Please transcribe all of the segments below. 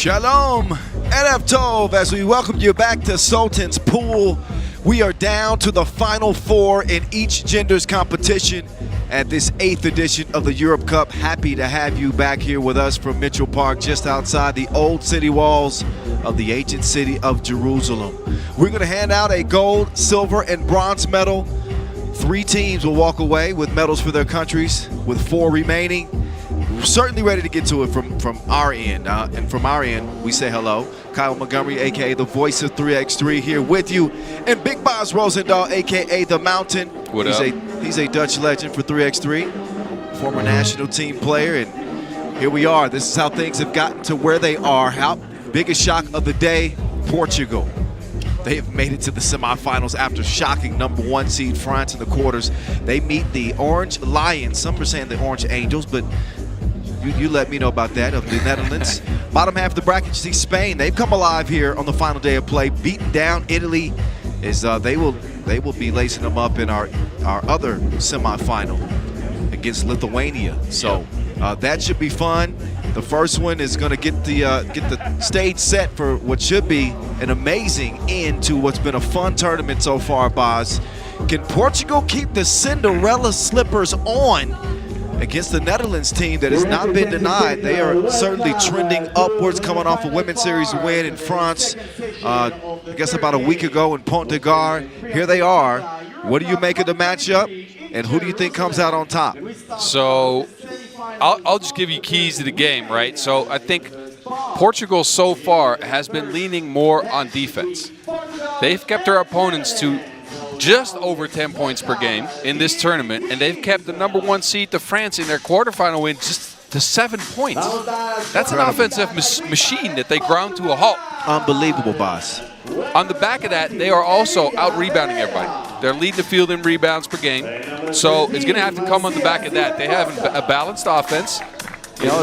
Shalom, Erev Tov, as we welcome you back to Sultan's Pool. We are down to the final four in each gender's competition at this 8th edition of the Europe Cup. Happy to have you back here with us from Mitchell Park, just outside the old city walls of the ancient city of Jerusalem. We're going to hand out a gold, silver, and bronze medal. 3 teams will walk away with medals for their countries, with 4 remaining. We're certainly ready to get to it from our end. And from our end, we say hello. Kyle Montgomery, a.k.a. the voice of 3x3, here with you. And Big Boz Rosendahl, a.k.a. the Mountain. What up? He's a Dutch legend for 3x3, former national team player. And here we are. This is how things have gotten to where they are. Biggest shock of the day, Portugal. They have made it to the semifinals after shocking #1 seed France in the quarters. They meet the Orange Lions. Some are saying the Orange Angels, but you let me know about that, of the Netherlands. Bottom half of the bracket, you see Spain. They've come alive here on the final day of play, beaten down Italy. They will be lacing them up in our other semifinal against Lithuania. So that should be fun. The first one is going to get the stage set for what should be an amazing end to what's been a fun tournament so far, Boz. Can Portugal keep the Cinderella slippers on against the Netherlands team that has not been denied? They are certainly trending upwards, coming off a Women's Series win in France, I guess about a week ago in Pont de Gare. Here they are. What do you make of the matchup, and who do you think comes out on top? So I'll just give you keys to the game, right? So I think Portugal so far has been leaning more on defense. They've kept their opponents to just over 10 points per game in this tournament, and they've kept the #1 seed to France in their quarterfinal win just to 7 points. That's an offensive machine that they ground to a halt. Unbelievable, Boz. On the back of that, they are also out-rebounding everybody. They're leading the field in rebounds per game, so it's going to have to come on the back of that. They have a balanced offense. You know,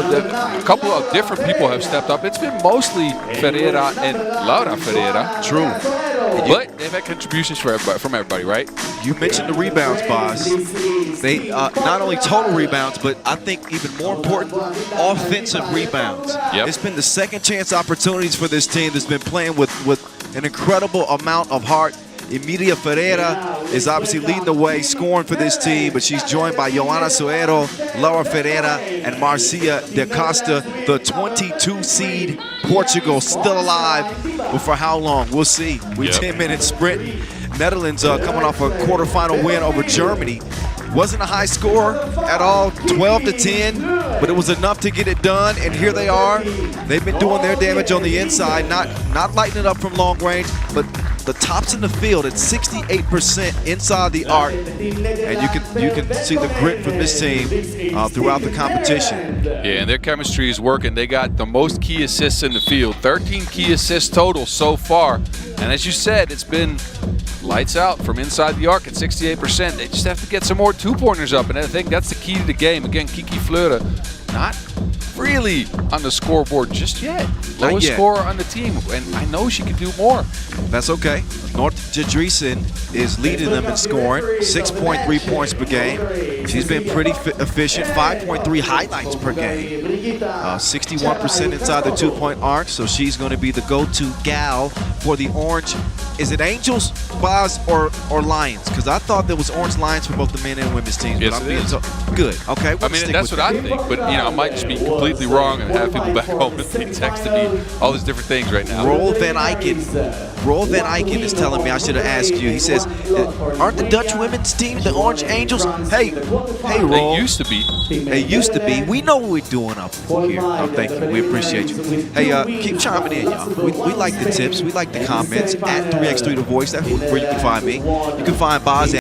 a couple of different people have stepped up. It's been mostly Ferreira and Laura Ferreira. True. But they've had contributions from everybody, right? You mentioned the rebounds, Boz. They not only total rebounds, but I think even more important, offensive rebounds. Yep. It's been the second chance opportunities for this team that's been playing with an incredible amount of heart. Emilia Ferreira is obviously leading the way, scoring for this team, but she's joined by Joana Soeiro, Laura Ferreira, and Marcia de Costa, the 22 seed. Portugal still alive, but for how long? We'll see. 10-minute sprint. Netherlands coming off a quarterfinal win over Germany. Wasn't a high score at all, 12-10, but it was enough to get it done, and here they are. They've been doing their damage on the inside, not lighting it up from long range, but the tops in the field at 68% inside the arc, and you can see the grit from this team throughout the competition. Yeah, and their chemistry is working. They got the most key assists in the field, 13 key assists total so far, and as you said, it's been lights out from inside the arc at 68%. They just have to get some more 2-pointers up, and I think that's the key to the game. Again, Kiki Fleury not really on the scoreboard just yet. Lowest scorer on the team, and I know she can do more. That's okay. North Jadrison is leading them in scoring, 6.3 points per game. She's been pretty efficient, 5.3 highlights per game, 61% inside the 2-point arc, so she's going to be the go-to gal for the Orange. Is it Angels, Boz, or Lions? Because I thought there was Orange Lions for both the men and women's teams. Yes, it is. Good. Okay. I mean, that's what I think, but you know, I might just be completely wrong and have people back home and be texting me all these different things right now. Roel van Eycken is telling me I should have asked you. He says, aren't the Dutch women's team the Orange Angels? Hey, Roel. They used to be. They used to be. We know what we're doing up here. Oh, thank you. We appreciate you. Hey, keep chiming in, y'all. We like the tips. We like the comments. At 3x3 The Voice. That's where you can find me. You can find Boz at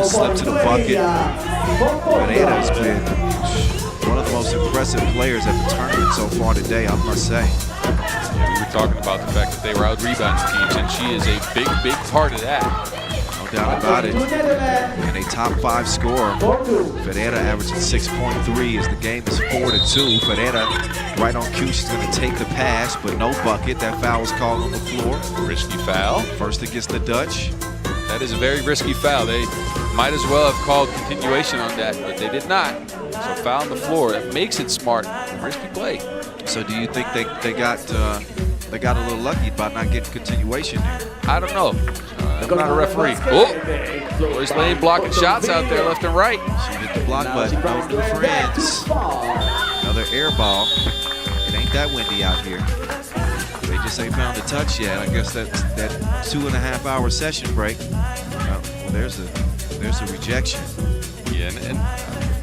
don't slip to the bucket. Ferreira has been one of the most impressive players at the tournament so far today, I must say. Yeah, we were talking about the fact that they were out-rebounding teams, and she is a big, big part of that. No doubt about it. And a top 5 scorer. Ferreira averaging 6.3 as the game is 4-2. Ferreira right on cue. She's going to take the pass, but no bucket. That foul was called on the floor. Risky foul. First against the Dutch. That is a very risky foul. They might as well have called continuation on that, but they did not. So foul on the floor. It makes it smart. Risky play. So do you think they got a little lucky by not getting continuation there? I don't know. I'm not a referee. Oh, Lois Lane blocking shots out there left and right. She hit the block button. No new friends. Another air ball. It ain't that windy out here. They just ain't found a touch yet. I guess that's that 2.5-hour session break. Well, there's a rejection. Yeah, and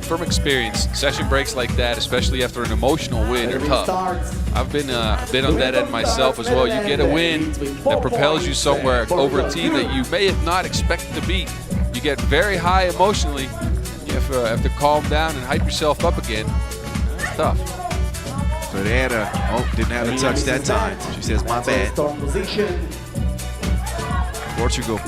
from experience, session breaks like that, especially after an emotional win, are tough. I've been on that end myself as well. You get a win that propels you somewhere over a team that you may have not expected to beat. You get very high emotionally. You have to calm down and hype yourself up again. It's tough. Ferreira, didn't have a touch that time. She says, my bad. Portugal,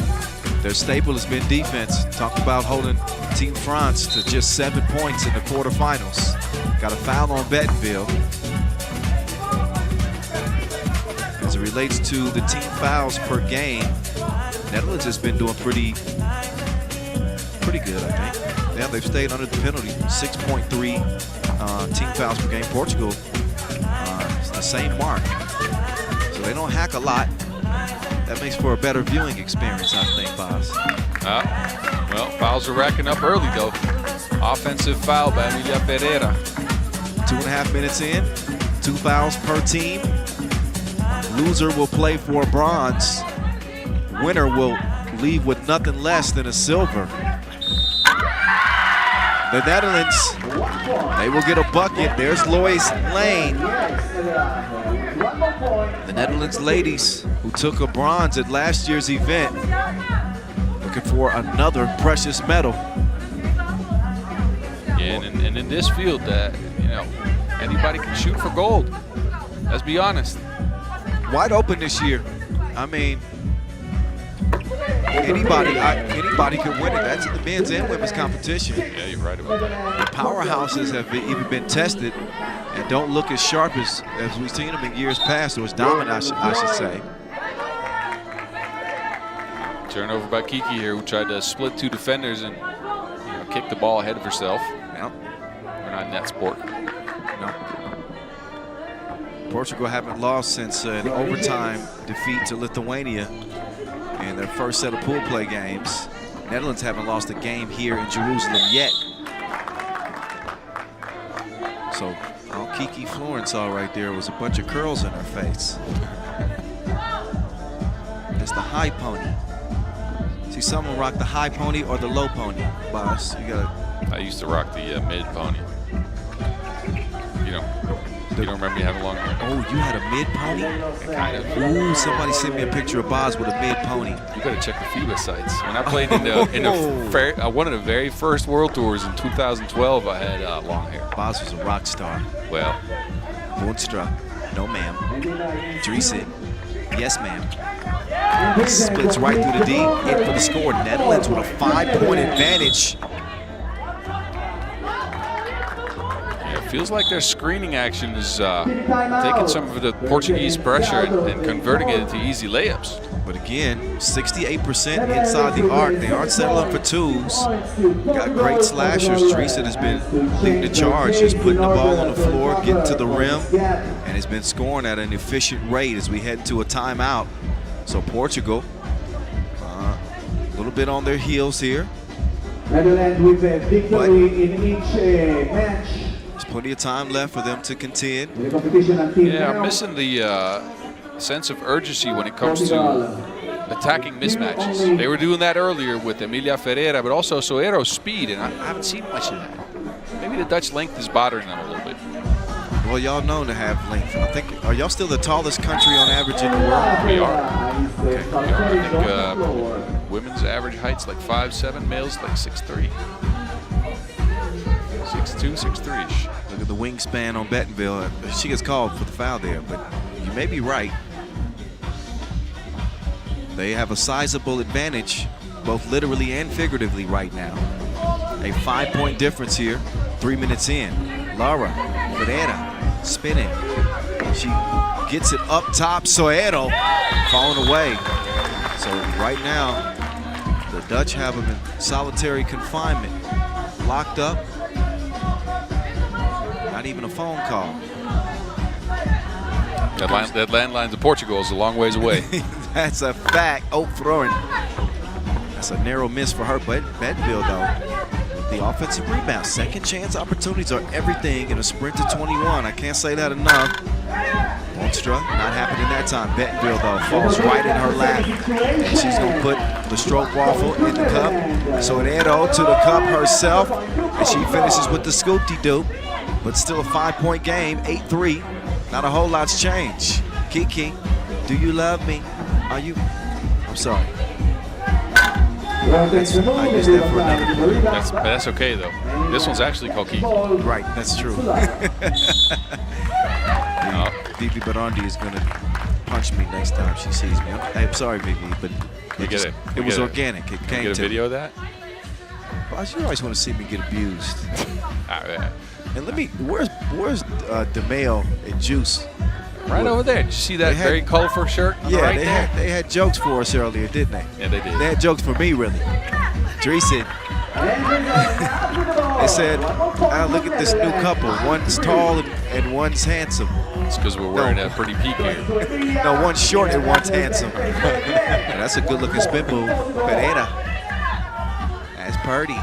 their staple has been defense. Talked about holding Team France to just 7 points in the quarterfinals. Got a foul on Bettenville. As it relates to the team fouls per game, Netherlands has been doing pretty good, I think. Yeah, they've stayed under the penalty, 6.3 team fouls per game. Portugal, it's the same mark. So they don't hack a lot. That makes for a better viewing experience, I think, Boz. Well, fouls are racking up early, though. Offensive foul by Emilia Ferreira. 2.5 minutes in, 2 fouls per team. Loser will play for bronze. Winner will leave with nothing less than a silver. The Netherlands, they will get a bucket. There's Lois Lane. The Netherlands ladies who took a bronze at last year's event, looking for another precious medal. Yeah, and in this field, anybody can shoot for gold. Let's be honest. Wide open this year. I mean, anybody could win it. That's in the men's and women's competition. Yeah, you're right about that. The powerhouses have even been tested and don't look as sharp as we've seen them in years past, or as dominant, I should say. Turnover by Kiki here, who tried to split 2 defenders and kick the ball ahead of herself. Yep. We're not net sport. No. Portugal haven't lost since an overtime defeat to Lithuania in their first set of pool play games. Netherlands haven't lost a game here in Jerusalem yet. So all Kiki Florence saw right there was a bunch of curls in her face. It's the high pony. See, someone rock the high pony or the low pony, boss. You gotta. I used to rock the mid pony. You don't remember me having long hair? Oh, you had a mid pony? Kind of. Ooh, somebody sent me a picture of Boz with a mid pony. You better check the FIBA sites. When I played in one of the very first World Tours in 2012, I had long hair. Boz was a rock star. Well, Boonstra, no ma'am. Dreesen, yes ma'am. Splits right through the D, in for the score. Netherlands with a 5-point advantage. Feels like their screening action is taking some of the Portuguese pressure and converting it into easy layups. But again, 68% inside the arc. They aren't settling for twos. Got great slashers. Teresa has been leading the charge, just putting the ball on the floor, getting to the rim, and has been scoring at an efficient rate as we head to a timeout. So Portugal, a little bit on their heels here. Netherlands with a victory in each match. Plenty of time left for them to contend. Yeah, I'm missing the sense of urgency when it comes to attacking mismatches. They were doing that earlier with Emilia Ferreira, but also Soero's speed, and I haven't seen much of that. Maybe the Dutch length is bothering them a little bit. Well, y'all known to have length. I think, are y'all still the tallest country on average in the world? We are. Okay. I think women's average height's like 5'7", males like 6'3". 6'2", 6'3". Look at the wingspan on Bentonville. She gets called for the foul there, but you may be right. They have a sizable advantage, both literally and figuratively right now. A 5-point difference here, 3 minutes in. Lara Ferreira spinning. She gets it up top. Soedo falling away. So right now, the Dutch have them in solitary confinement, locked up. Not even a phone call. That landline to Portugal is a long ways away. That's a fact. Oh, throwing. That's a narrow miss for her. But Bentonville, though, the offensive rebound. Second chance opportunities are everything in a sprint to 21. I can't say that enough. Monstra, not happening that time. Bentonville, though, falls right in her lap. And she's going to put the stroke waffle in the cup. Soedo to the cup herself. And she finishes with the scoop-de-doop. But still a 5-point game, 8-3. Not a whole lot's changed. Kiki, do you love me? Are you? I'm sorry. I used that for another. That's okay, though. This one's actually called Kiki. Right, that's true. Vivi Barandi is going to punch me next time she sees me. I'm sorry, Vivi, but it was organic. It came get a video of that? Well, you always want to see me get abused. All right. And where's DeMail and Juice? Right over there. Did you see that very colorful shirt? Yeah, they had jokes for us earlier, didn't they? Yeah, they did. They had jokes for me, really. Dreesen. They said, look at this new couple. One's tall and one's handsome. It's because we're wearing a pretty peak here. No, one's short and one's handsome. Yeah, that's a good-looking spin move. Pereira. That's Purdy.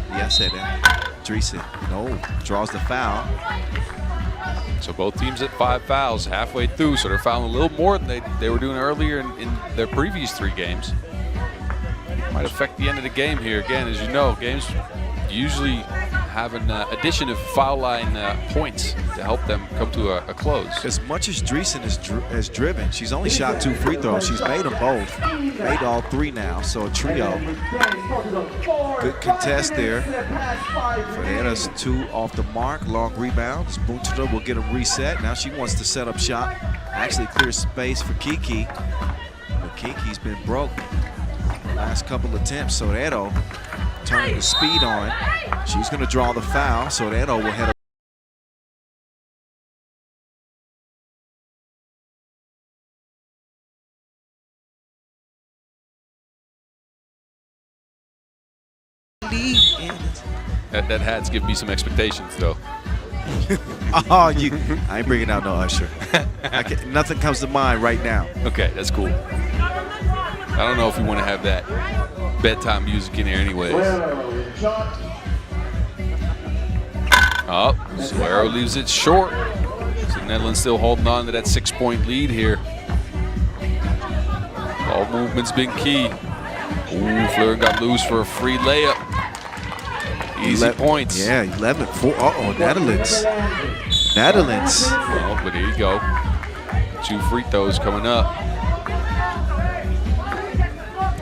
Yeah, I said that. Dreesen, no, draws the foul. So both teams at 5 fouls halfway through, so they're fouling a little more than they were doing earlier in their previous 3 games. Might affect the end of the game here. Again, as you know, games usually have an addition of foul line points to help them come to a close. As much as Dreesen has driven, she's only shot 2 free throws. She's made them both. Made all 3 now, so a trio. Good contest there. Ferreira's 2 off the mark. Long rebound. Buntada will get a reset. Now she wants to set up shot. Actually clears space for Kiki. But Kiki's been broke. Last couple attempts. Soedo turning the speed on. She's going to draw the foul. Soedo will head up. That hat's giving me some expectations, though. I ain't bringing out no Usher. Nothing comes to mind right now. Okay, that's cool. I don't know if we want to have that bedtime music in here anyways. Oh, Solero leaves it short. So Netherlands still holding on to that 6-point lead here. Ball movement's been key. Ooh, Fleuren got loose for a free layup. Easy points. Yeah, 11-4. Uh-oh, Netherlands. Oh, but here you go. 2 free throws coming up.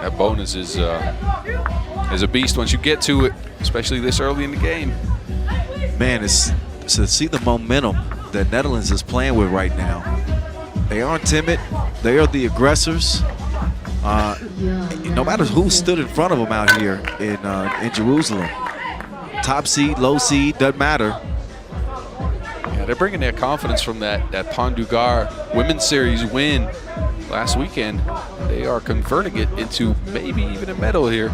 That bonus is a beast once you get to it, especially this early in the game. Man, it's to see the momentum that Netherlands is playing with right now. They aren't timid. They are the aggressors. No matter who stood in front of them out here in Jerusalem, top seed, low seed, doesn't matter. Yeah, they're bringing their confidence from that Pondugar Women's Series win last weekend. They are converting it into maybe even a medal here.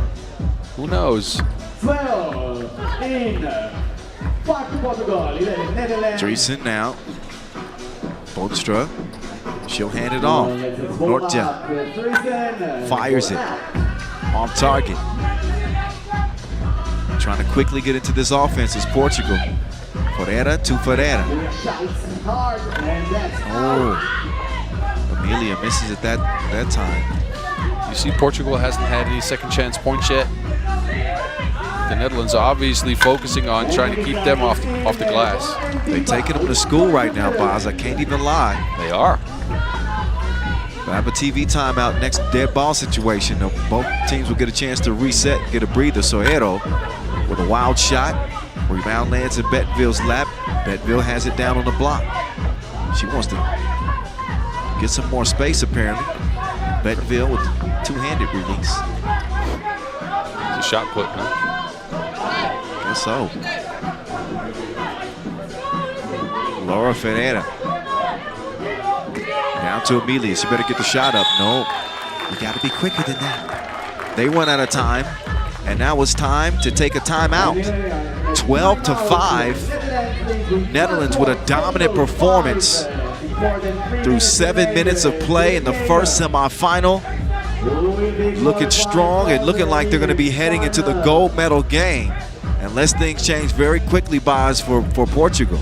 Who knows? Dreesen now. Bolstra. She'll hand it off. Nortje fires it. Off target. Trying to quickly get into this offense is Portugal. Ferreira to Ferreira. Oh. Amelia misses it that time. You see Portugal hasn't had any second chance points yet. The Netherlands are obviously focusing on trying to keep them off the glass. They're taking them to school right now, Boz. I can't even lie. They are. We'll have a TV timeout, next dead ball situation. Both teams will get a chance to reset, get a breather. Soero with a wild shot. Rebound lands in Betteville's lap. Betteville has it down on the block. She wants to get some more space, apparently. Betteville with a two-handed release. It's a shot put, huh? Guess so. Laura Ferreira. Down to Amelia. She better get the shot up. No, you got to be quicker than that. They run out of time, and now it's time to take a timeout. 12-5. Netherlands with a dominant performance through 7 minutes of play in the first semifinal. Looking strong and looking like they're going to be heading into the gold medal game, unless things change very quickly by us for Portugal.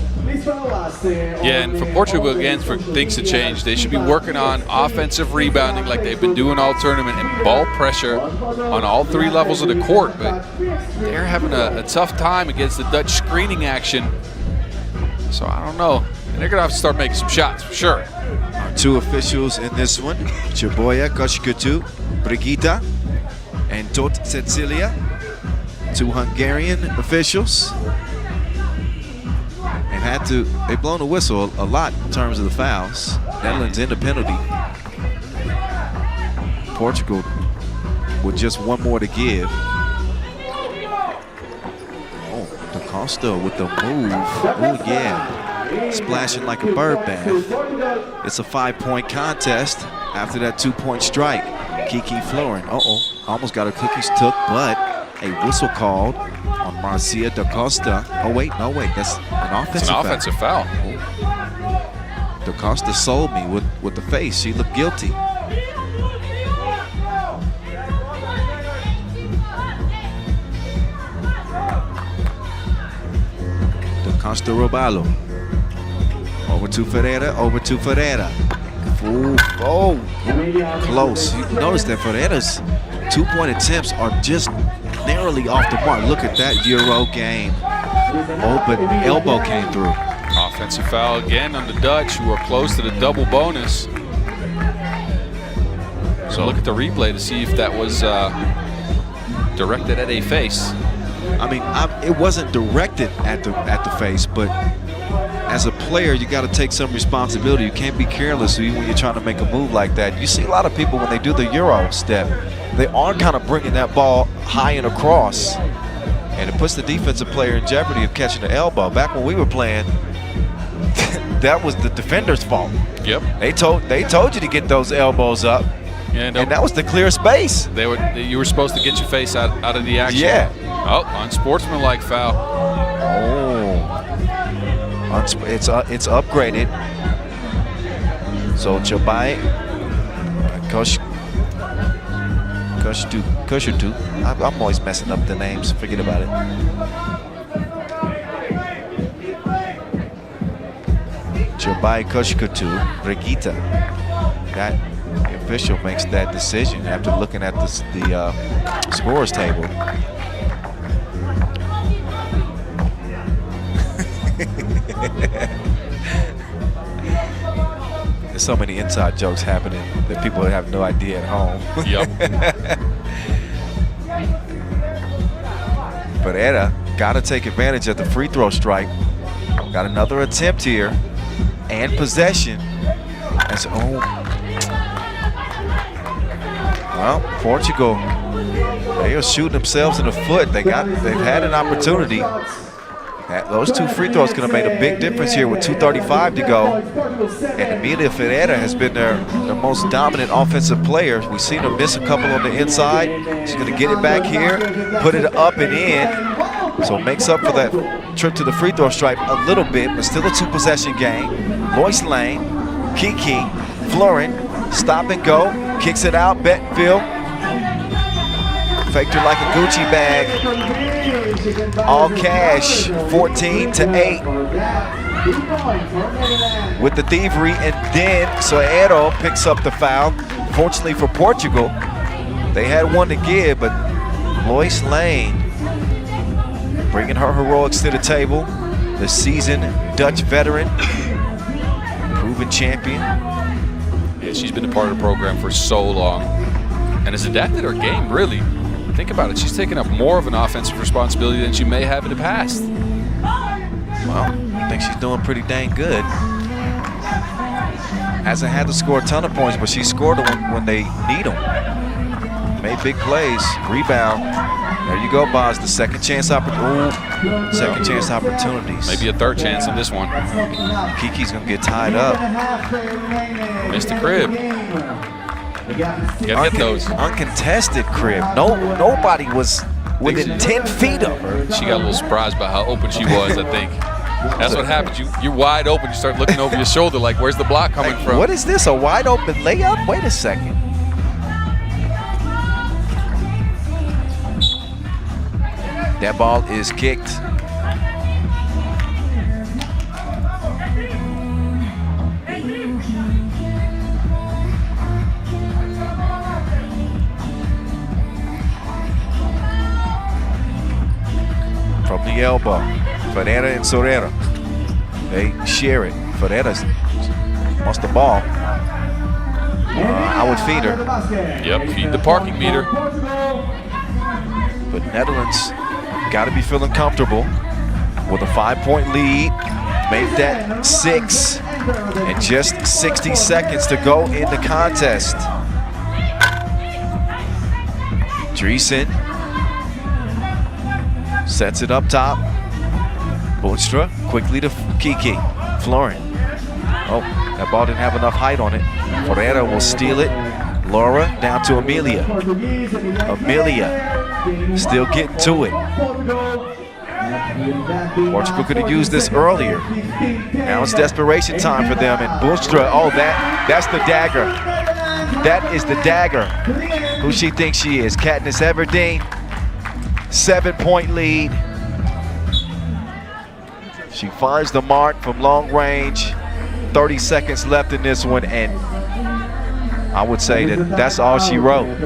Yeah, and for Portugal, again, for things to change, they should be working on offensive rebounding like they've been doing all tournament and ball pressure on all 3 levels of the court. But they're having a tough time against the Dutch screening action. So I don't know. And they're going to have to start making some shots for sure. Our 2 officials in this one, Chaboya Koshkutu, Brigitta, and Tot Cecilia. 2 Hungarian officials. They've blown the whistle a lot in terms of the fouls. Netherlands in the penalty. Portugal with just 1 more to give. Oh, Da Costa with the move. Oh yeah, splashing like a bird bath. It's a 5-point contest after that 2-point strike. Kiki Florin, almost got her cookies took, but a whistle called on Marcia Da Costa. Oh wait, no wait, that's an offensive foul. Oh. Da Costa sold me with the face. She looked guilty. Da Costa Robalo. Over to Ferreira. Ooh, oh, close. You notice that Ferreira's 2-point attempts are just narrowly off the mark. Look at that Euro game. Oh, but elbow came through. Offensive foul again on the Dutch, who are close to the double bonus. So look at the replay to see if that was directed at a face. I mean, it wasn't directed at the face, but as a player, you got to take some responsibility. You can't be careless when you're trying to make a move like that. You see a lot of people when they do the Euro step, they are kind of bringing that ball high and across, and it puts the defensive player in jeopardy of catching the elbow. Back when we were playing, that was the defender's fault. Yep. They told you to get those elbows up, and that was the clear space. You were supposed to get your face out of the action. Yeah. Oh, unsportsmanlike foul. Oh. It's upgraded. So Chabai Koshkutu. I'm always messing up the names. Forget about it. Chabai Koshkutu, Brigitta. That official makes that decision after looking at the scorers table. There's so many inside jokes happening that people have no idea at home. Yep. Pereira got to take advantage of the free throw strike. Got another attempt here and possession. Well, Portugal, they are shooting themselves in the foot. They've had an opportunity. Those 2 free throws could have made a big difference here with 2:35 to go. And Amelia Ferreira has been their most dominant offensive player. We've seen her miss a couple on the inside. She's going to get it back here, put it up and in. So makes up for that trip to the free throw stripe a little bit, but still a 2-possession game. Lois Lane, Kiki, Florin, stop and go, kicks it out, Betteville. Faked her like a Gucci bag. All cash, 14-8 with the thievery, and then Soero picks up the foul. Fortunately for Portugal, they had 1 to give, but Lois Lane bringing her heroics to the table. The seasoned Dutch veteran, proven champion. Yeah, she's been a part of the program for so long and has adapted her game, really. Think about it. She's taken up more of an offensive responsibility than she may have in the past. Well, I think she's doing pretty dang good. Hasn't had to score a ton of points, but she scored them when they need them. Made big plays. Rebound. There you go, Boz. The second chance opportunities. Maybe a third chance on this one. Kiki's going to get tied up. Missed the crib. Gotta get those. Uncontested crib. Nobody was within 10 feet of her. She got a little surprised by how open she was, I think. That's what happens. You're wide open. You start looking over your shoulder like, where's the block coming from? What is this, a wide open layup? Wait a second. That ball is kicked. From the elbow. Ferreira and Sorera. They share it. Ferreira wants the ball. I would feed her. Yep, feed the parking meter. But Netherlands got to be feeling comfortable with a 5-point lead. Make that 6 and just 60 seconds to go in the contest. Dreesen sets it up top. Boonstra quickly to Kiki. Florin. Oh, that ball didn't have enough height on it. Ferreira will steal it. Laura down to Amelia. Amelia still getting to it. Portugal could have used this earlier. Now it's desperation time for them. And Boonstra, oh, that's the dagger. That is the dagger. Who she thinks she is? Katniss Everdeen. 7-point lead. She finds the mark from long range. 30 seconds left in this one, and I would say that's all she wrote.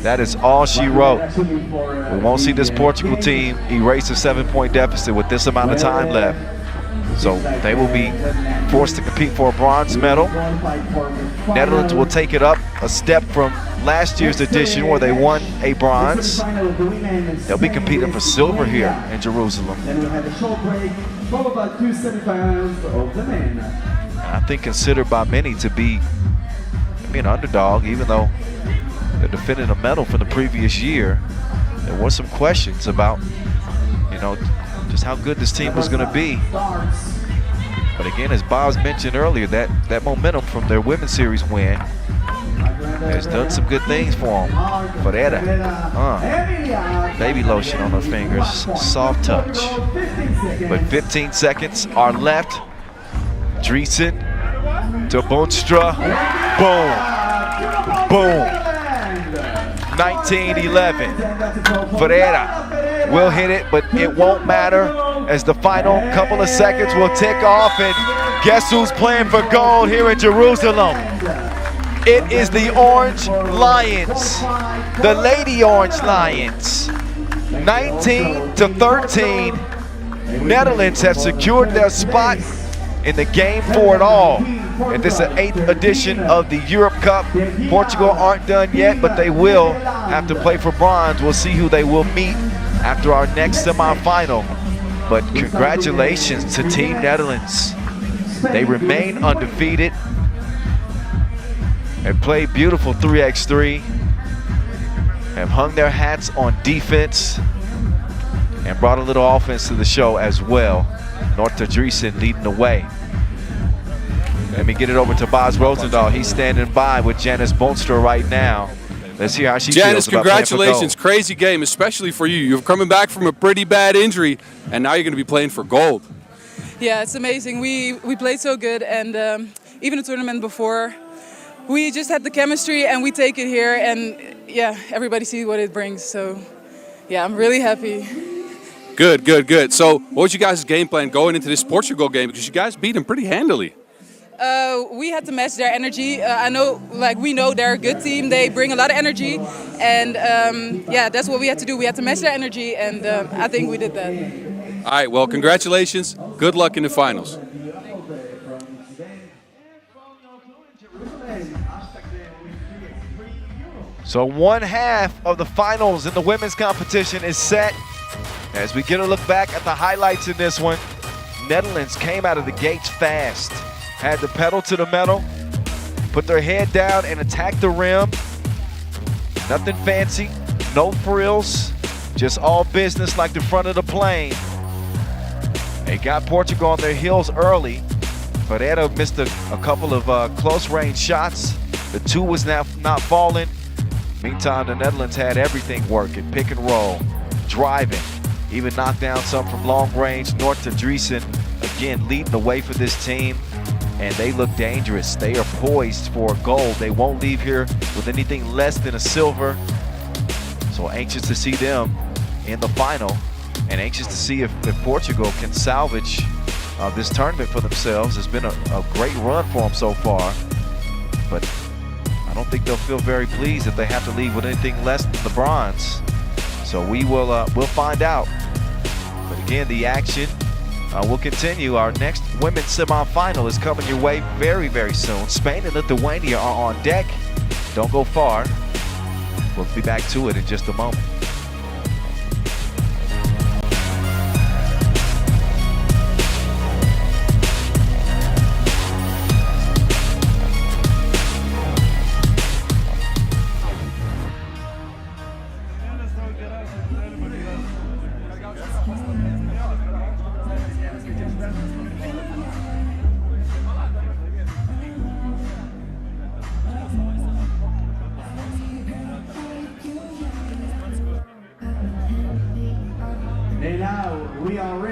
That is all she wrote. We won't see this Portugal team erase a 7-point deficit with this amount of time left. So they will be forced to compete for a bronze medal. Netherlands will take it up a step from last year's edition where they won a bronze. They'll be competing for silver here in Jerusalem. I think considered by many to be an underdog, even though they're defending a medal from the previous year. There were some questions about, just how good this team was going to be. But again, as Boz mentioned earlier, that momentum from their women's series win has done some good things for them. Ferreira, baby lotion on her fingers, soft touch. But 15 seconds are left. Dreesen to Boonstra, boom, boom. 19-11. Ferreira will hit it, but it won't matter as the final couple of seconds will tick off. And guess who's playing for gold here in Jerusalem? It is the Orange Lions, the Lady Orange Lions. 19-13. Netherlands have secured their spot in the game for it all. And this is the 8th edition of the Europe Cup. Portugal aren't done yet, but they will have to play for bronze. We'll see who they will meet after our next semifinal. But congratulations to Team Netherlands. They remain undefeated and played beautiful 3x3. Have hung their hats on defense and brought a little offense to the show as well. Norta Dreesen leading the way. Let me get it over to Boz Rosendahl. He's standing by with Janice Boonstra right now. Let's hear how she Janice, feels about playing for congratulations. gold. Crazy game, especially for you. You're coming back from a pretty bad injury, and now you're going to be playing for gold. Yeah, it's amazing. We played so good, and even the tournament before, we just had the chemistry, and we take it here, and yeah, everybody sees what it brings. So yeah, I'm really happy. Good, good, good. So what was you guys' game plan going into this Portugal game? Because you guys beat them pretty handily. We had to match their energy. We know they're a good team. They bring a lot of energy, and yeah, that's what we had to do. We had to match their energy, and I think we did that. All right, well, congratulations. Good luck in the finals. So one half of the finals in the women's competition is set. As we get a look back at the highlights in this one, Netherlands came out of the gates fast, had the pedal to the metal, put their head down and attacked the rim. Nothing fancy, no frills, just all business like the front of the plane. They got Portugal on their heels early, but they had missed a couple of close range shots. The two was not falling. Meantime, the Netherlands had everything working, pick and roll, driving, even knocked down some from long range. North to Driesen, again, leading the way for this team, and they look dangerous. They are poised for gold. They won't leave here with anything less than a silver. So anxious to see them in the final, and anxious to see if Portugal can salvage this tournament for themselves. It's been a great run for them so far, but I don't think they'll feel very pleased if they have to leave with anything less than the bronze. So we'll find out. But again, the action will continue. Our next women's semifinal is coming your way very, very soon. Spain and Lithuania are on deck. Don't go far. We'll be back to it in just a moment.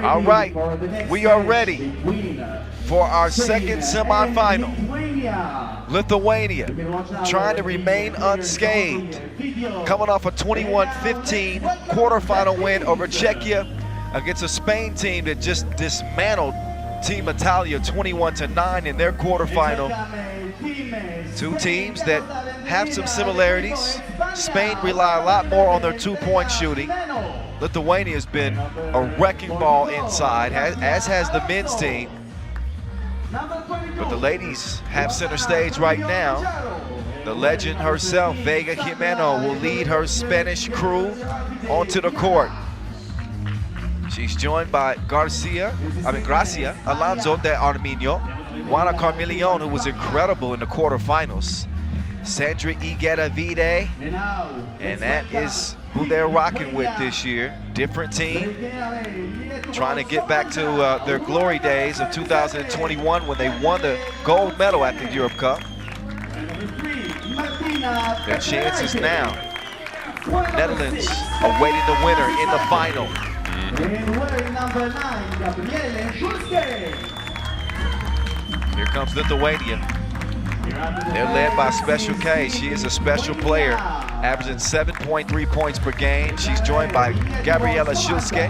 All right, we are ready for our second semifinal. Lithuania trying to remain unscathed, coming off a 21-15 quarterfinal win over Czechia against a Spain team that just dismantled Team Italia 21-9 in their quarterfinal. Two teams that have some similarities. Spain rely a lot more on their two-point shooting. Lithuania has been a wrecking ball inside, as has the men's team. But the ladies have center stage right now. The legend herself, Vega Jimeno, will lead her Spanish crew onto the court. She's joined by Gracia Alonso de Armiño, Juana Carmillon, who was incredible in the quarterfinals, Sandra Higuera Vide, and that is who they're rocking with this year. Different team, trying to get back to their glory days of 2021 when they won the gold medal at the Europe Cup. Their chances now. Netherlands awaiting the winner in the final. Here comes Lithuania. They're led by Special K. She is a special player, averaging 7.3 points per game. She's joined by Gabriela Shulske,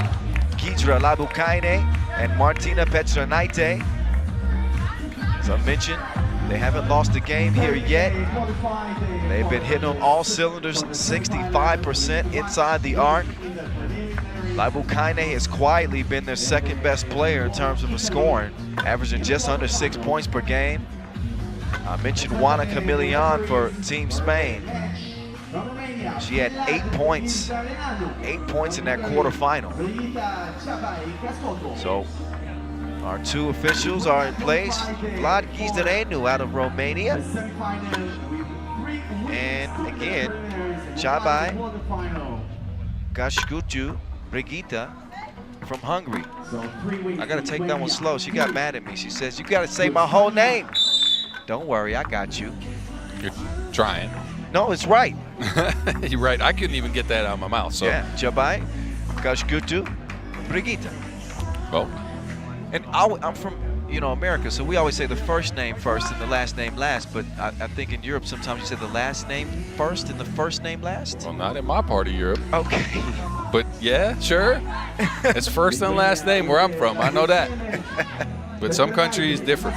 Kidra Labukaine, and Martina Petranaite. As I mentioned, they haven't lost a game here yet. They've been hitting on all cylinders, 65% inside the arc. Labukaine has quietly been their second best player in terms of scoring, averaging just under 6 points per game. I mentioned Juana Camillion for Team Spain. She had 8 points in that quarterfinal. So our two officials are in place. Vlad Gizdarenu out of Romania. And again, Chabai Gashkutu Brigitta from Hungary. I gotta take that one slow. She got mad at me. She says, "You gotta say my whole name." Don't worry, I got you. You're trying. No, it's right. You're right. I couldn't even get that out of my mouth. So. Yeah, Chabai Gashkutu Brigitta. Well, and I'm from, America, so we always say the first name first and the last name last, but I think in Europe sometimes you say the last name first and the first name last. Well, not in my part of Europe. Okay. But yeah, sure. It's first and last name where I'm from. I know that. But some countries differ.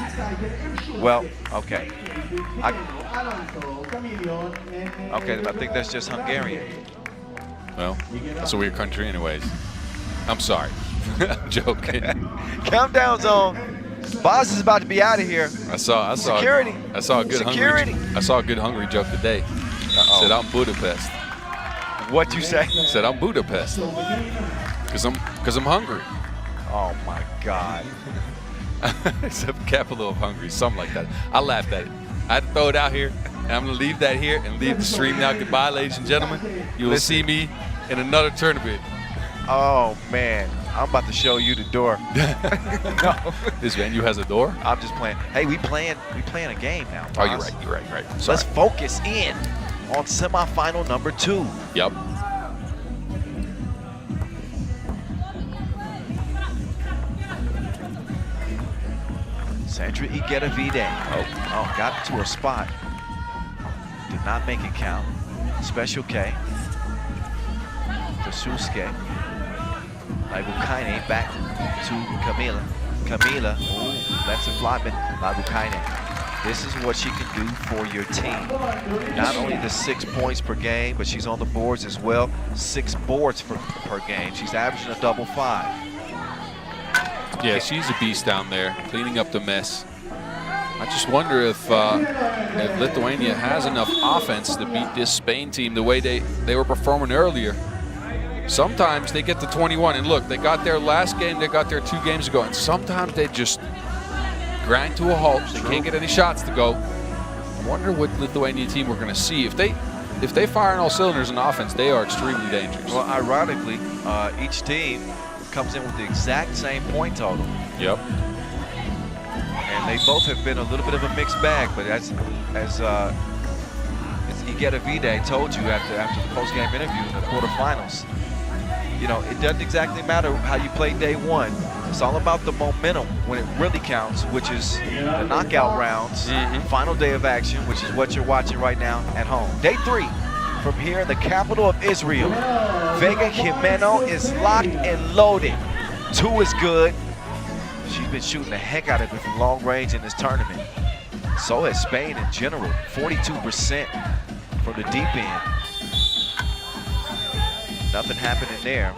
Well, okay. I think that's just Hungarian. Well, that's a weird country anyways. I'm sorry. I'm joking. Countdown zone Boz is about to be out of here. I saw Security. I saw a good Security. hungry joke today. Said I'm Budapest. What'd you say? Said I'm Budapest. Cause I'm hungry. Oh my God. It's the capital of Hungary, something like that. I laughed at it. I had to throw it out here, and I'm gonna leave that here and leave the stream now. Goodbye, ladies and gentlemen. You will see me in another tournament. Oh man, I'm about to show you the door. No. This venue has a door? I'm just playing. Hey, we playing a game now. Oh, you're Boz. right. So let's focus in on semifinal number 2. Yep. Sandra Igetavide. Oh, got to her spot. Did not make it count. Special K. Tasuske. Labukaine back to Camila. Camila, that's a flyman. Labukaine. This is what she can do for your team. Not only the 6 points per game, but she's on the boards as well. 6 boards per game. She's averaging a double 5. Yeah, she's a beast down there, cleaning up the mess. I just wonder if Lithuania has enough offense to beat this Spain team the way they were performing earlier. Sometimes they get to 21, and look, they got their last game, they got their 2 games ago, and sometimes they just grind to a halt. They can't get any shots to go. I wonder what Lithuania team we're going to see. If they fire on all cylinders in offense, they are extremely dangerous. Well, ironically, each team comes in with the exact same point total. Yep. And they both have been a little bit of a mixed bag, but as Igetavide told you after the post-game interview in the quarterfinals, you know, it doesn't exactly matter how you play day 1. It's all about the momentum when it really counts, which is the knockout rounds, final day of action, which is what you're watching right now at home. Day 3. From here in the capital of Israel, Vega Jimeno is locked and loaded. 2 is good. She's been shooting the heck out of it from long range in this tournament. So has Spain in general, 42% from the deep end. Nothing happening there.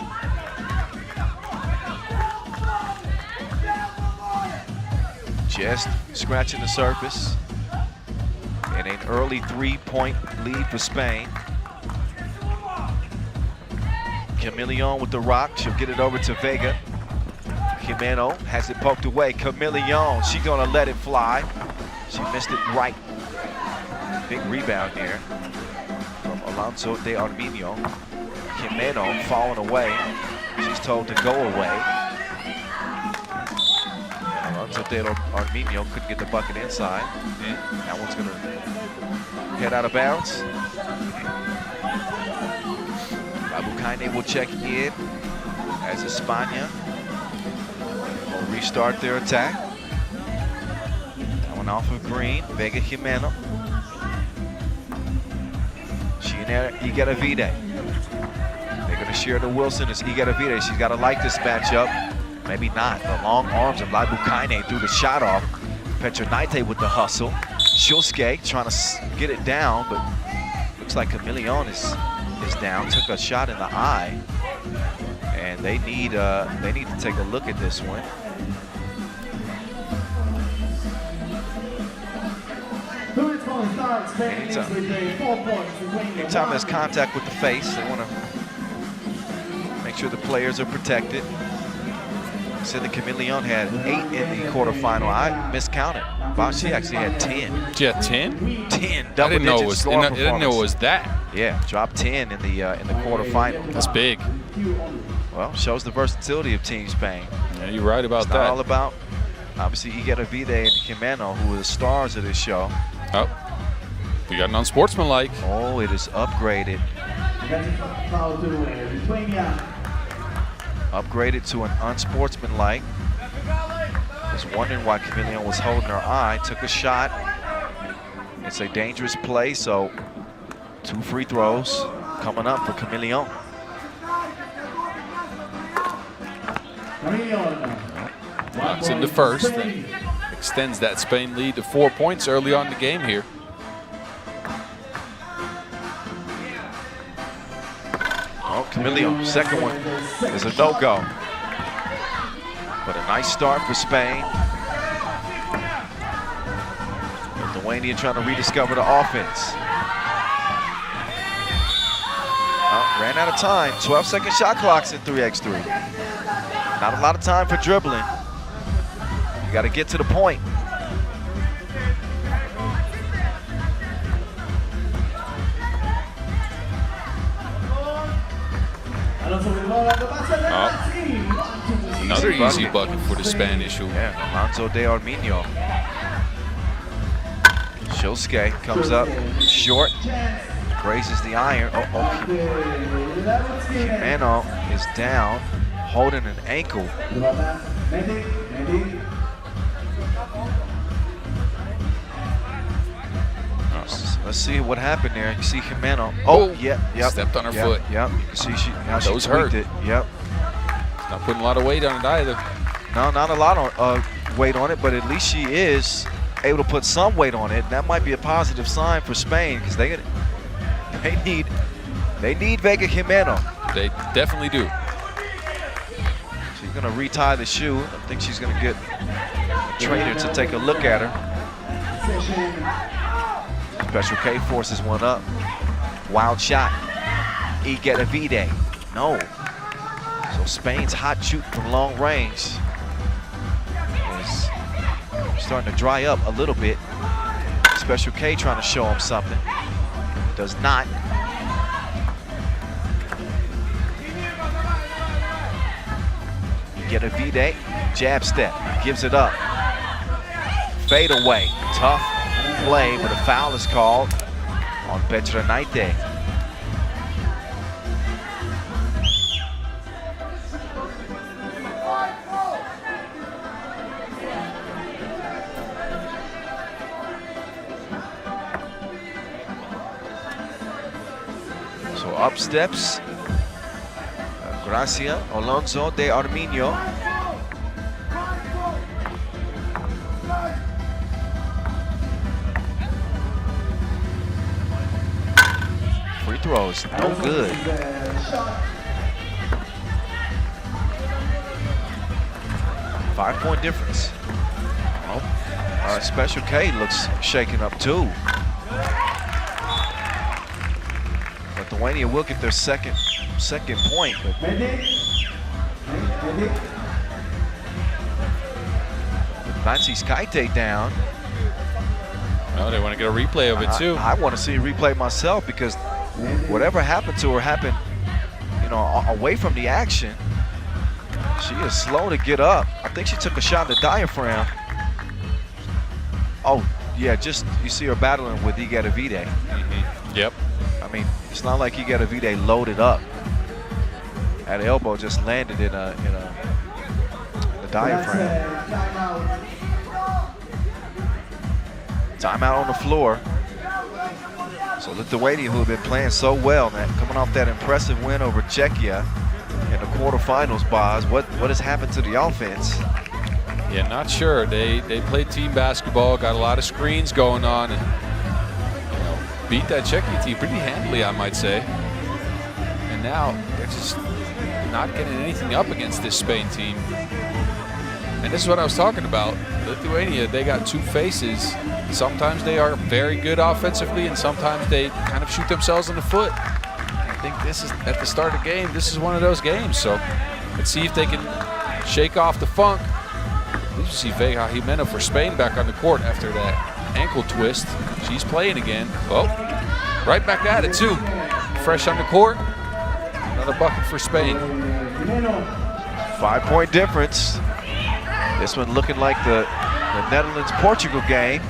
Just scratching the surface. And an early 3-point lead for Spain. Camillion with the rock. She'll get it over to Vega. Jimeno has it poked away. Camillion, she's gonna let it fly. She missed it right. Big rebound here from Alonso de Arminio. Jimeno falling away. She's told to go away. Alonso de Arminio couldn't get the bucket inside. That one's gonna head out of bounds. Labukaine will check in as España will restart their attack. That one off of Green, Vega Jimeno. She and Igetavide. They're gonna share the Wilson as Igetavide. She's gotta like this matchup. Maybe not. The long arms of Labukaine threw the shot off. Petronaite with the hustle. Shulske trying to get it down, but looks like Camillion is down. Took a shot in the eye, and they need to take a look at this one. Anytime there's contact with the face, they want to make sure the players are protected. I said that Camillion had 8 in the quarterfinal. I miscounted. Bob, she actually had 10. She had 10? 10 I double didn't know it digit was. scoring I didn't know it was that. Yeah, dropped 10 in the quarterfinal. That's big. Well, shows the versatility of Team Spain. Yeah, you're right about It's that. not all about, obviously, Igetavide and Jimeno, who are the stars of this show. Oh, we got an unsportsmanlike. Oh, it is upgraded. Upgraded to an unsportsmanlike. Was wondering why Camillion was holding her eye. Took a shot. It's a dangerous play, so 2 free throws coming up for Camillion. Knocks in the first and extends that Spain lead to 4 points early on in the game here. Oh, Camillion, second one is a no-go. But a nice start for Spain. Lithuania trying to rediscover the offense. Ran out of time. 12-second shot clocks in 3x3. Not a lot of time for dribbling. You got to get to the point. Another easy bucket for the Spanish. Yeah, Alonso de Arminio. Shilske comes up short, grazes the iron. Jimeno is down, holding an ankle. Let's see what happened there. You see Jimeno. Oh, yep. Stepped on her foot. Yep. You can see how she hurt. it. Yep. Not putting a lot of weight on it either. No, not a lot of weight on it, but at least she is able to put some weight on it. And that might be a positive sign for Spain because they need Vega Jimeno. They definitely do. She's gonna retie the shoe. I think she's gonna get a trainer to take a look at her. Special K forces one up. Wild shot. Igedavide. No. So Spain's hot shoot from long range is starting to dry up a little bit. Special K trying to show him something. Does not. Igedavide. Jab step. Gives it up. Fade away. Tough play, but a foul is called on Petranaite. So up steps Gracia Alonso de Arminio. Free throws, no good. Five-point difference. Oh, Special K looks shaken up too. Lithuania will get their second point, but Nancy's Kaite down. Well, they want to get a replay of it too. I want to see a replay myself because whatever happened to her happened, you know, away from the action. She is slow to get up. I think she took a shot at the diaphragm. Oh, yeah, just you see her battling with Igedavide. Yep. I mean, it's not like Igedavide loaded up. At elbow, just landed in the diaphragm. Timeout on the floor. So Lithuania, who have been playing so well, man, coming off that impressive win over Czechia in the quarterfinals, Boz, what has happened to the offense? Yeah, not sure. They played team basketball, got a lot of screens going on, and beat that Czechia team pretty handily, I might say. And now they're just not getting anything up against this Spain team. And this is what I was talking about. Lithuania, they got two faces. Sometimes they are very good offensively, and sometimes they kind of shoot themselves in the foot. I think this is, at the start of the game, this is one of those games. So let's see if they can shake off the funk. You see Vega Jimeno for Spain back on the court after that ankle twist. She's playing again. Oh, right back at it too. Fresh on the court. Another bucket for Spain. 5-point difference. This one looking like the Netherlands-Portugal game.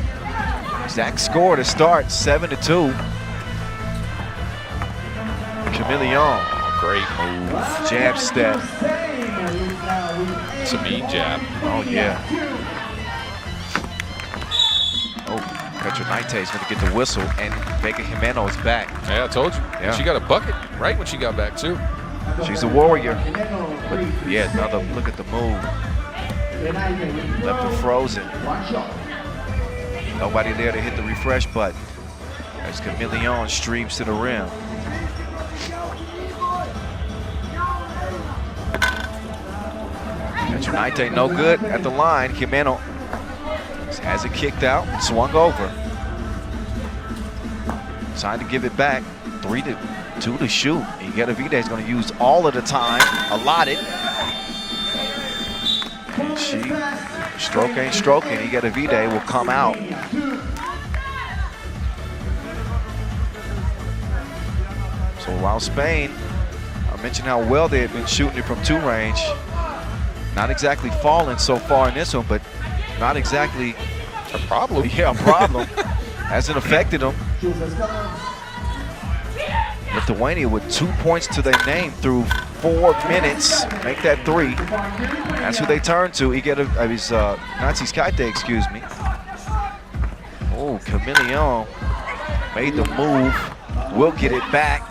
Exact score to start, 7-2. Chameleon. Great move. Jab step. It's a mean jab. Oh, yeah. Oh, Petranaite is going to get the whistle, and Vega Jimeno is back. Yeah, I told you. Yeah. She got a bucket right when she got back, too. She's a warrior. But yeah, another look at the move. Left her frozen. Nobody there to hit the refresh button as Chameleon streams to the rim. Petranaite no good at the line. Jimeno has it kicked out, swung over. Trying to give it back. 3-2 to shoot. Igedavide is going to use all of the time allotted. And she, stroke ain't stroking. Igedavide will come out. So while Spain, I mentioned how well they had been shooting it from 2 range. Not exactly falling so far in this one, but not exactly a problem. Yeah, a problem. Hasn't affected them. Lithuania with 2 points to their name through 4 minutes. Make that 3. That's who they turn to. Nazis Kaite, excuse me. Oh, Camillion made the move. Will get it back.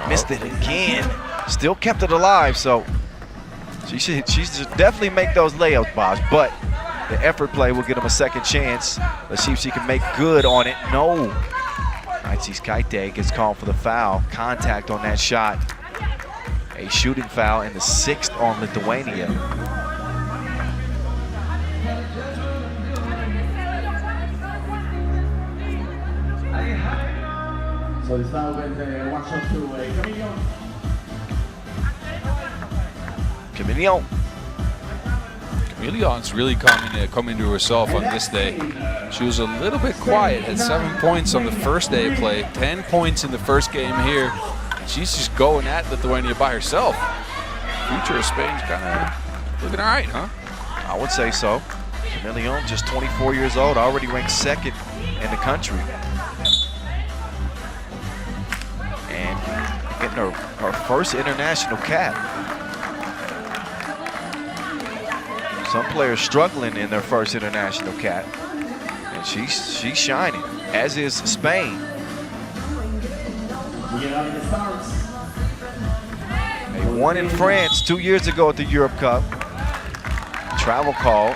Missed it again. Still kept it alive, so she should definitely make those layups, Bosh, but the effort play will get him a second chance. Let's see if she can make good on it. No. Nazis Kaite gets called for the foul. Contact on that shot. A shooting foul in the 6th on Lithuania. So it's now with 1 shot to Camillion. Camillion. Camillion's really coming to herself on this day. She was a little bit quiet, had 7 points on the first day of play, 10 points in the first game here. She's just going at Lithuania by herself. Future of Spain's kind of looking all right, huh? I would say so. Camillion, just 24 years old, already ranked 2nd in the country. And getting her first international cap. Some players struggling in their first international cap. And she's shining, as is Spain. They won in France 2 years ago at the Europe Cup. Travel call.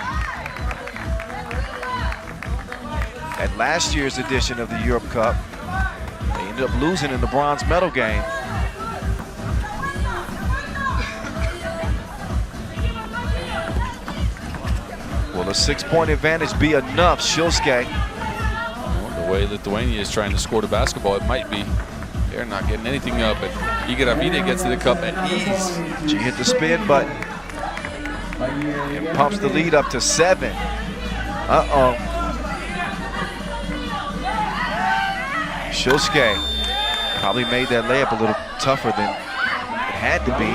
At last year's edition of the Europe Cup, they ended up losing in the bronze medal game. Will a 6-point advantage be enough, Shilske? Well, the way Lithuania is trying to score the basketball, it might be. They're not getting anything up, but Igedavide gets to the cup at ease. She hit the spin button and pumps the lead up to 7. Uh-oh. Shilske probably made that layup a little tougher than it had to be.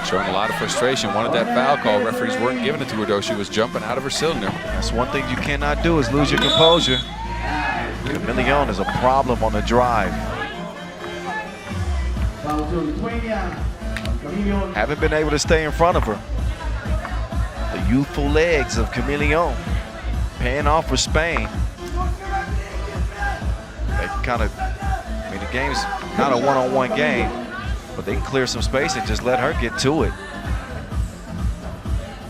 Showing a lot of frustration. Wanted that foul call. Referees weren't giving it to her, though. She was jumping out of her cylinder. That's one thing you cannot do, is lose your composure. Camillion is a problem on the drive. Haven't been able to stay in front of her. The youthful legs of Camillion paying off for Spain. They can kind of, I mean, the game's not a one-on-one game, but they can clear some space and just let her get to it.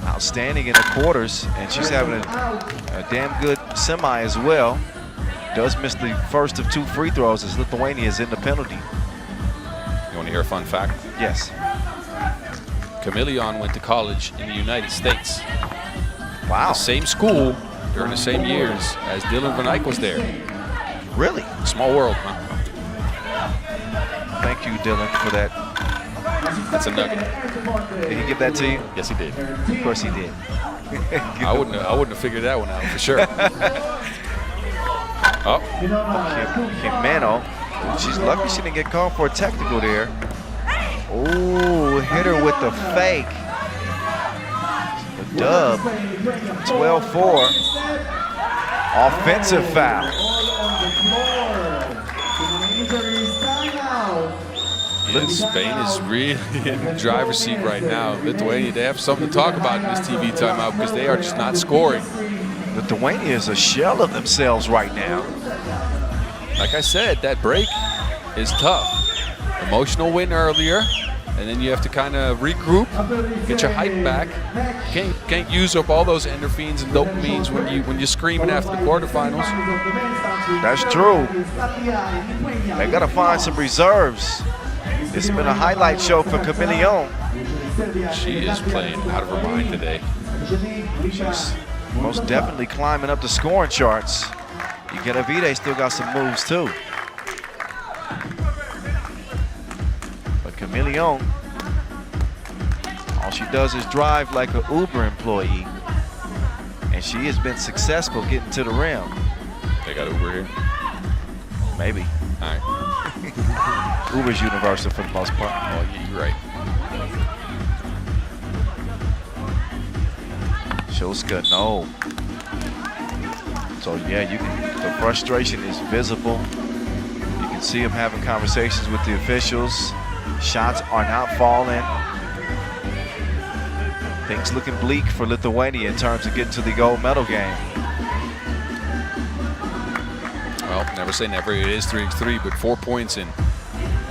Outstanding in the quarters, and she's having a damn good semi as well. Does miss the first of 2 free throws as Lithuania is in the penalty. You want to hear a fun fact? Yes. Camillion went to college in the United States. Wow. The same school during the same years as Dylan Van Eyck was there. Really? Small world, huh? Thank you, Dylan, for that. That's a nugget. Did he give that to you? Yes, he did. Of course he did. I wouldn't have figured that one out for sure. Oh. Jimeno. She's lucky she didn't get called for a technical there. Oh, hit her with the fake. The dub. 12-4. Offensive foul. Spain is really in the driver's seat right now. Lithuania, they have something to talk about in this TV timeout because they are just not scoring. Lithuania is a shell of themselves right now. Like I said, that break is tough. Emotional win earlier, and then you have to kind of regroup, get your hype back. Can't use up all those endorphins and dopamines when you're screaming after the quarterfinals. That's true. They got to find some reserves. It's been a highlight show for Camillion. She is playing out of her mind today. She's most definitely climbing up the scoring charts. Vide still got some moves too. But Chameleon, all she does is drive like an Uber employee. And she has been successful getting to the rim. They got Uber here? Maybe. All right. Uber's universal for the most part. Oh, yeah, you're right. Shilska, no. So yeah, the frustration is visible. You can see him having conversations with the officials. Shots are not falling. Things looking bleak for Lithuania in terms of getting to the gold medal game. Well, never say never. It is 3x3, but 4 points in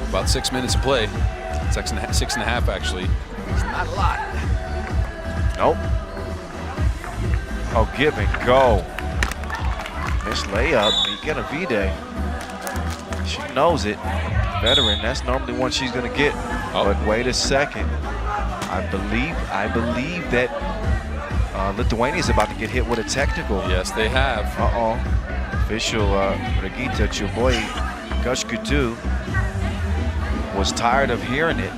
about 6 minutes of play. 6.5 actually. It's not a lot. Nope. Oh, give and go. Missed layup. Vide. She knows it. Veteran, that's normally one she's gonna get. Oh. But wait a second. I believe that Lithuania is about to get hit with a technical. Yes, they have. Uh-oh. Official Regita Chuboy Gushkutu was tired of hearing it.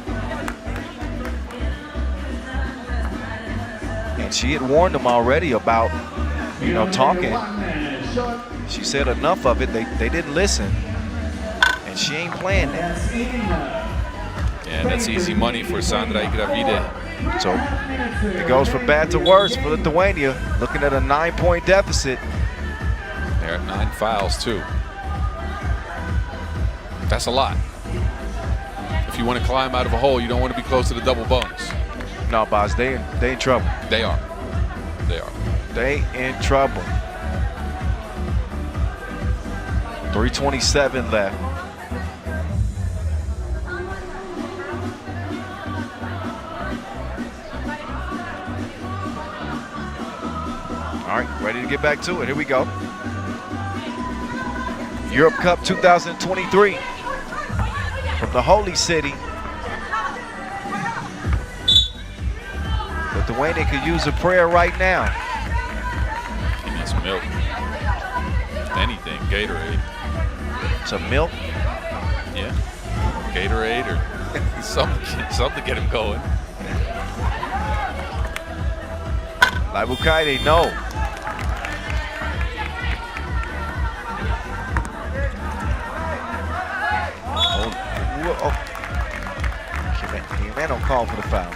And she had warned them already about, talking. She said enough of it, they didn't listen. And she ain't playing that. Yeah, that's easy money for Sandra Igravide. So it goes from bad to worse for Lithuania, looking at a 9-point deficit. They're at 9 fouls too. That's a lot. If you want to climb out of a hole, you don't want to be close to the double bonus. No, boss, they in trouble. They are. They are. They in trouble. 3:27 left. All right, ready to get back to it. Here we go. Europe Cup 2023 from the Holy City. Lithuania could use a prayer right now. Give me some milk. Anything, Gatorade. Some milk? Yeah. Gatorade or something to get him going. Laibukaide, no. Man don't call for the foul.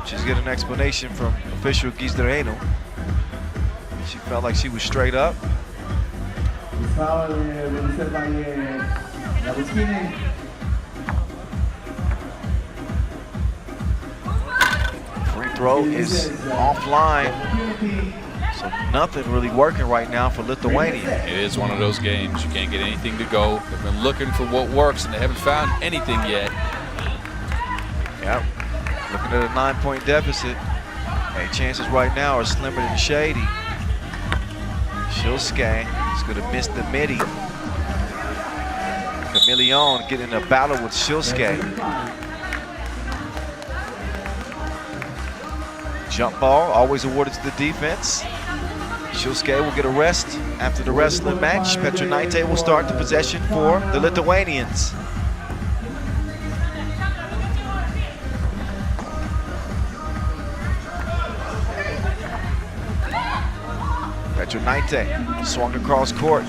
She's getting an explanation from official Gizdareno. She felt like she was straight up. Free throw is offline. So nothing really working right now for Lithuania. It is one of those games. You can't get anything to go. They've been looking for what works, and they haven't found anything yet. Yep. Looking at a 9-point deficit. Hey, chances right now are slimmer than shady. Shilske is going to miss the midi. Chameleon getting in a battle with Shilske. Jump ball, always awarded to the defense. Shilske will get a rest after the wrestling match. Petronaite will start the possession for the Lithuanians. Petronaite swung across court.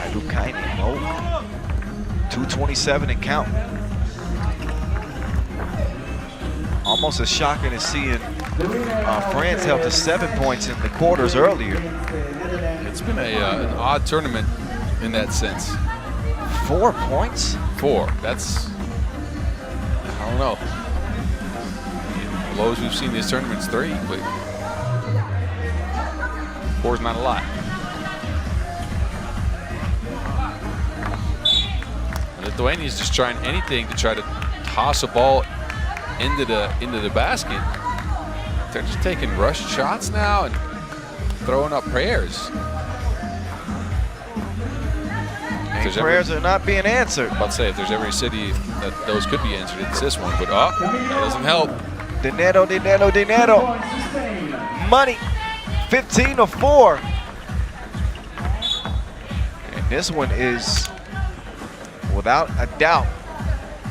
Adukainen, no. 2:27 and count. Almost as shocking as seeing France held to 7 points in the quarters earlier. It's been an odd tournament in that sense. 4 points? 4. That's, I don't know. The lowest we've seen this tournament's 3, but 4 is not a lot. And Lithuania's just trying anything to try to toss a ball into the basket. They're just taking rushed shots now and throwing up prayers. And prayers are not being answered. I'm about to say, if there's every city that those could be answered, it's this one. But that doesn't help. Dinero, dinero, dinero. Money. 15-4. And this one is, without a doubt,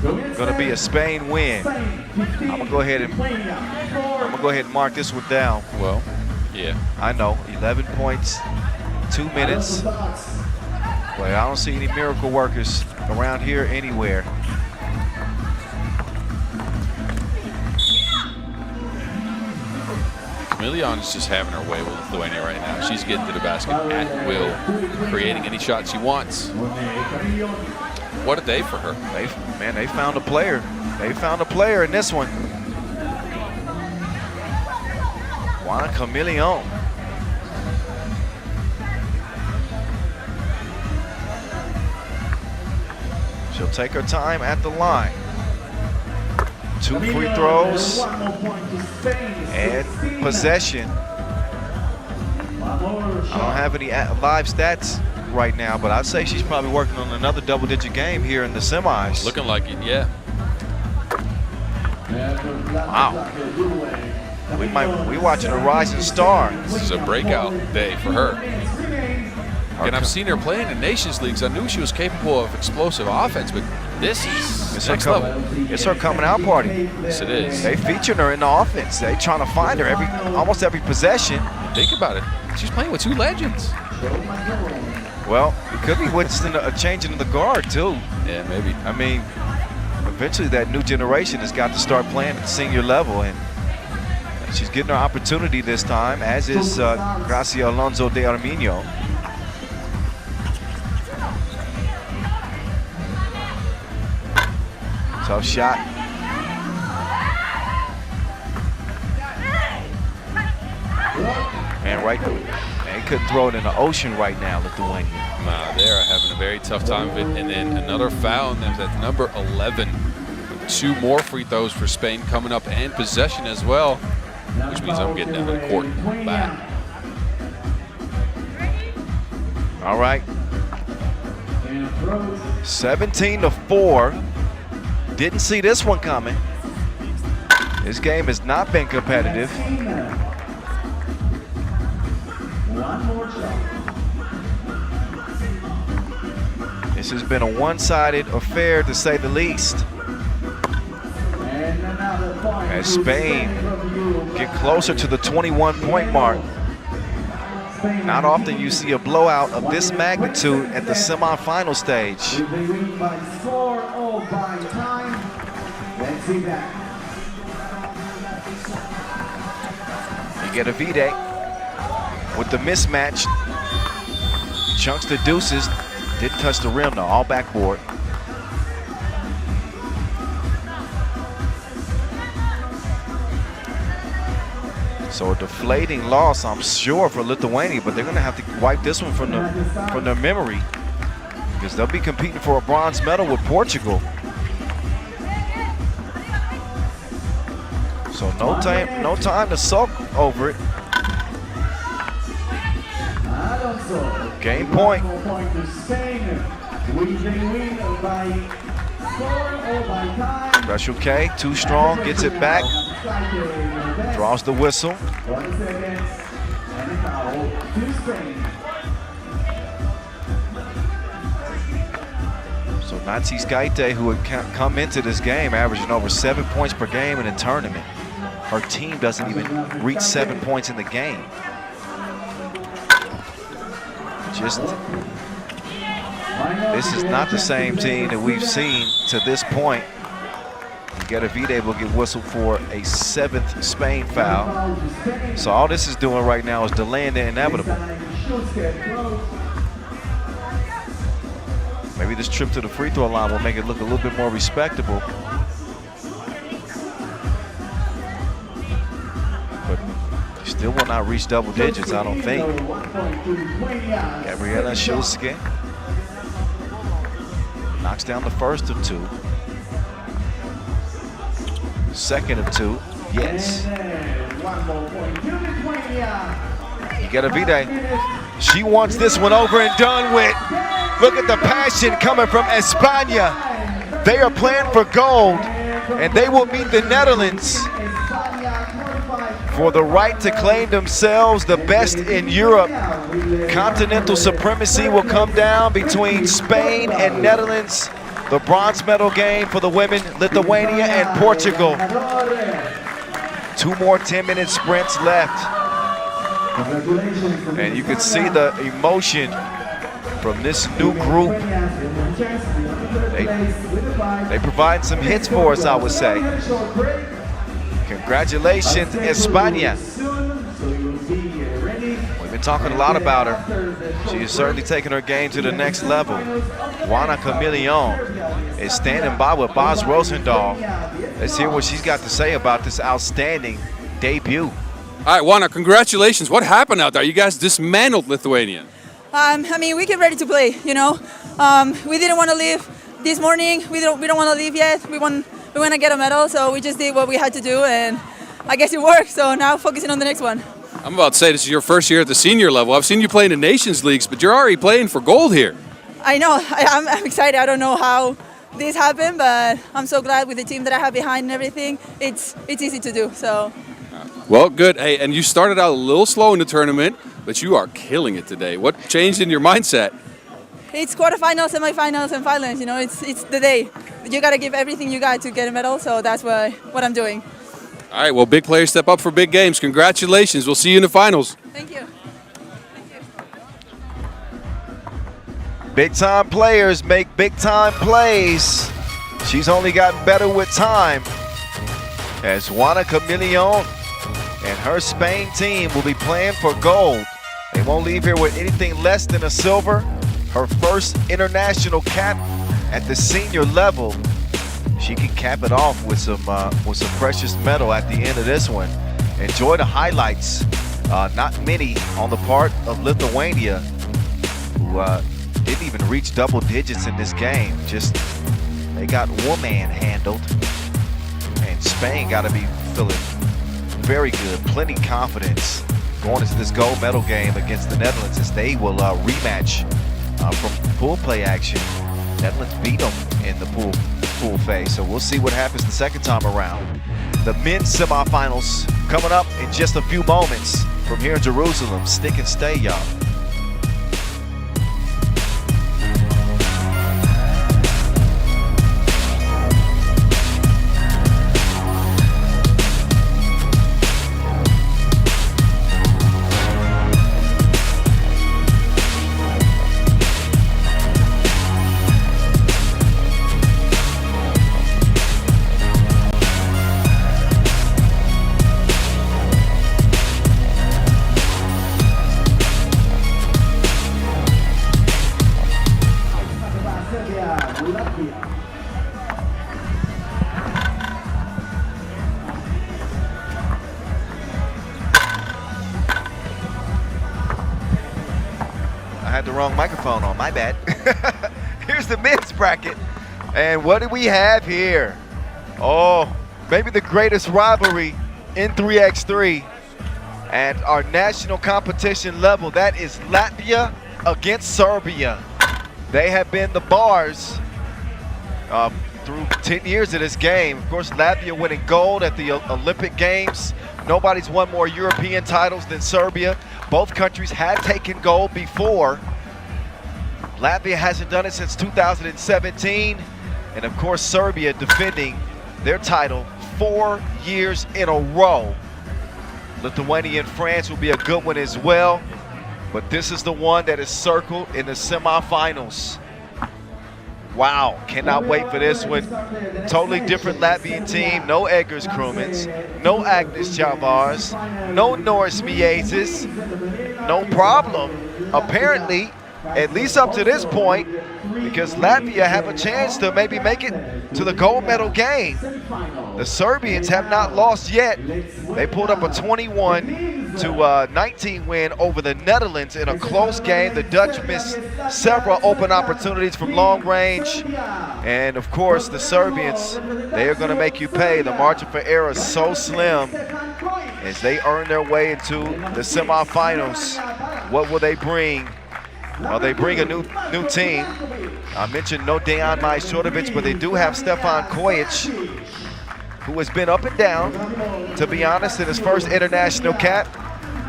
going to be a Spain win. I'm gonna go ahead and mark this one down. Well, yeah. I know, 11 points, 2 minutes. But I don't see any miracle workers around here anywhere. Milion is just having her way with Lithuania right now. She's getting to the basket at will, creating any shot she wants. What a day for her. They found a player. They found a player in this one. Juana Camilion. She'll take her time at the line. 2 free throws and possession. I don't have any live stats right now, but I'd say she's probably working on another double-digit game here in the semis. Looking like it, yeah. Wow. We watching a rising star. This is a breakout day for her. And I've seen her play in the Nations Leagues. I knew she was capable of explosive offense, but this is next level. It's her coming out party. Yes, it is. They featured her in the offense. They trying to find her almost every possession. Think about it. She's playing with 2 legends. Well, it could be witnessing a changing of the guard too. Yeah, maybe. I mean, eventually that new generation has got to start playing at the senior level, and she's getting her opportunity this time, as is Gracia Alonso de Arminio. Tough shot. Man, right there. Man, he couldn't throw it in the ocean right now, Lithuania. Nah, they're having a very tough time of it. And then another foul, and that's number 11. 2 more free throws for Spain coming up, and possession as well, which means I'm getting out of the court back. All right. 17-4. Didn't see this one coming. This game has not been competitive. This has been a one-sided affair, to say the least. As Spain get closer to the 21-point mark. Not often you see a blowout of this magnitude at the semifinal stage. You get a V-Day with the mismatch. Chunks the deuces. Didn't touch the rim though, all backboard. So a deflating loss, I'm sure, for Lithuania, but they're going to have to wipe this one from their memory, because they'll be competing for a bronze medal with Portugal. So no time to sulk over it. Game point. Special K, too strong, gets it back. Draws the whistle. So Nazi Skaite, who had come into this game averaging over 7 points per game in a tournament, her team doesn't even reach 7 points in the game. This is not the same team that we've seen to this point. Gedavide will get whistled for a 7th Spain foul. So all this is doing right now is delaying the inevitable. Maybe this trip to the free throw line will make it look a little bit more respectable. But still will not reach double digits, I don't think. Gabriela Schulske knocks down the first of 2. Second of 2, yes. You got a V-Day. She wants this one over and done with. Look at the passion coming from España. They are playing for gold, and they will meet the Netherlands for the right to claim themselves the best in Europe. Continental supremacy will come down between Spain and Netherlands. The bronze medal game for the women, Lithuania and Portugal. 2 more 10-minute sprints left. And you can see the emotion from this new group. They provide some hits for us, I would say. Congratulations, España. We've been talking a lot about her. She is certainly taking her game to the next level. Juana Camillion is standing by with Boz Rosendahl. Let's hear what she's got to say about this outstanding debut. All right, Juana, congratulations. What happened out there? You guys dismantled Lithuania. I mean, we came ready to play, you know. We didn't want to leave this morning. We don't want to leave yet. We want to get a medal, so we just did what we had to do, and I guess it worked. So now focusing on the next one. I'm about to say this is your first year at the senior level. I've seen you play in the Nations Leagues, but you're already playing for gold here. I know. I'm excited. I don't know how this happened, but I'm so glad with the team that I have behind and everything. It's easy to do. So. Well, good. Hey, and you started out a little slow in the tournament, but you are killing it today. What changed in your mindset? It's quarterfinals, semifinals, and finals. You know, it's the day. You got to give everything you got to get a medal. So that's what I'm doing. All right. Well, big players step up for big games. Congratulations. We'll see you in the finals. Thank you. Big time players make big time plays. She's only gotten better with time. As Juana Camillion and her Spain team will be playing for gold. They won't leave here with anything less than a silver. Her first international cap at the senior level. She can cap it off with some precious metal at the end of this one. Enjoy the highlights. Not many on the part of Lithuania, who didn't even reach double digits in this game. Just they got woman handled, and Spain got to be feeling very good, plenty confidence going into this gold medal game against the Netherlands, as they will rematch from pool play action. Netherlands beat them in the pool phase, so we'll see what happens the second time around. The men's semifinals coming up in just a few moments from here in Jerusalem. Stick and stay, y'all. I had the wrong microphone on, my bad. Here's the men's bracket. And what do we have here? Oh, maybe the greatest rivalry in 3x3 at our national competition level. That is Latvia against Serbia. They have been the bars through 10 years of this game. Of course, Latvia winning gold at the Olympic Games. Nobody's won more European titles than Serbia. Both countries had taken gold before. Latvia hasn't done it since 2017. And of course, Serbia defending their title 4 years in a row. Lithuania and France will be a good one as well. But this is the one that is circled in the semifinals. Wow, cannot wait for this one. Totally different Latvian team. No Edgars Krumins, no Agnes Chavars, no Norris Miezes. No problem, apparently, at least up to this point, because Latvia have a chance to maybe make it to the gold medal game. The Serbians have not lost yet. They pulled up a 21-19 win over the Netherlands in a close game. The Dutch missed several open opportunities from long range. And of course, the Serbians, they are going to make you pay. The margin for error is so slim as they earn their way into the semifinals. What will they bring? Well, they bring a new team. I mentioned no Dejan Majstorovic, but they do have Stefan Kojic. who has been up and down, to be honest, in his first international cap.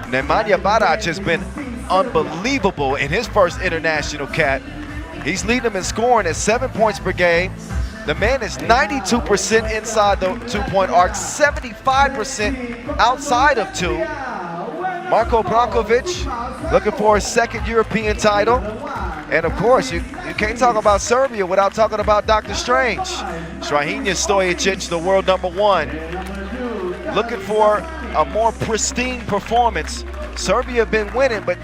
Nemanja Barac has been unbelievable in his first international cap. He's leading them in scoring at 7 points per game. The man is 92% inside the two-point arc, 75% outside of two. Marko Brankovic looking for his second European title. And of course, you can't talk about Serbia without talking about Dr. Strange. Strahinja Stojicic, the world #1. Looking for a more pristine performance. Serbia have been winning, but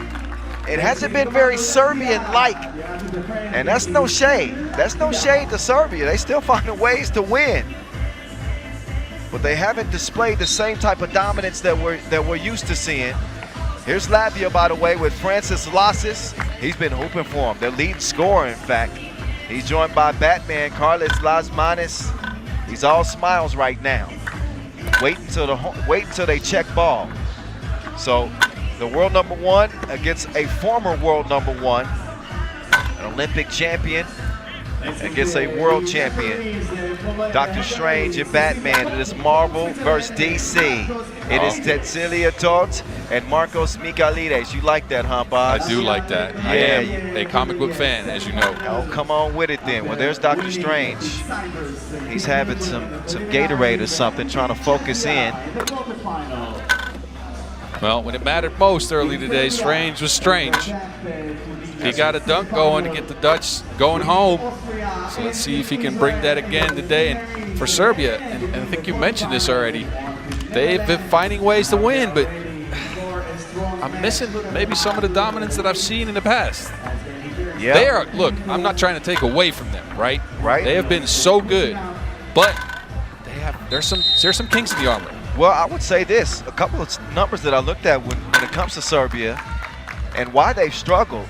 it hasn't been very Serbian-like. And that's no shade. That's no shade to Serbia. They still finding ways to win. But they haven't displayed the same type of dominance that we're used to seeing. Here's Latvia, by the way, with Francis Lassis. He's been hooping for them. Their leading scorer, in fact. He's joined by Batman Carlos Lasmanis. He's all smiles right now. Wait until they check ball. So the world #1 against a former world #1, an Olympic champion against a world champion. Dr. Strange and Batman. It is Marvel versus DC. It is Tetsilia Tot and Marcos Michalides. You like that, huh, Boz? I do like that. Yeah. I am a comic book fan, as you know. Oh, come on with it then. Well, there's Dr. Strange. He's having some Gatorade or something, trying to focus in. Well, when it mattered most early today, Strange was strange. He got a dunk going to get the Dutch going home. So let's see if he can bring that again today. And for Serbia, and I think you mentioned this already, they've been finding ways to win, but I'm missing maybe some of the dominance that I've seen in the past. Yeah. They are, look, I'm not trying to take away from them, right? Right. They have been so good, but there's some kinks in the armor. Well, I would say this, a couple of numbers that I looked at when it comes to Serbia and why they've struggled.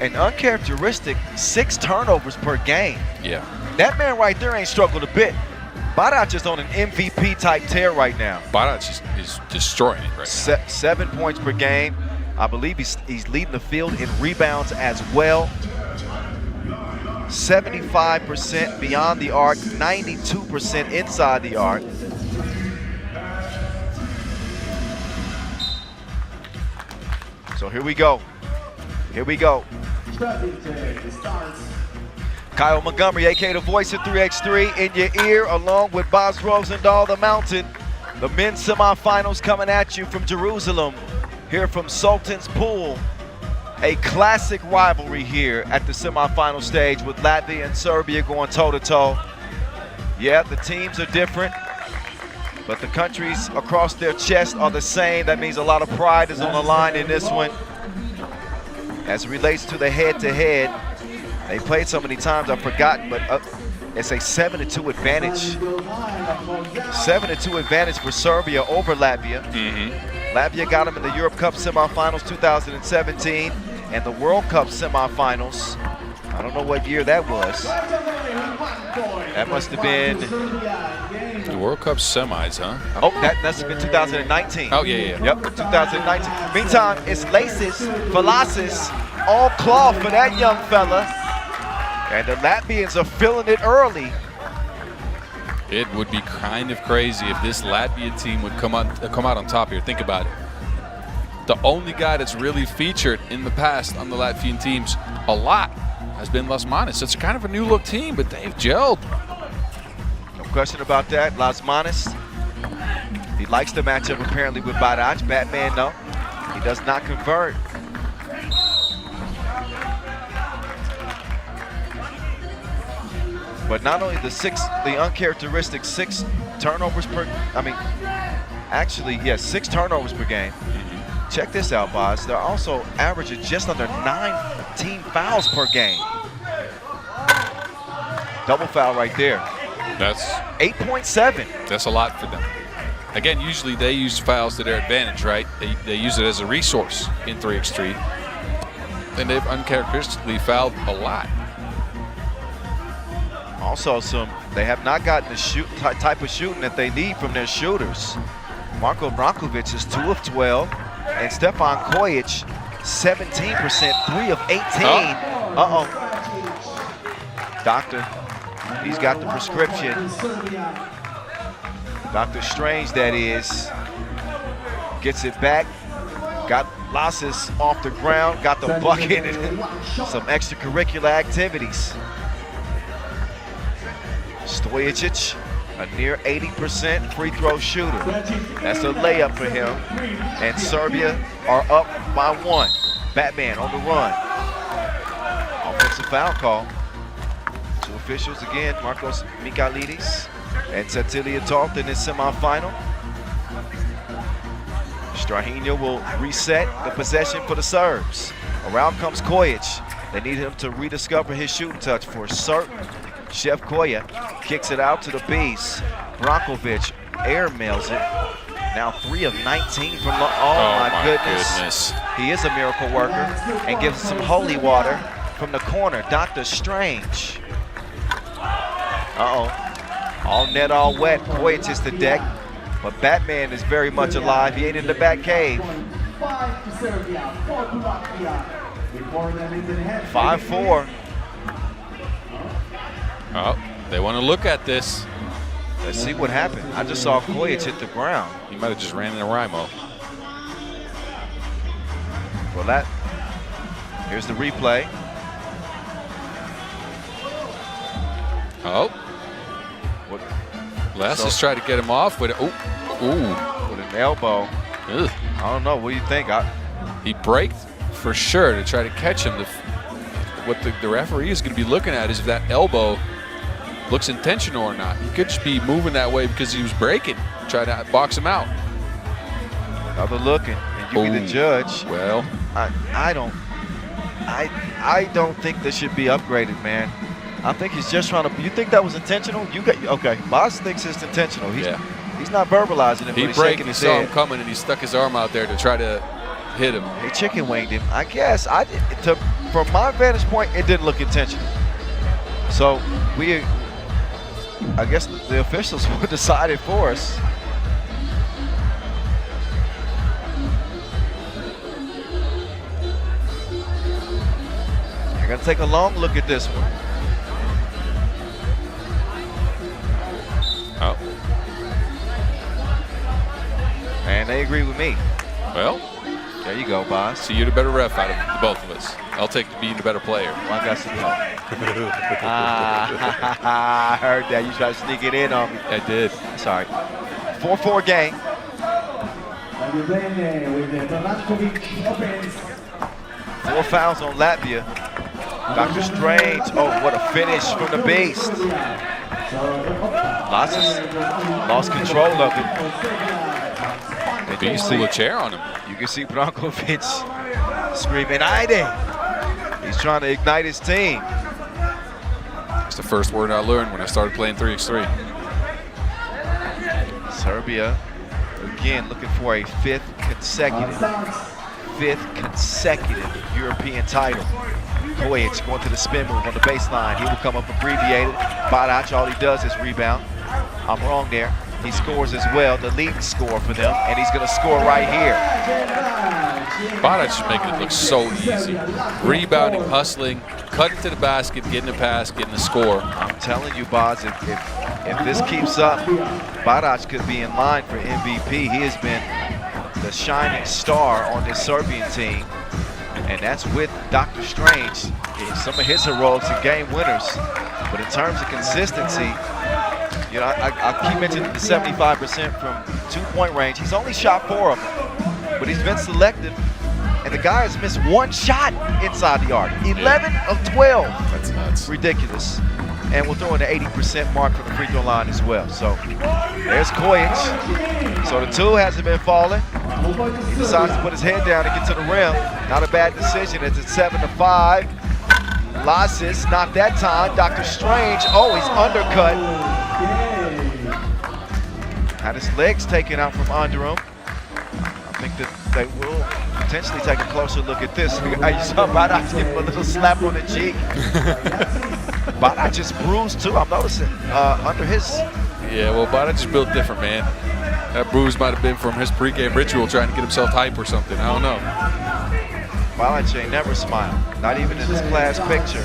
An uncharacteristic 6 turnovers per game. Yeah. That man right there ain't struggled a bit. Barac is on an MVP type tear right now. Barac is destroying it right now. 7 points per game. I believe he's leading the field in rebounds as well. 75% beyond the arc, 92% inside the arc. So here we go. Here we go. Kyle Montgomery, aka the voice of 3x3, in your ear, along with Boz Rosendahl, the Mountain. The men's semifinals coming at you from Jerusalem, here from Sultan's Pool. A classic rivalry here at the semifinal stage with Latvia and Serbia going toe-to-toe. Yeah, the teams are different, but the countries across their chest are the same. That means a lot of pride is on the line in this one. As it relates to the head-to-head, they played so many times I've forgotten, but it's a 7-2 advantage. 7-2 advantage for Serbia over Latvia. Latvia got them in the Europe Cup semifinals 2017 and the World Cup semifinals. I don't know what year that was. That must have been The World Cup semis, huh? Oh, that's been 2019. Oh, yeah. Yep, 2019. Meantime, it's laces, Velasquez, all cloth for that young fella. And the Latvians are feeling it early. It would be kind of crazy if this Latvia team would come out on top here. Think about it. The only guy that's really featured in the past on the Latvian teams a lot has been Lasmanis. It's kind of a new look team, but they've gelled. No question about that. Lasmanis, he likes the matchup apparently with Barac. Batman, no, he does not convert. But not only the uncharacteristic 6 turnovers per, actually, yes, 6 turnovers per game. Check this out, Boz. They're also averaging just under 19 fouls per game. Double foul right there. That's 8.7. That's a lot for them. Again, usually they use fouls to their advantage, right? They use it as a resource in 3x3. And they've uncharacteristically fouled a lot. Also, they have not gotten the type of shooting that they need from their shooters. Marko Brankovic is 2 of 12, and Stefan Kojic, 17%, 3 of 18. Uh-oh. Doctor, he's got the prescription. Dr. Strange, that is, gets it back. Got Lasses off the ground, got the bucket, and some extracurricular activities. Stojicic, a near 80% free throw shooter. That's a layup for him. And Serbia are up by 1. Batman on the run. Offensive foul call. 2 officials again, Marcos Michailidis and Cecilia Toth in this semifinal. Strahinja will reset the possession for the Serbs. Around comes Kojic. They need him to rediscover his shooting touch for certain. Chef Koya kicks it out to the base. Brankovic airmails it. Now 3 of 19 from the, oh my goodness. He is a miracle worker and gives some holy water from the corner. Dr. Strange. All net, all wet. Kojic hits the deck, but Batman is very much alive. He ain't in the back cave. 5-4. Oh, they want to look at this. Let's see what happened. I just saw Kojic hit the ground. He might have just ran in a Rimo. Well, here's the replay. Oh. Lasses tried to get him off with with an elbow. Ugh. I don't know. What do you think? He braked for sure to try to catch him. What the referee is going to be looking at is if that elbow looks intentional or not. He could just be moving that way because he was braking, try to box him out. Another look, and you be the judge. Well, I don't think this should be upgraded, man. I think he's just trying to. You think that was intentional? Okay. Boss thinks it's intentional. He's not verbalizing it, but he's shaking his head. He saw him coming and he stuck his arm out there to try to hit him. He chicken winged him. I guess from my vantage point, it didn't look intentional. So I guess the officials will decide it for us. You're gonna take a long look at this one. Oh. And they agree with me. Well, there you go, boss. So you're the better ref out of the both of us. I'll take being the better player. Well, I got some help. I heard that. You tried to sneak it in on me. I did. Sorry. 4-4 game. 4 fouls on Latvia. Dr. Strange. Oh, what a finish from the beast. Lost control of it. Beast pulled a chair on him. You can see Brankovic screaming, "Ide!" He's trying to ignite his team. It's the first word I learned when I started playing 3x3. Serbia, again, looking for a fifth consecutive European title. Kojic going to the spin move on the baseline. He will come up abbreviated. Badac, all he does is rebound. I'm wrong there. He scores as well, the leading scorer for them, and he's going to score right here. Badac is making it look so easy. Rebounding, hustling, cutting to the basket, getting the pass, getting the score. I'm telling you, Boz, if this keeps up, Badac could be in line for MVP. He has been the shining star on this Serbian team, and that's with Dr. Strange. Some of his heroics and game winners, but in terms of consistency, you know, I keep mentioning the 75% from 2-point range. He's only shot 4 of them, but he's been selective, and the guy has missed 1 shot inside the arc. 11 of 12. That's nuts. Ridiculous. And we'll throw in the 80% mark from the free throw line as well. So there's Kojic. So the 2 hasn't been falling. He decides to put his head down and get to the rim. Not a bad decision. It's at 7-5. Lasses, not that time. Dr. Strange, oh, he's undercut. Had his legs taken out from under him. I think that they will potentially take a closer look at this. You saw Badac give him a little slap on the cheek. Badac just bruised too, I'm noticing, under his. Yeah, well, Badac is built different, man. That bruise might have been from his pregame ritual trying to get himself hype or something. I don't know. Badac ain't never smiled, not even in his class picture.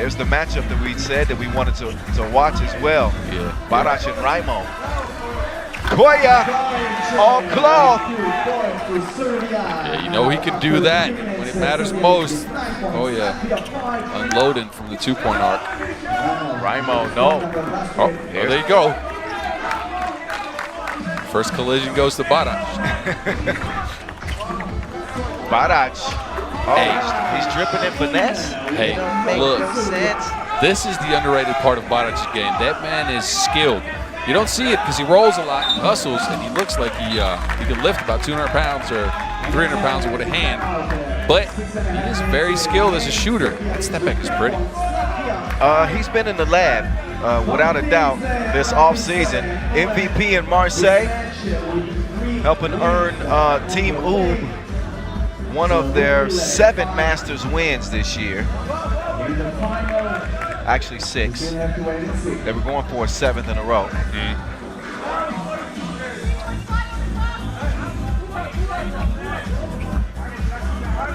there's the matchup that we said that we wanted to watch as well. Yeah. Barac and Raimo. Koya on cloth. Yeah, you know he can do that when it matters most. Oh, yeah. Unloading from the two-point arc. Raimo, no. Oh, there you go. First collision goes to Barac. Barac. Oh, Hey. he's dripping in finesse. Hey, look. This is the underrated part of Barac's game. That man is skilled. You don't see it because he rolls a lot, he hustles, and he looks like he can lift about 200 pounds or 300 pounds with a hand. But he is very skilled as a shooter. That step back is pretty. He's been in the lab, without a doubt, this offseason. MVP in Marseille, helping earn Team Oob one of their 7 Masters wins this year. Actually 6. They were going for a 7th in a row.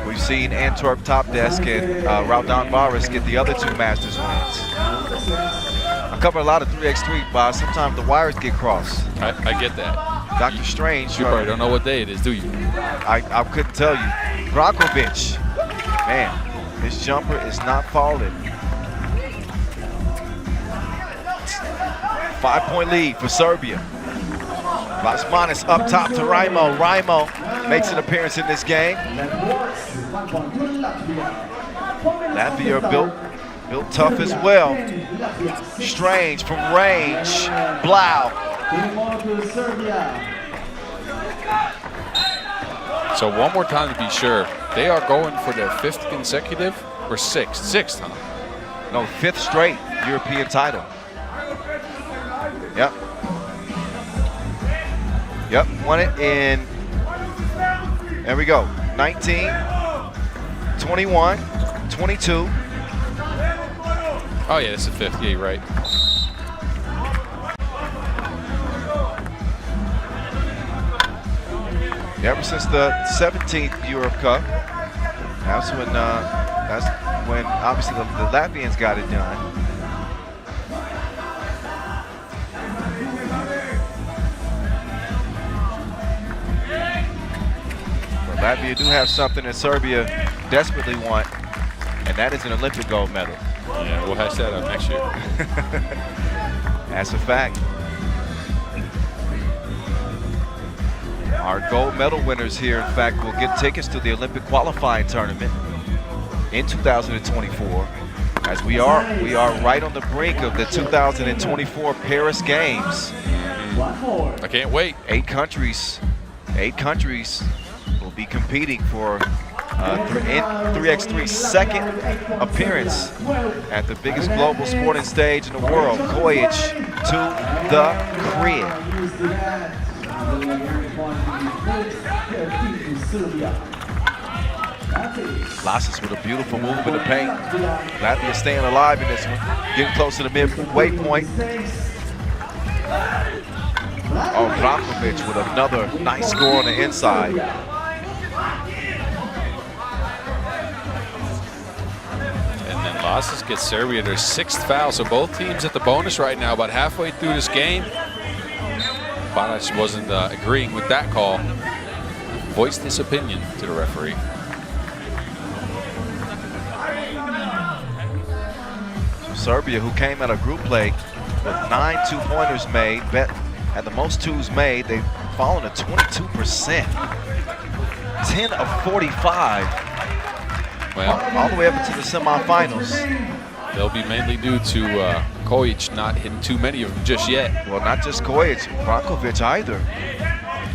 We've seen Antwerp Top Desk and Raudon Barras get the other 2 Masters wins. I cover a lot of 3x3, Bob. Sometimes the wires get crossed. I get that. Dr. Strange. You probably don't know what day it is, do you? I couldn't tell you. Brankovic. Man, his jumper is not falling. 5-point lead for Serbia. Vasmanis up top to Raimo. Raimo makes an appearance in this game. Latvia built tough as well. Strange from range. Blau. So one more time to be sure, they are going for their 5th consecutive or 6th? 6th, huh? No, 5th straight European title. Yep. Yep, won it in, there we go, 19, 21, 22. Oh, yeah, that's the 5th. Yeah, you're right. Ever since the 17th Europe Cup, that's when obviously the Latvians got it done. But Latvia do have something that Serbia desperately want, and that is an Olympic gold medal. Yeah, we'll hash that out next year. That's a fact. Our gold medal winners here, in fact, will get tickets to the Olympic qualifying tournament in 2024. As we are right on the brink of the 2024 Paris Games. I can't wait. 8 countries will be competing for 3x3's 2nd appearance at the biggest global sporting stage in the world. Kojic to the crib. Lasses with a beautiful move in the paint. Latvia staying alive in this one. Getting close to the midway point. Oh, Brankovic with another nice score on the inside. And then Lasses gets Serbia their 6th foul. So both teams at the bonus right now, about halfway through this game. Barac wasn't agreeing with that call. Voiced his opinion to the referee. Serbia, who came out of group play with 9 two-pointers made, had the most twos made. They've fallen to 22%. 10 of 45. Well, all the way up into the semifinals. They'll be mainly due to Kojic not hitting too many of them just yet. Well, not just Kojic, Brankovic either.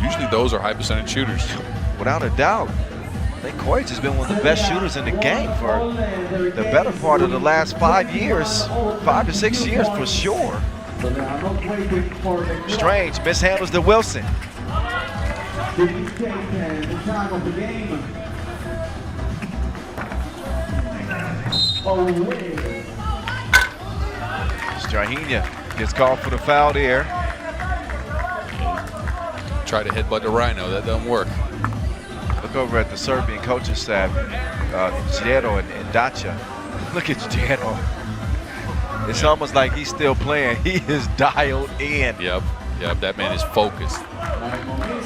Usually those are high percentage shooters. Without a doubt. I think Kojic has been one of the best shooters in the game for the better part of the last 5 years, 5 to 6 years for sure. Strange mishandles to Wilson. Strahinja gets called for the foul there. Try to headbutt the Rhino, that doesn't work. Look over at the Serbian coaching staff, Zdeno and Dacia. Look at Zdeno. It's almost like he's still playing. He is dialed in. Yep, that man is focused.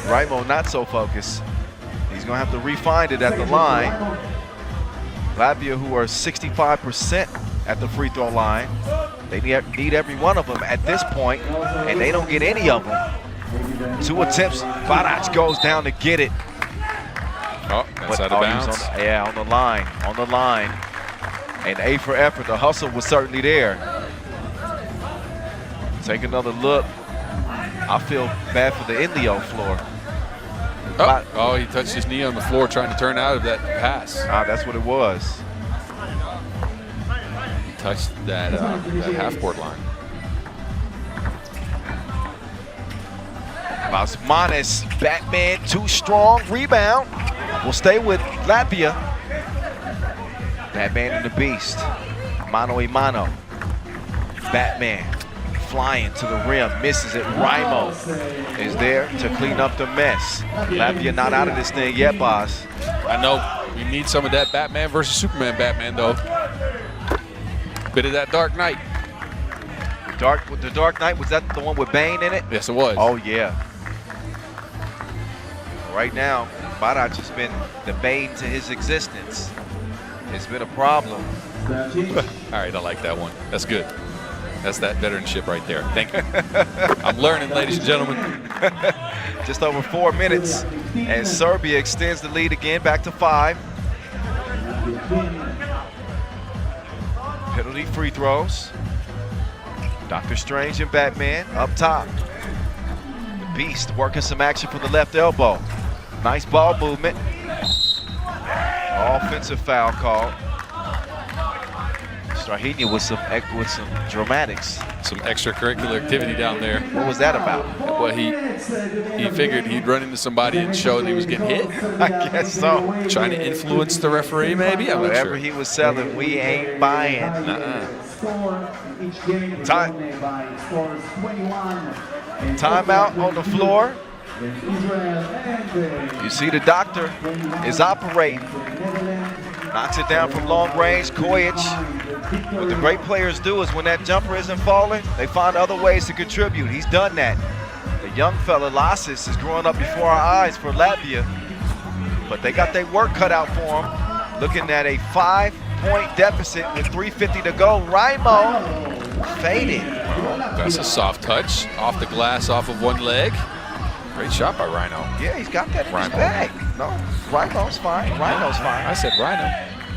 Raimo not so focused. He's going to have to refine it at the line. Latvia, who are 65% at the free throw line. They need every one of them at this point, and they don't get any of them. 2 attempts. Barac goes down to get it. Oh, that's out of bounds. On the line. And A for effort. The hustle was certainly there. Take another look. I feel bad for the Indio floor. Oh, he touched his knee on the floor trying to turn out of that pass. That's what it was. He touched that half-court line. Basmanis, Batman, too strong, rebound. Will stay with Latvia. Batman and the Beast, mano a mano. Batman flying to the rim, misses it. Raimo is there to clean up the mess. Latvia not out of this thing yet, boss. I know, we need some of that Batman versus Superman Batman, though. Bit of that Dark Knight. The Dark Knight, was that the one with Bane in it? Yes, it was. Oh, yeah. Right now, Barac has been the bane to his existence. It's been a problem. All right, I like that one. That's good. That's that veteranship right there. Thank you. I'm learning, ladies and gentlemen. Just over 4 minutes, and Serbia extends the lead again back to 5. Penalty free throws. Dr. Strange and Batman up top. The Beast working some action from the left elbow. Nice ball movement. Offensive foul call. Strahinja with some dramatics. Some extracurricular activity down there. What was that about? Well, he figured he'd run into somebody and show that he was getting hit. I guess so. Trying to influence the referee, maybe? I'm not Whatever sure. he was selling, we ain't buying. Timeout on the floor. You see the doctor is operating. Knocks it down from long range. Kojic. What the great players do is when that jumper isn't falling, they find other ways to contribute. He's done that. The young fella, Lasis, is growing up before our eyes for Latvia. But they got their work cut out for him. Looking at a 5-point deficit with 3:50 to go. Raimo faded. That's a soft touch. Off the glass, off of one leg. Great shot by Rhino. Yeah, he's got that in his Rhino. bag. No, Rhino's fine. Rhino's fine. I said Rhino.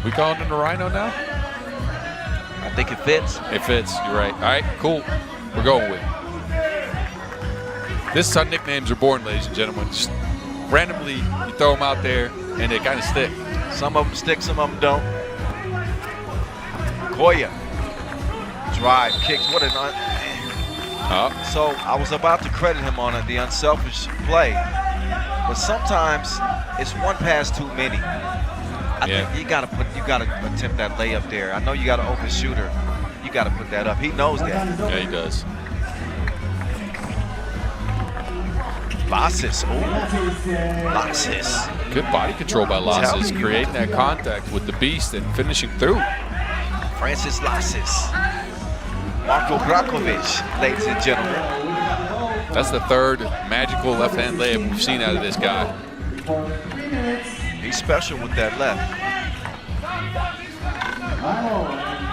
We calling him the Rhino now? I think it fits. It fits. You're right. All right, cool. We're going with it. This is how nicknames are born, ladies and gentlemen. Just randomly, you throw them out there, and they kind of stick. Some of them stick, some of them don't. Koya. Drive, kicks. What an So I was about to credit him on the unselfish play, but sometimes it's one pass too many. I think you gotta attempt that layup there. I know you got an open shooter. You gotta put that up. He knows that. Yeah, he does. Lasis. Lasis. Good body control by Lasis, creating that contact with the Beast and finishing through. Francis Lasis. Marko Brakovic, ladies and gentlemen. That's the third magical left-hand layup we've seen out of this guy. He's special with that left.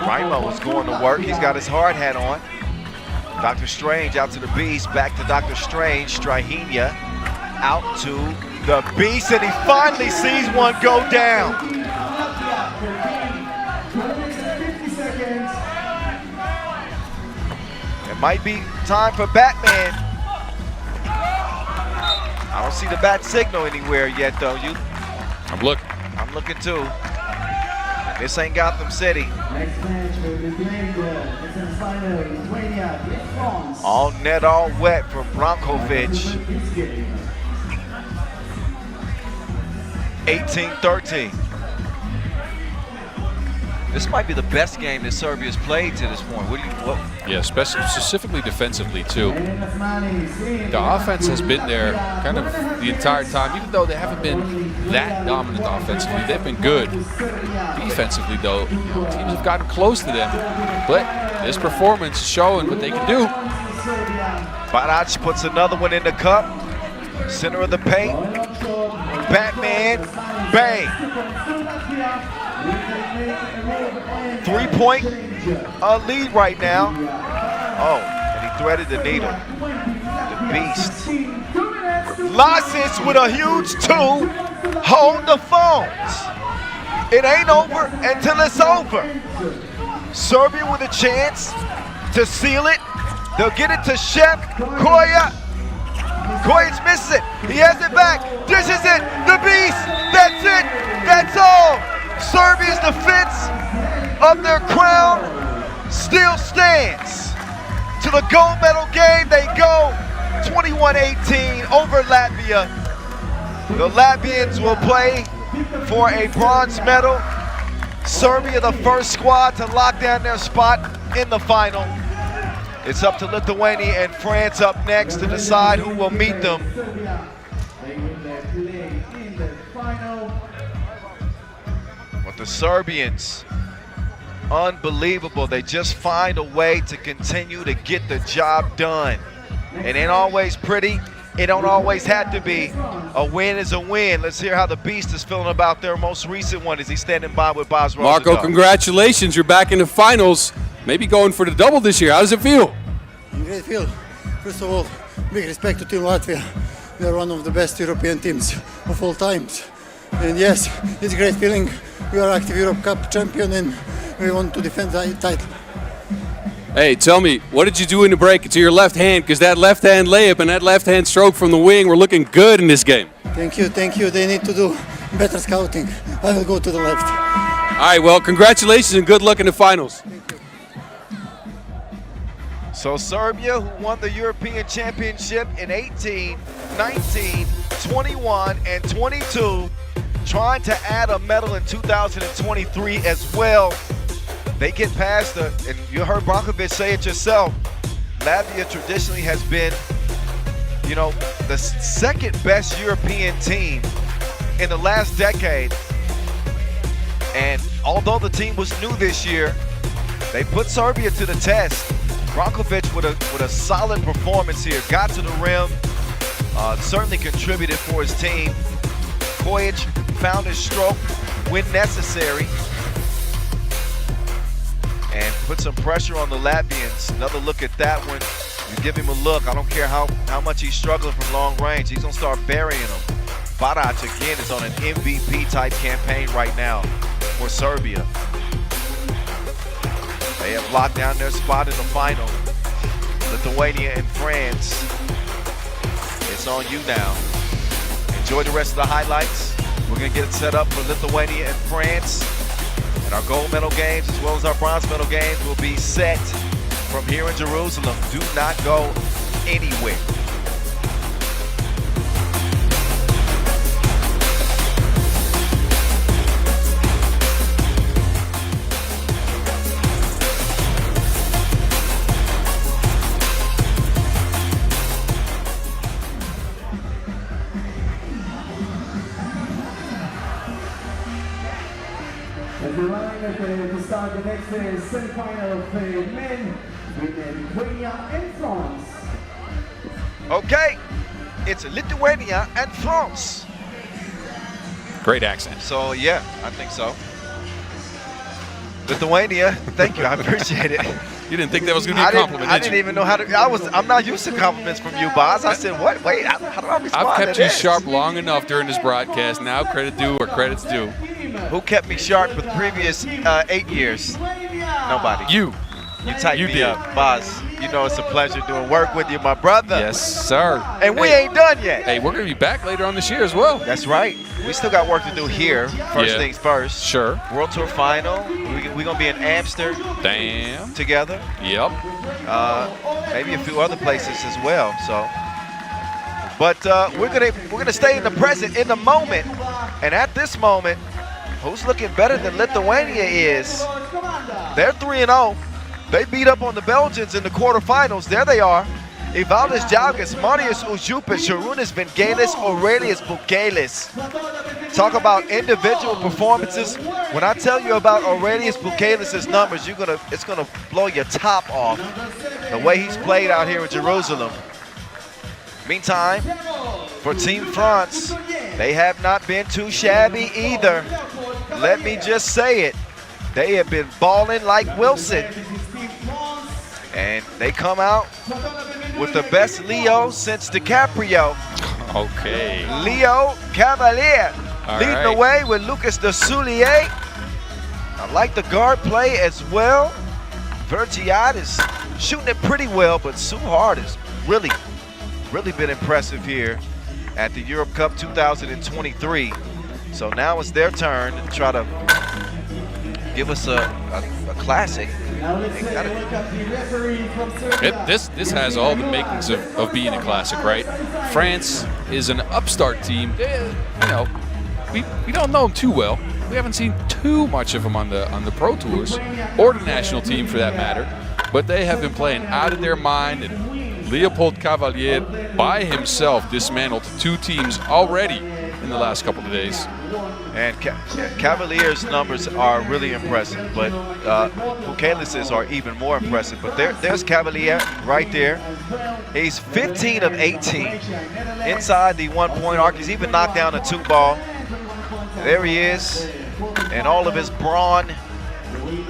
Raimo is going to work. He's got his hard hat on. Dr. Strange out to the Beast. Back to Dr. Strange. Strahinja out to the Beast, and he finally sees one go down. It might be time for Batman. I don't see the bat signal anywhere yet, though. I'm looking. I'm looking too. This ain't Gotham City. Next match will be played the semi-final Lithuania against France. All net, all wet for Brankovic. 18-13. This might be the best game that Serbia's played to this point. Yeah, specifically defensively too. The offense has been there kind of the entire time, even though they haven't been that dominant offensively. They've been good. Defensively though, teams have gotten close to them, but This performance is showing what they can do. Barac puts another one in the cup. Center of the paint. Batman. Bang. 3-point lead right now. Oh, and he threaded the needle. The beast. Lasic with a huge 2. Hold the phones. It ain't over until it's over. Serbia with a chance to seal it. They'll get it to Shep. Koya. Koya's missing. He has it back. Dishes it. The beast. That's it. That's all. Serbia's defense of their crown still stands. To the gold medal game, they go 21-18 over Latvia. The Latvians will play for a bronze medal. Serbia, the first squad to lock down their spot in the final. It's up to Lithuania and France up next to decide who will meet them. But the Serbians, unbelievable. They just find a way to continue to get the job done. It ain't always pretty. It don't always have to be. A win is a win. Let's hear how the Beast is feeling about their most recent one as he's standing by with Boz Marco, Rosenthal. congratulations. You're back in the finals. Maybe going for the double this year. How does it feel? Great feel. First of all, big respect to Team Latvia. We are one of the best European teams of all times. And yes, it's a great feeling. We are active Europe Cup champion and we want to defend the title. Hey, tell me, what did you do in the break to your left hand? Because that left hand layup and that left hand stroke from the wing were looking good in this game. Thank you, thank you. They need to do better scouting. I will go to the left. All right, well, congratulations and good luck in the finals. So Serbia, who won the European Championship in 18, 19, 21, and 22, trying to add a medal in 2023 as well. They get past and you heard Brankovic say it yourself, Latvia traditionally has been, you know, the second best European team in the last decade. And although the team was new this year, they put Serbia to the test. Brankovic with a solid performance here, got to the rim, certainly contributed for his team. Kojic found his stroke when necessary and put some pressure on the Latvians. Another look at that one. You give him a look. I don't care how much he's struggling from long range. He's gonna start burying him. Barac again is on an MVP type campaign right now for Serbia. They have locked down their spot in the final. Lithuania and France. It's on you now. Enjoy the rest of the highlights. We're gonna get it set up for Lithuania and France. And our gold medal games as well as our bronze medal games will be set from here in Jerusalem. Do not go anywhere. To start the next semi-final of men with Lithuania and France. Okay, it's Lithuania and France. Great accent. So yeah, I think so. Lithuania, thank you, I appreciate it. You didn't think that was going to be a compliment, I didn't even know how to, I'm not used to compliments from you, Boz. I said, what, wait, how do I respond I've to kept you this? sharp long enough during this broadcast. Now credit due where credit's due. Who kept me sharp for the previous 8 years? Nobody. You. You tightened You me did. up. Boz, you know it's a pleasure doing work with you, my brother. Yes, sir. And we ain't done yet. Hey, we're going to be back later on this year as well. That's right. We still got work to do here. First Yeah. things first. Sure. World Tour final. We're going to be in Amsterdam Damn. together. Yep. Maybe a few other places as well. So, but we're gonna stay in the present, in the moment, and at this moment, who's looking better than Lithuania is? They're 3-0. They beat up on the Belgians in the quarterfinals. There they are. Evaldas Jalgas, Marius Ujupas, Sharunas Vengelis, Aurelius Bukelis. talk about individual performances. When I tell you about Aurelius Pukelis' numbers, it's gonna blow your top off. The way he's played out here in Jerusalem. Meantime, for Team France, they have not been too shabby either. Let me just say it. They have been balling like Wilson. And they come out with the best Leo since DiCaprio. Okay. Leo Cavalier leading the right. way with Lucas de Soulier. I like the guard play as well. Vergiat is shooting it pretty well, but Suhard has really been impressive here at the Europe Cup 2023. So now it's their turn to try to give us a classic. This has all the makings of being a classic, right? France is an upstart team. You know, we don't know them too well. We haven't seen too much of them on the Pro Tours or the national team for that matter. But they have been playing out of their mind, and Leopold Cavalier by himself dismantled 2 teams already in the last couple of days. And Cavalier's numbers are really impressive, but Pukelis's are even more impressive. But there's Cavalier right there. He's 15 of 18 inside the 1-point arc. He's even knocked down a 2-ball. There he is, and all of his brawn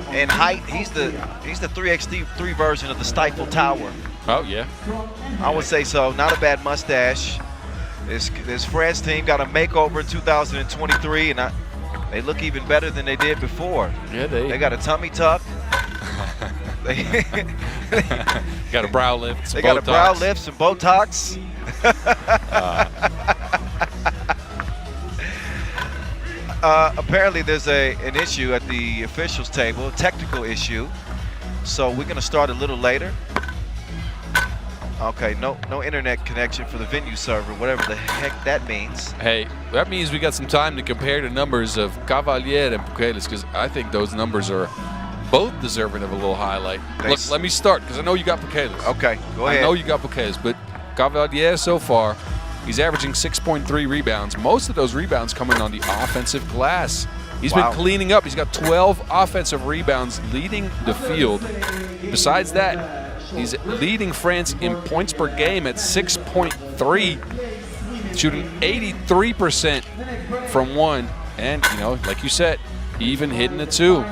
and height. He's the 3x3 version of the Stifle Tower. Oh yeah, I would say so. Not a bad mustache. This France team got a makeover in 2023, and they look even better than they did before. Yeah, they got a tummy tuck. They got a brow lift. They got a brow lift, some Botox. Apparently, there's an issue at the officials' table, a technical issue. So we're going to start a little later. Okay, no internet connection for the venue server, whatever the heck that means. Hey, that means we got some time to compare the numbers of Cavalier and Pukelis, because I think those numbers are both deserving of a little highlight. Look, let me start, because I know you got Pukelis. Okay, go ahead. I know you got Pukelis, but Cavalier so far, he's averaging 6.3 rebounds. Most of those rebounds coming on the offensive glass. He's been cleaning up. He's got 12 offensive rebounds leading the field. Besides that, he's leading France in points per game at 6.3, shooting 83% from 1, and you know, like you said, even hitting the 2.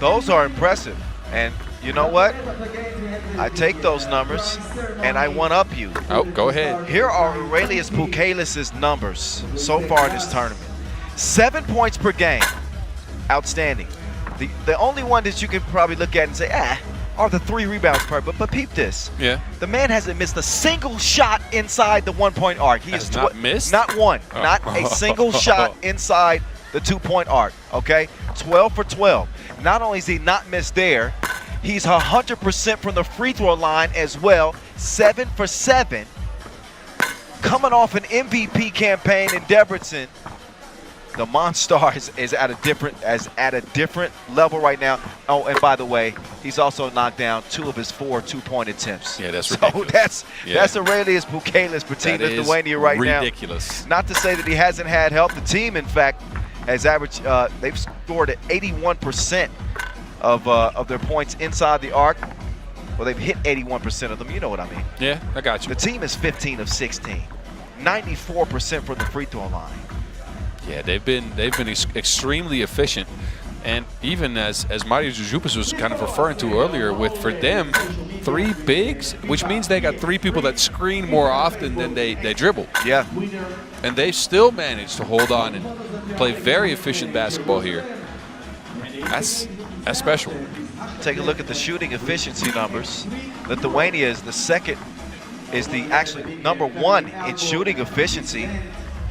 Those are impressive, and you know what? I take those numbers and I one-up you. Oh, go ahead. Here are Aurelius Pukelis' numbers so far in this tournament. 7 points per game, outstanding. The only one that you can probably look at and say, are the 3 rebounds per, but peep this. Yeah. The man hasn't missed a single shot inside the 1-point arc. He has not missed? Not one. Oh. Not a single shot inside the 2-point arc, okay? 12 for 12. Not only is he not missed there, he's 100% from the free throw line as well, 7 for 7. Coming off an MVP campaign in Debrecen, the Monstar is at a different level right now. Oh, and by the way, he's also knocked down 2 of his 4 2-point attempts. Yeah, that's ridiculous. So that's Aurelius Pukelis for Team Lithuania right now. Ridiculous. Not to say that he hasn't had help. The team, in fact, has averaged. They've scored at 81% of their points inside the arc. Well, they've hit 81% of them. You know what I mean? Yeah, I got you. The team is 15 of 16, 94% from the free throw line. Yeah, they've been extremely efficient, and even as Mario Jujupas was kind of referring to earlier, for them 3 bigs, which means they got 3 people that screen more often than they dribble. Yeah, and they still managed to hold on and play very efficient basketball here. That's special. Take a look at the shooting efficiency numbers. Lithuania is actually number 1 in shooting efficiency.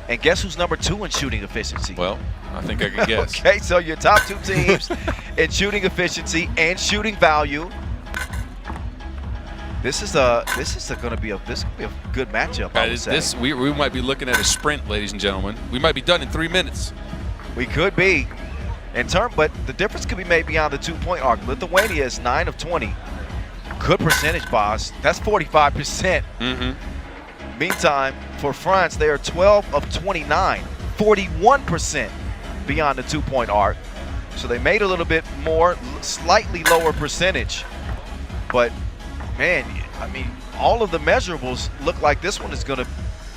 And guess who's number 2 in shooting efficiency? Well, I think I can guess. Okay, so your top 2 teams in shooting efficiency and shooting value. This is going to be a good matchup. I would say. We might be looking at a sprint, ladies and gentlemen. We might be done in 3 minutes. We could be, but the difference could be made beyond the 2-point arc. Lithuania is 9 of 20. Good percentage, boss. That's 45%. Mm-hmm. Meantime, for France, they are 12 of 29, 41% beyond the two-point arc. So they made a little bit more, slightly lower percentage. But, man, I mean, all of the measurables look like this one is going to,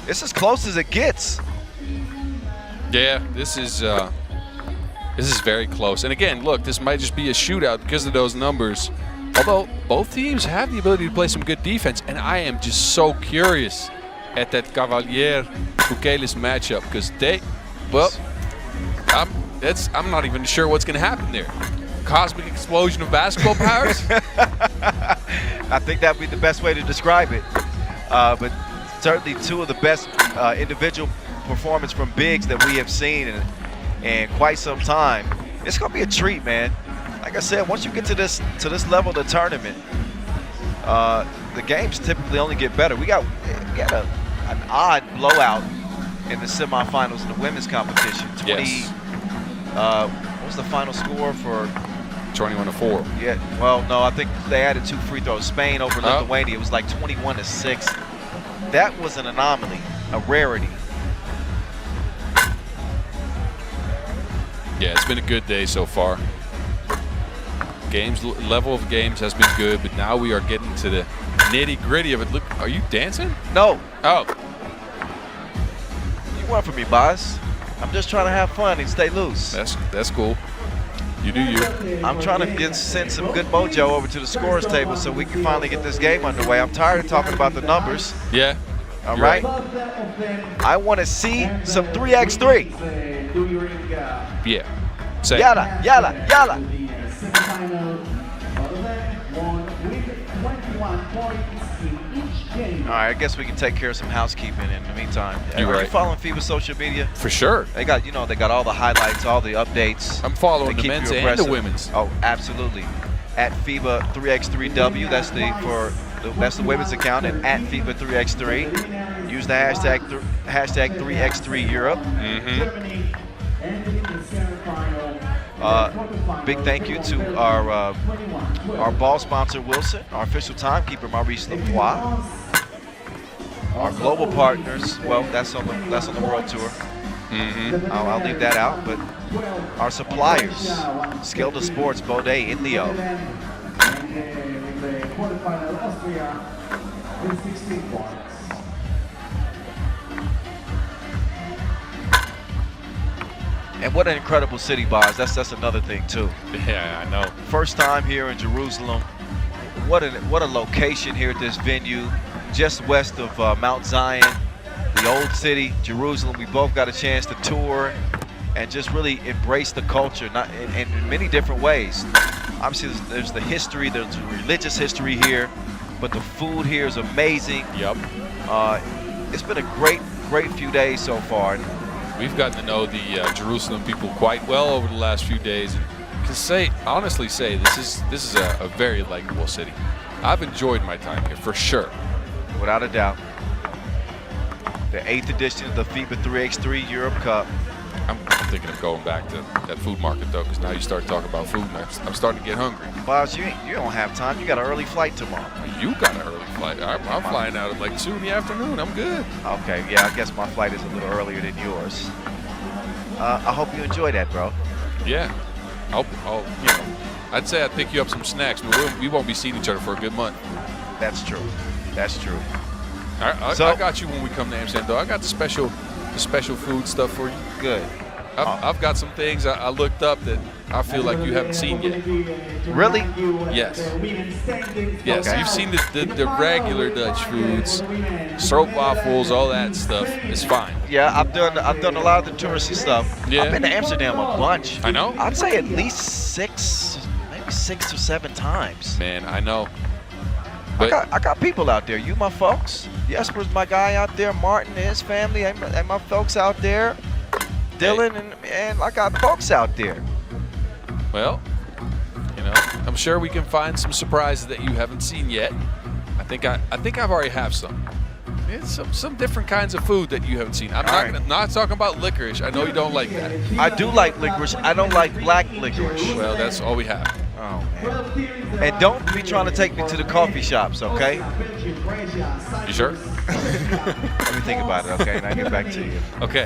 it's as close as it gets. Yeah, this is very close. And again, look, this might just be a shootout because of those numbers. Although both teams have the ability to play some good defense, and I am just so curious at that Cavalier-Bukelis matchup because I'm not even sure what's going to happen there. Cosmic explosion of basketball powers? I think that would be the best way to describe it. But certainly two of the best individual performance from bigs that we have seen in quite some time. It's going to be a treat, man. Like I said, once you get to this level of the tournament, the games typically only get better. We had an odd blowout in the semifinals in the women's competition. Yes. What was the final score for? 21-4. Yeah. Well, no, I think they added 2 free throws. Spain over Lithuania. It was like 21-6. That was an anomaly, a rarity. Yeah, it's been a good day so far. Level of games has been good, but now we are getting to the nitty-gritty of it. Look, are you dancing? No. Oh. You want for me, boss. I'm just trying to have fun and stay loose. That's cool. You do you. I'm trying to send some good mojo over to the scorers table so we can finally get this game underway. I'm tired of talking about the numbers. Yeah. All right. I want to see some 3x3. Yeah. Say. Yalla, yalla, yalla. All right, I guess we can take care of some housekeeping in the meantime. Are you following FIBA social media? For sure. They got, they got all the highlights, all the updates. I'm following the men's and the women's. Oh, absolutely. At FIBA 3x3W, that's the women's account, and at FIBA 3x3. Use the hashtag 3x3 Europe. Big thank you to our ball sponsor Wilson, our official timekeeper Maurice Lavoie, our global partners. Well, that's on the world tour. I'll leave that out, but our suppliers: Skelda Sports, Baudet, Indio. And what an incredible city, Boz. That's another thing too. Yeah, I know. First time here in Jerusalem. What a location here at this venue, just west of Mount Zion, the old city, Jerusalem. We both got a chance to tour and just really embrace the culture, in many different ways. Obviously, there's the history, there's religious history here, but the food here is amazing. Yep. It's been a great few days so far. We've gotten to know the Jerusalem people quite well over the last few days, and can honestly say this is a very likable city. I've enjoyed my time here for sure. Without a doubt. The 8th edition of the FIBA 3x3 Europe Cup. I'm thinking of going back to that food market though, because now you start talking about food, and I'm starting to get hungry. Boss, you don't have time. You got an early flight tomorrow. You got an early flight. I'm flying out at like 2 in the afternoon. I'm good. Okay, yeah, I guess my flight is a little earlier than yours. I hope you enjoy that, bro. Yeah. I'd say I'd pick you up some snacks, but we won't be seeing each other for a good month. That's true. That's true. I got you when we come to Amsterdam, though. I got the special food stuff for you. Good. I've got some things I looked up that I feel like you haven't seen yet. Really? Yes. Yes. Okay. You've seen the regular Dutch foods, stroopwafels, all that stuff. It's fine. Yeah, I've done a lot of the touristy stuff. Yeah. I've been to Amsterdam a bunch. I know. I'd say at least 6 or 7 times. Man, I know. But I got people out there. You, my folks. Jesper's my guy out there. Martin and his family, and my folks out there. Dylan and I got folks out there. Well, I'm sure we can find some surprises that you haven't seen yet. I think I've already have some. It's some different kinds of food that you haven't seen. I'm not talking about licorice. I know you don't like that. I do like licorice. I don't like black licorice. Well, that's all we have. Oh, man. And don't be trying to take me to the coffee shops, okay? You sure? Let me think about it, okay? And I'll get back to you. Okay.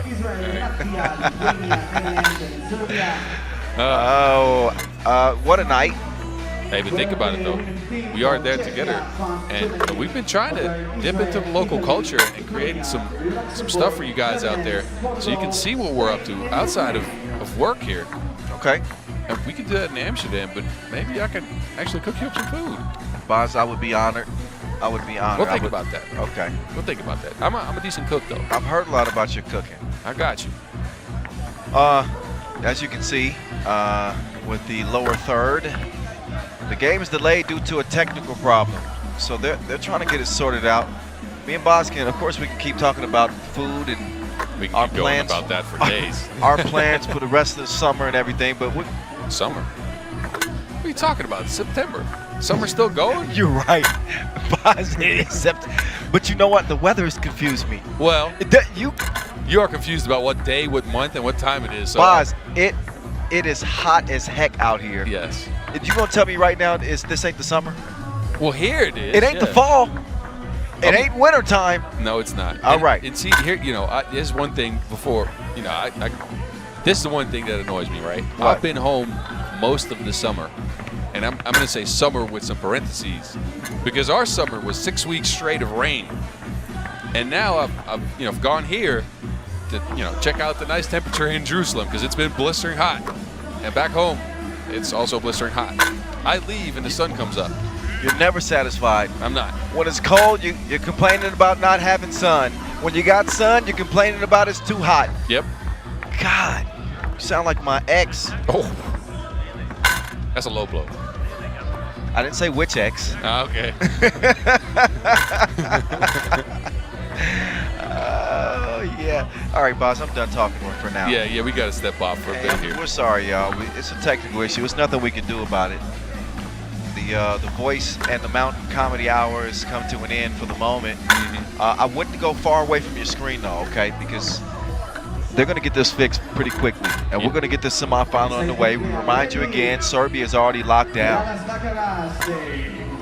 What a night. Hey, but think about it, though. We are there together, and we've been trying to dip into the local culture and creating some stuff for you guys out there so you can see what we're up to outside of work here. Okay. And we could do that in Amsterdam, but maybe I could actually cook you up some food. Boss, I would be honored. I would be honored. We'll think about that. Okay. We'll think about that. I'm a decent cook, though. I've heard a lot about your cooking. I got you. As you can see, with the lower third, the game is delayed due to a technical problem. So they're trying to get it sorted out. Me and Boz can, of course, we can keep talking about food and We can our keep going plans about that for days. Our plans for the rest of the summer and everything, but Summer? What are you talking about? September. Summer's still going? You're right. Boz, but you know what? The weather has confused me. Well, You are confused about what day, what month, and what time it is. So Boz, it is hot as heck out here. Yes. You gonna tell me right now this ain't the summer? Well, here it is. It ain't the fall. It ain't winter time. No, it's not. All right. And see, here, there's one thing before, this is the one thing that annoys me, right? What? I've been home most of the summer, and I'm going to say summer with some parentheses, because our summer was 6 weeks straight of rain, and now I've gone here to check out the nice temperature in Jerusalem because it's been blistering hot, and back home it's also blistering hot. I leave and the sun comes up. You're never satisfied. I'm not. When it's cold, you're complaining about not having sun. When you got sun, you're complaining about it's too hot. Yep. God, you sound like my ex. Oh, that's a low blow. I didn't say which ex. Okay. Yeah. All right, boss, I'm done talking for now. Yeah, we got to step off for a bit here. We're sorry, y'all. It's a technical issue. There's nothing we can do about it. The Voice and the Mountain Comedy Hour has come to an end for the moment. I wouldn't go far away from your screen, though, okay? Because they're going to get this fixed pretty quickly. And we're going to get this semifinal underway. We remind you again, Serbia is already locked down.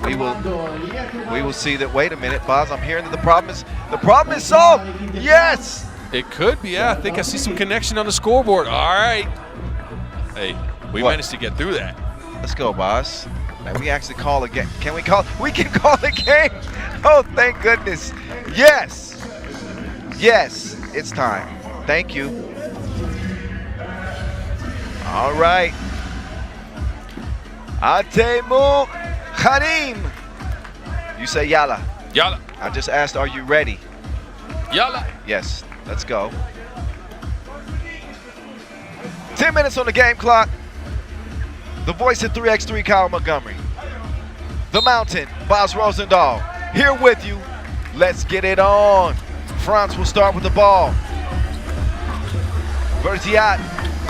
We will see that. Wait a minute, Boz, I'm hearing that the problem is solved. Yes! It could be, yeah. I think I see some connection on the scoreboard. All right. Hey, we managed to get through that. Let's go, Boz. Now we actually call a game. Can we call? We can call a game. Oh, thank goodness. Yes. Yes, it's time. Thank you. All right. Atemu Harim. You say yalla. Yalla. I just asked, are you ready? Yalla. Yes. Let's go. 10 minutes on the game clock. The Voice at 3x3, Kyle Montgomery. The Mountain, Boz Rosendahl. Here with you. Let's get it on. France will start with the ball. Verziat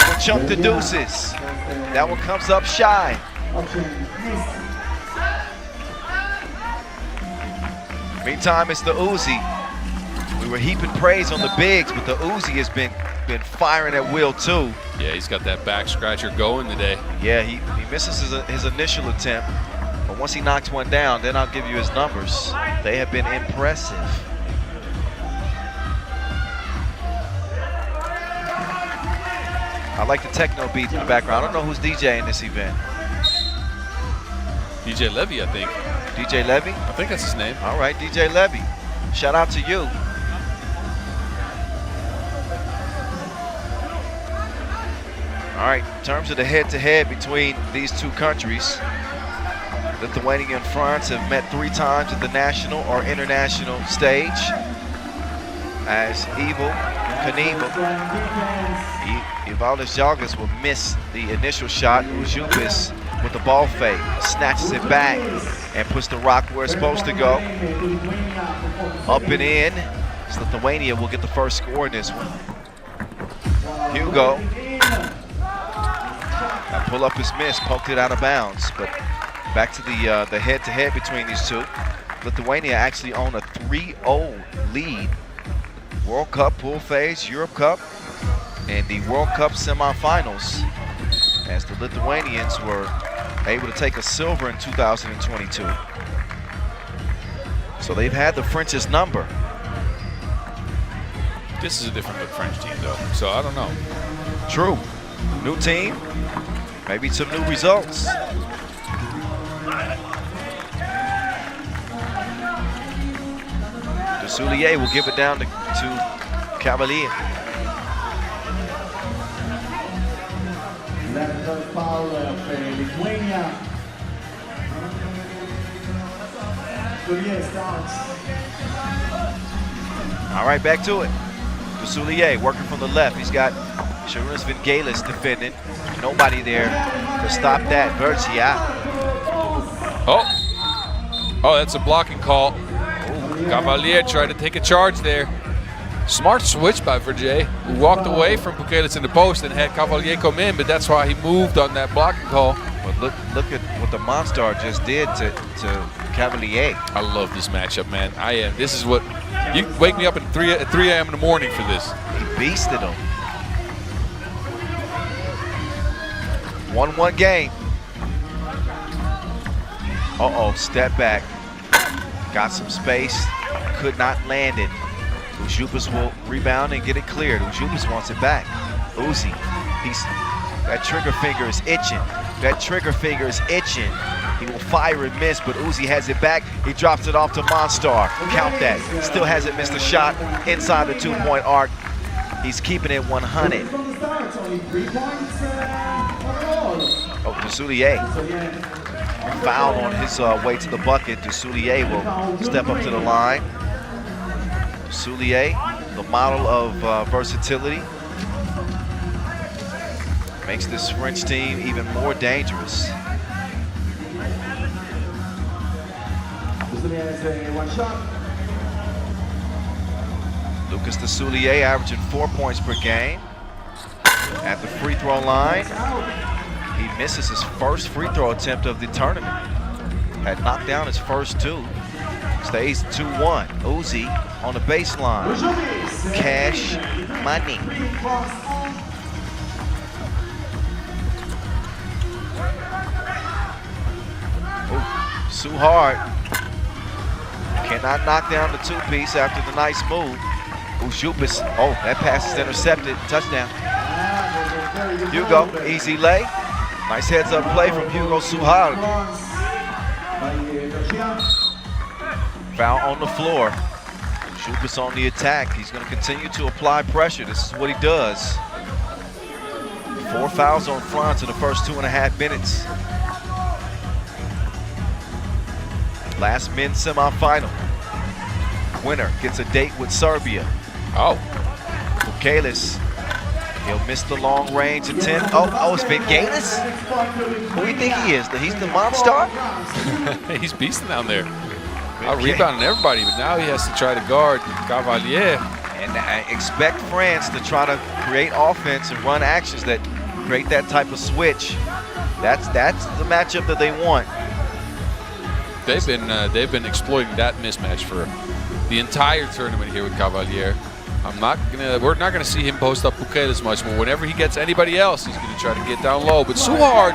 will chunk the deuces. That one comes up shy. Meantime, it's the Uzi. We were heaping praise on the bigs, but the Uzi has been firing at will too. Yeah, he's got that back scratcher going today. Yeah, he misses his initial attempt, but once he knocks one down, then I'll give you his numbers. They have been impressive. I like the techno beats in the background. I don't know who's DJing this event. DJ Levy, I think. DJ Levy? I think that's his name. All right, DJ Levy. Shout out to you. All right, in terms of the head-to-head between these two countries, Lithuania and France have met 3 times at the national or international stage. As Evil Kaniva, Evaldas Jalgas will miss the initial shot. Ujupis with the ball fake, snatches it back and puts the rock where it's supposed to go. Up and in. So Lithuania will get the first score in this one. Hugo. That pull up is missed, poked it out of bounds. But back to the head-to-head between these two. Lithuania actually own a 3-0 lead. World Cup pool phase, Europe Cup, and the World Cup semifinals, as the Lithuanians were able to take a silver in 2022. So they've had the French's number. This is a different look French team, though, so I don't know. True. New team, maybe some new results. De Soulier will give it down to Cavalier. Left foul for Lithuania. Soulier starts. All right, back to it. De Soulier working from the left. He's got Sharunas Vingalis defending. Nobody there to stop that. Vergia. Oh, that's a blocking call. Cavalier tried to take a charge there. Smart switch by Vergier, who walked away from Pukelis in the post and had Cavalier come in, but that's why he moved on that blocking call. But look at what the Monstar just did to Cavalier. I love this matchup, man. This is what, you wake me up at 3 a.m. in the morning for this. He beasted him. 1-1 game. Uh-oh, step back. Got some space, could not land it. Ujupas will rebound and get it cleared. Ujupas wants it back. Uzi, that trigger finger is itching. That trigger finger is itching. He will fire and miss, but Uzi has it back. He drops it off to Monstar. Count that. Still hasn't missed a shot inside the 2-point arc. He's keeping it 100. Oh, De Soulier. Foul on his way to the bucket. De Soulier will step up to the line. De Soulier, the model of versatility, makes this French team even more dangerous. Lucas De Soulier averaging 4 points per game. At the free throw line, he misses his first free throw attempt of the tournament. Had knocked down his first two. Stays 2-1. Uzi on the baseline. Cash money. Ooh, Suhard cannot knock down the two-piece after the nice move. Ujupas, oh, that pass is intercepted. Touchdown. Hugo, easy lay. Nice heads-up play from Hugo Suhard. Foul on the floor. Ujupas on the attack. He's going to continue to apply pressure. This is what he does. 4 fouls on Franz in the first 2.5 minutes. Last men's semifinal. Winner gets a date with Serbia. Oh. Pukelis. He'll miss the long range attempt. Oh, it's Vingalis? Who do you think he is? He's the Monstar? He's beasting down there. Rebounding everybody, but now he has to try to guard Cavalier. And I expect France to try to create offense and run actions that create that type of switch. That's the matchup that they want. They've been exploiting that mismatch for the entire tournament here with Cavalier. We're not gonna see him post up Pukelis much more. Whenever he gets anybody else, he's gonna try to get down low. But Suhard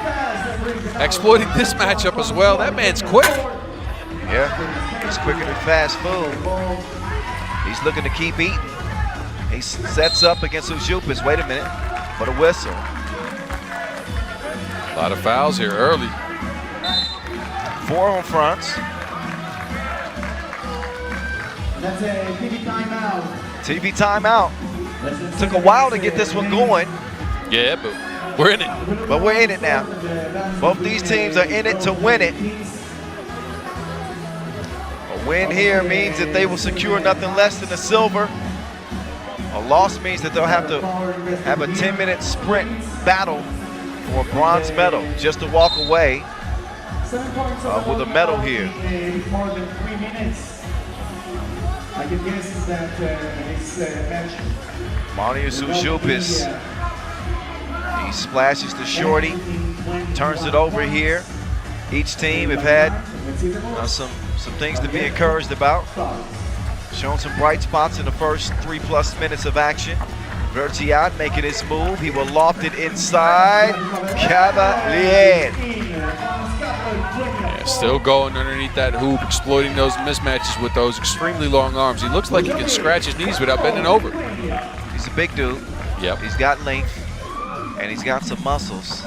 exploiting this matchup as well. That man's quick. Yeah, he's quicker than fast food. He's looking to keep eating. He sets up against Ujupas. Wait a minute, but a whistle. A lot of fouls here early. 4 on Franz. That's a TV timeout. TV timeout. Took a while to get this one going. Yeah, but we're in it. But we're in it now. Both these teams are in it to win it. A win here means that they will secure nothing less than a silver. A loss means that they'll have to have a 10-minute sprint battle for a bronze medal just to walk away with a medal here. More than 3 minutes. I can guess that this match. Marius Ujupas, he splashes the shorty, turns it over here. Each team have had some things to be encouraged about. Shown some bright spots in the first 3+ minutes of action. Vergiat making his move. He will loft it inside. Cavalier. Still going underneath that hoop, exploiting those mismatches with those extremely long arms. He looks like he can scratch his knees without bending over. He's a big dude. Yep. He's got length, and he's got some muscles.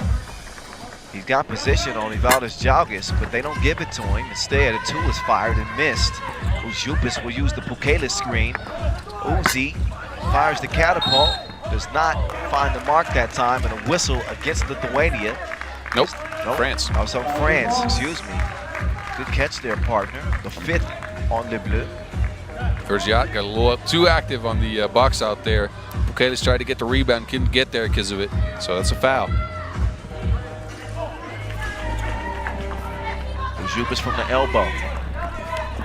He's got position on Evaldas Jalgis, but they don't give it to him. Instead, a two is fired and missed. Ujupis will use the Pukelis screen. Uzi fires the catapult, does not find the mark that time, and a whistle against Lithuania. Nope. France. Oh, so France, excuse me. Good catch there, partner. The 5th on Le Bleu. Vergiat got a little too active on the box out there. Pukelis tried to get the rebound, couldn't get there because of it. So that's a foul. Ujupis from the elbow.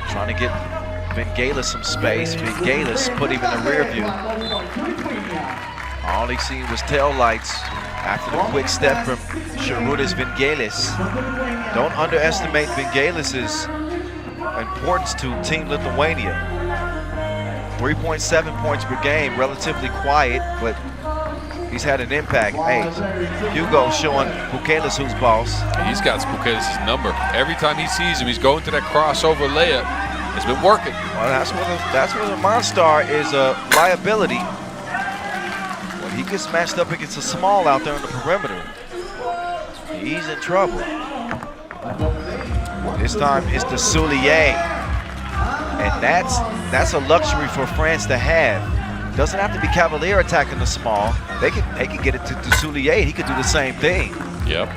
Trying to get Vingalis some space. Vingalis put him in the rear view. All he seen was tail lights after the quick step from Sharunas Vingalis. Don't underestimate Vingalis' importance to Team Lithuania. 3.7 points per game, relatively quiet, but he's had an impact. Hey, Hugo showing Pukelis who's boss. He's got Pukelis' number. Every time he sees him, he's going to that crossover layup. It's been working. Well, that's where the Monstar is a liability. When he gets matched up against a small out there on the perimeter, he's in trouble. This time it's the Soulier. And that's a luxury for France to have. Doesn't have to be Cavalier attacking the small. They could get it to Soulier. He could do the same thing. Yep.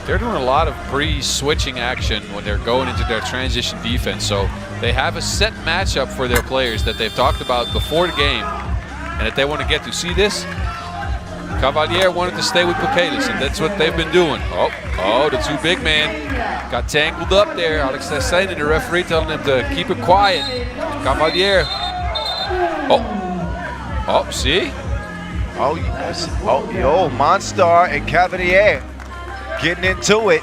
They're doing a lot of pre-switching action when they're going into their transition defense. So they have a set matchup for their players that they've talked about before the game and that they want to get to. See this? Cavalier wanted to stay with Pukelis, and that's what they've been doing. Oh, the two big man got tangled up there. Alex Tassain and the referee telling them to keep it quiet. Cavalier. See? Oh, yes. Monstar and Cavalier getting into it.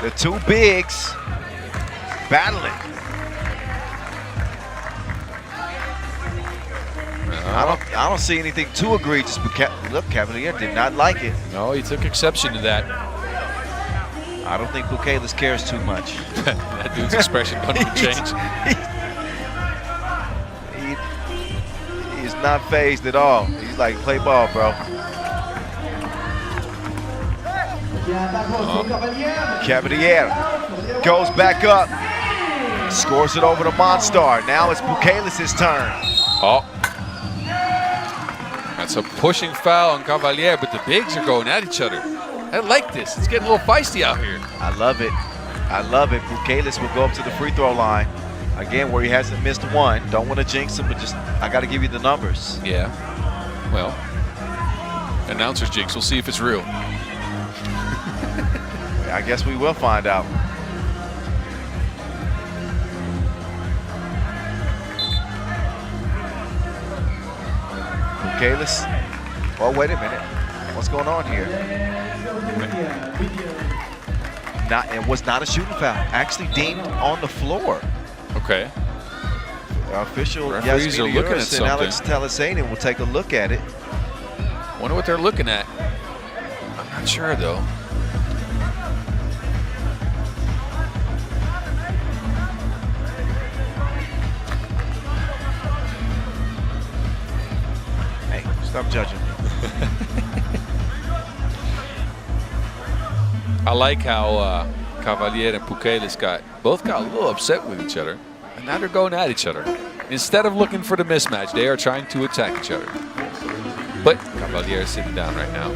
The two bigs battling. I don't see anything too egregious, but look, Cavalier did not like it. No, he took exception to that. I don't think Pukelis cares too much. That dude's expression don't even change. He is not phased at all. He's like, play ball, bro. Cavalier goes back up, scores it over to Monstar. Now it's Pukelis' turn. That's a pushing foul on Cavalier, but the bigs are going at each other. I like this. It's getting a little feisty out here. I love it. I love it. Pukelis will go up to the free throw line. Again, where he hasn't missed one. Don't want to jinx him, but just, I got to give you the numbers. Yeah. Well, announcer's jinx. We'll see if it's real. I guess we will find out. Pukelis. Oh, wait a minute. What's going on here? It was not a shooting foul. Actually deemed on the floor. Okay. Official referees are looking at something. something. Alex Talasainen will take a look at it. Wonder what they're looking at. I'm not sure though. Hey, stop judging me. I like how Cavalier and Pukelis both got a little upset with each other, and now they're going at each other. Instead of looking for the mismatch, they are trying to attack each other. But Cavalier is sitting down right now.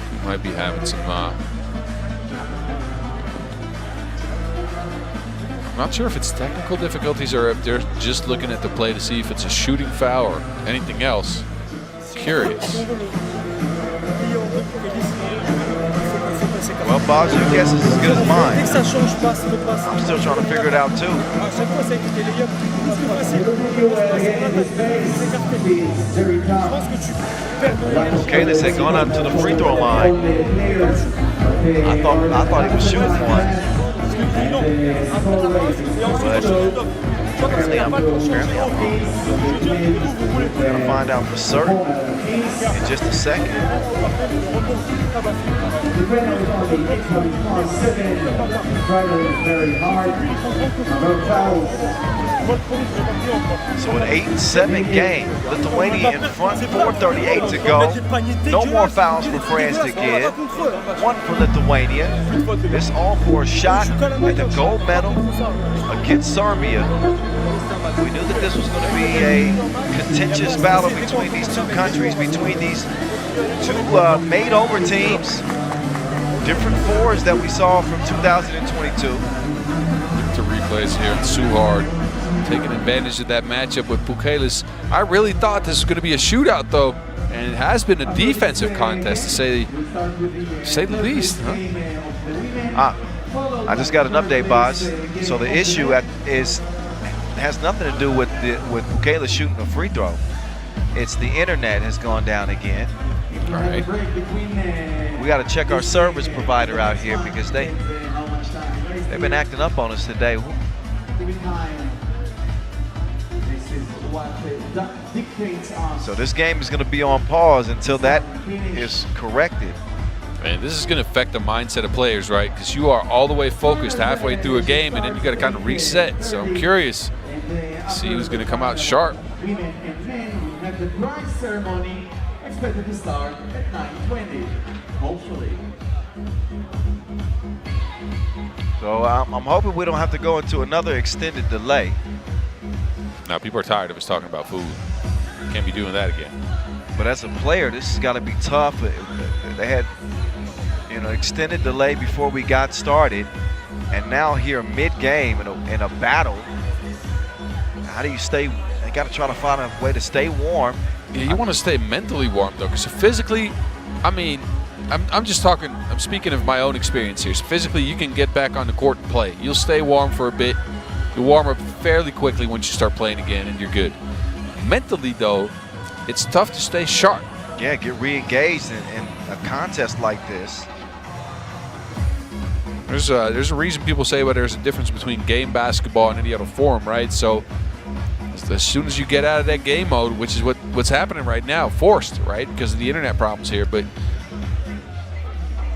He might be having some. I'm not sure if it's technical difficulties or if they're just looking at the play to see if it's a shooting foul or anything else. Curious. Well, Bob's, your guess is as good as mine. I'm still trying to figure it out too. Okay, they said going up to the free throw line. I thought he was shooting one. But Apparently I'm wrong. We're gonna find out for certain in just a second. So an 8-7 game. Lithuania in front, 4:38 to go. No more fouls for France to give. One for Lithuania. This all for a shot at the gold medal against Serbia. We knew that this was going to be a contentious battle between these two countries, between these two made-over teams. Different fours that we saw from 2022. To replays here, and Suhard taking advantage of that matchup with Pukelis. I really thought this was going to be a shootout, though, and it has been a defensive contest, to say the least. Huh? I just got an update, Boz. So the issue has nothing to do with Pukelis shooting a free throw. It's the internet has gone down again. All right. We got to check our service provider out here because they've been acting up on us today. So this game is going to be on pause until that is corrected. And this is going to affect the mindset of players, right? Because you are all the way focused halfway through a game, and then you got to kind of reset. So I'm curious to see who's going to come out sharp. Women and men have the prize ceremony expected to start at 9:20, hopefully. So I'm hoping we don't have to go into another extended delay. Now, people are tired of us talking about food. Can't be doing that again. But as a player, this has got to be tough. They had, extended delay before we got started, and now here mid-game in a battle. How do you stay? They got to try to find a way to stay warm. Yeah, you want to stay mentally warm, though, because physically, I mean, I'm just talking. I'm speaking of my own experience here. So physically, you can get back on the court and play. You'll stay warm for a bit. You warm up fairly quickly once you start playing again, and you're good. Mentally, though, it's tough to stay sharp. Yeah, get re-engaged in a contest like this. There's a reason people say there's a difference between game basketball and any other form, right? So as soon as you get out of that game mode, which is what's happening right now, forced, right, because of the internet problems here, but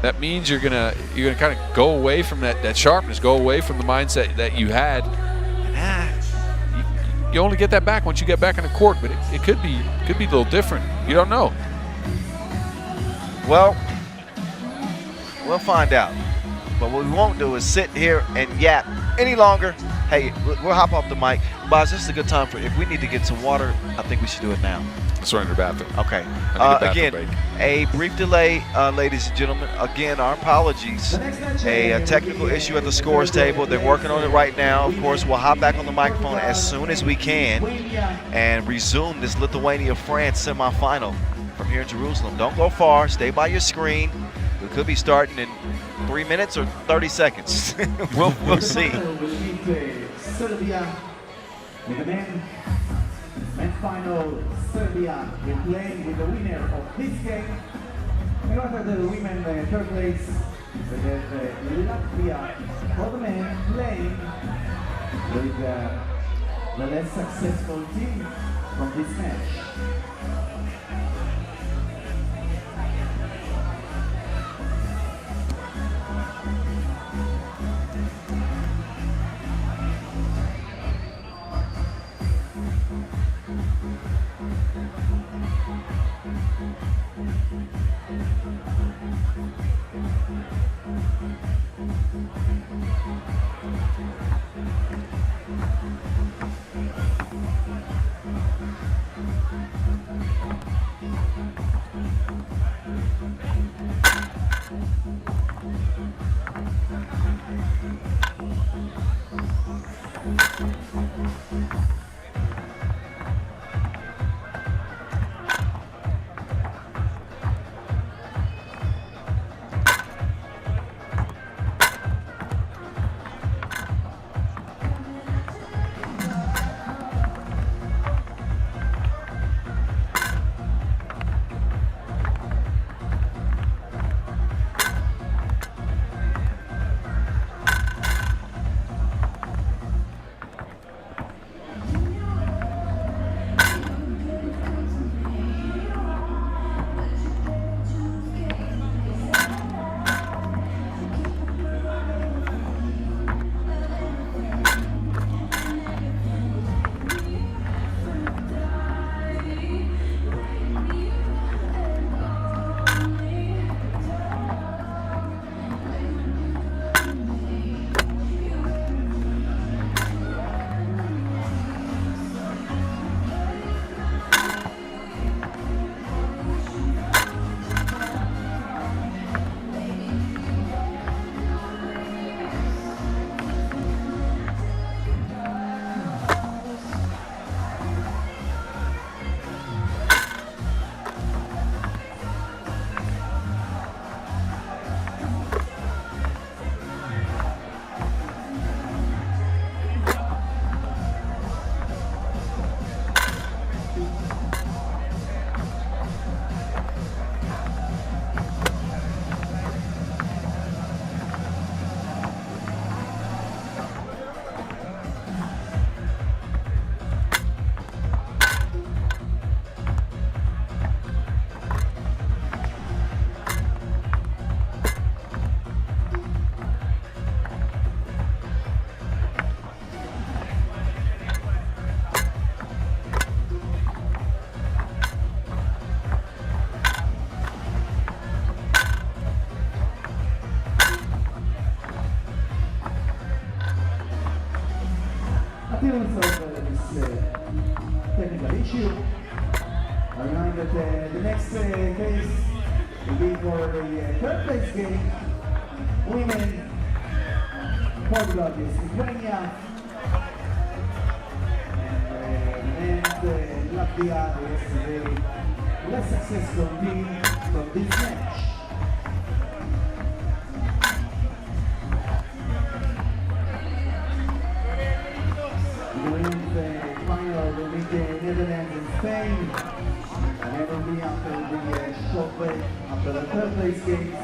that means you're gonna kind of go away from that sharpness, go away from the mindset that you had. You only get that back once you get back on the court, but it could be a little different. You don't know. Well, we'll find out. But what we won't do is sit here and yap any longer. Hey, we'll hop off the mic. Boz, this is a good time for, if we need to get some water, I think we should do it now. Let's run to the bathroom. Okay. Again, a brief delay, ladies and gentlemen. Again, our apologies. A technical issue at the scores table. They're working on it right now. Of course, we'll hop back on the microphone as soon as we can and resume this Lithuania-France semifinal from here in Jerusalem. Don't go far. Stay by your screen. We could be starting in 3 minutes or 30 seconds. we'll see. Serbia with the men's final. Serbia will play with the winner of this game. And after the women third place, with Latvia for the men playing with the less successful team from this match. Until we solve this technical issue, I remind that the next case will be for the third place game. Women, Portugal is Lithuania, and Latvia is the less successful team from this match. The women's final will meet the Netherlands and Spain, and it will be after the short break, after the third place games.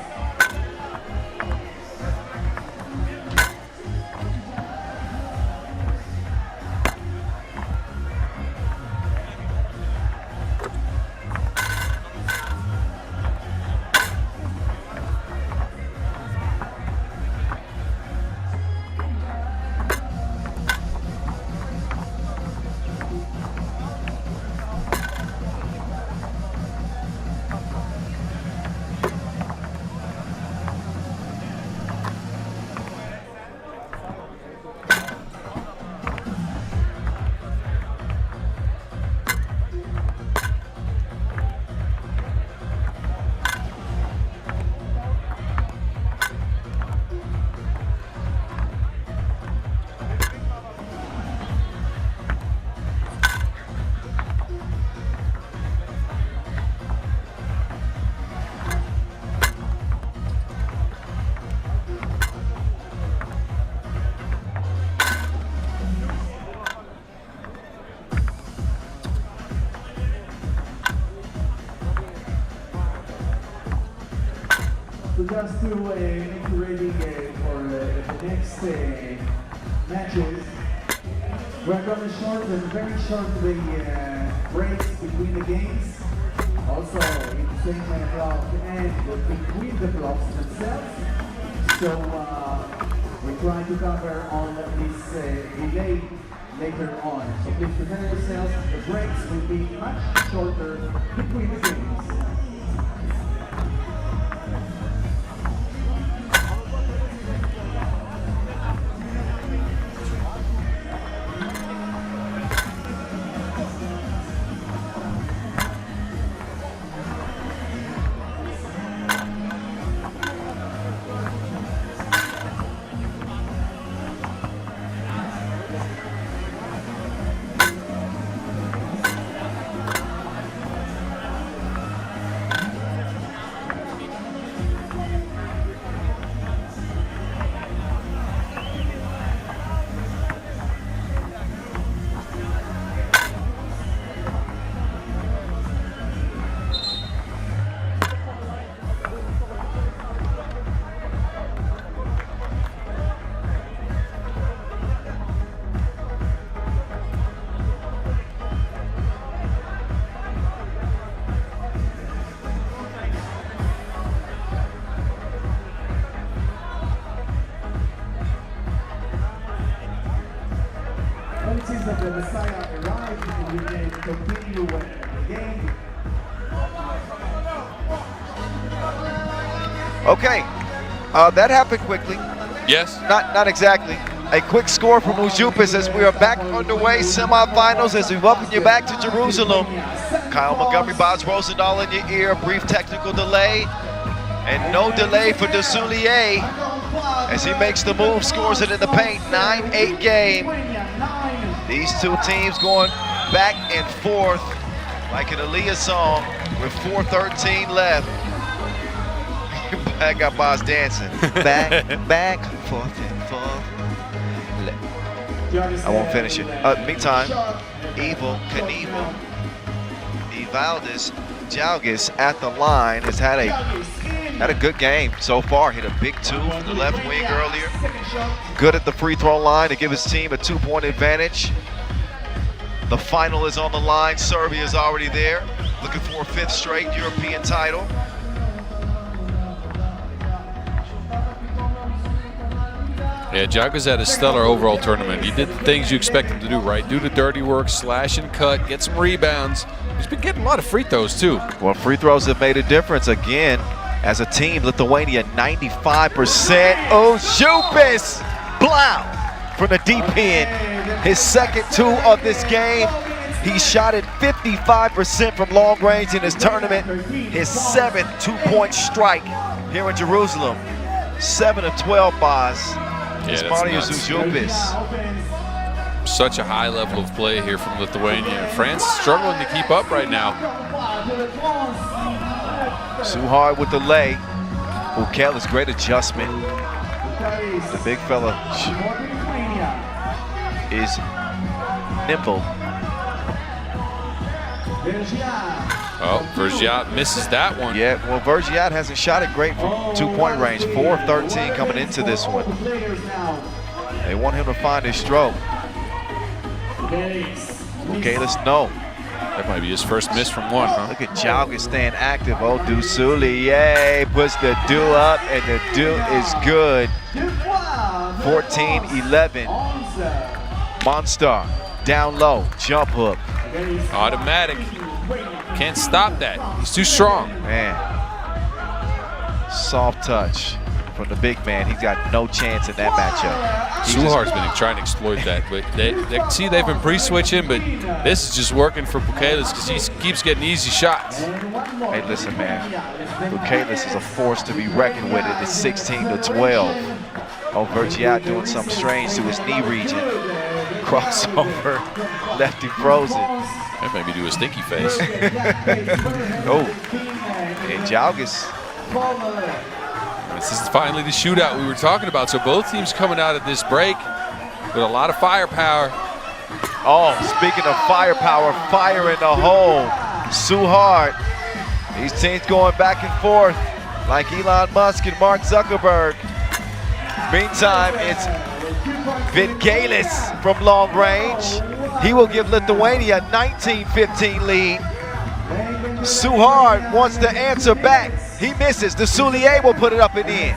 So just to make you ready for the next matches, we're going to shorten, very short the breaks between the games. Also in the same block and between the blocks themselves. So we try to cover all this delay later on. So please prepare yourselves. The breaks will be much shorter between the games. It seems that the Messiah arrived and we can continue with the game. Okay, that happened quickly. Yes. Not exactly. A quick score from Ujupis as we are back underway, semifinals, as we welcome you back to Jerusalem. Kyle Montgomery, Boz Rosendahl in your ear, brief technical delay, and no delay for Desulier as he makes the move, scores it in the paint, 9-8 game. These two teams going back and forth like an Aaliyah song with 4:13 left. I got Boz dancing. Back, forth and forth. I won't finish it. Meantime, Evil Knievel, Evaldis Jalgis at the line has had a good game so far. Hit a big two from the left wing earlier. Good at the free throw line to give his team a 2-point advantage. The final is on the line. Serbia is already there, looking for a 5th straight European title. Yeah, Jalgis had a stellar overall tournament. He did the things you expect him to do, right? Do the dirty work, slash and cut, get some rebounds. He's been getting a lot of free throws too. Well, free throws have made a difference again. As a team, Lithuania 95%. Oh, Ujupis! Blau from the deep end. His second 2 of this game. He shot it 55% from long range in his tournament. His 7th 2-point strike here in Jerusalem. 7 of 12 bars. Yeah, Marius Ujupis. Such a high level of play here from Lithuania. France is struggling to keep up right now. Suhard with the lay. Bukelis, great adjustment. The big fella is nimble. Oh, Vergiat misses that one. Yeah, well, Vergiat hasn't shot it great from 2-point range. 4 of 13 coming into this one. They want him to find his stroke. Bukelis, no. That might be his first miss from 1, huh? Look at Jalgis staying active. Oh, Dusuli, yay, puts the do up, and the do is good. 14-11. Monstar, down low, jump hook. Automatic. Can't stop that. He's too strong. Man, soft touch from the big man. He's got no chance in that matchup. Suhar's been trying to exploit that, but they've been pre-switching, but this is just working for Bukelis because he keeps getting easy shots. Hey, listen, man. Bukelis is a force to be reckoned with. It is 16-12. Oh, Vergiat doing something strange to his knee region. Crossover, lefty frozen. That made me do a stinky face. Oh, and Jalgis. This is finally the shootout we were talking about. So both teams coming out of this break with a lot of firepower. Oh, speaking of firepower, fire in the hole. Suhard. These teams going back and forth like Elon Musk and Mark Zuckerberg. Meantime, it's Vidgalis from long range. He will give Lithuania a 19-15 lead. Suhard wants to answer back. He misses. The Soulier will put it up and in.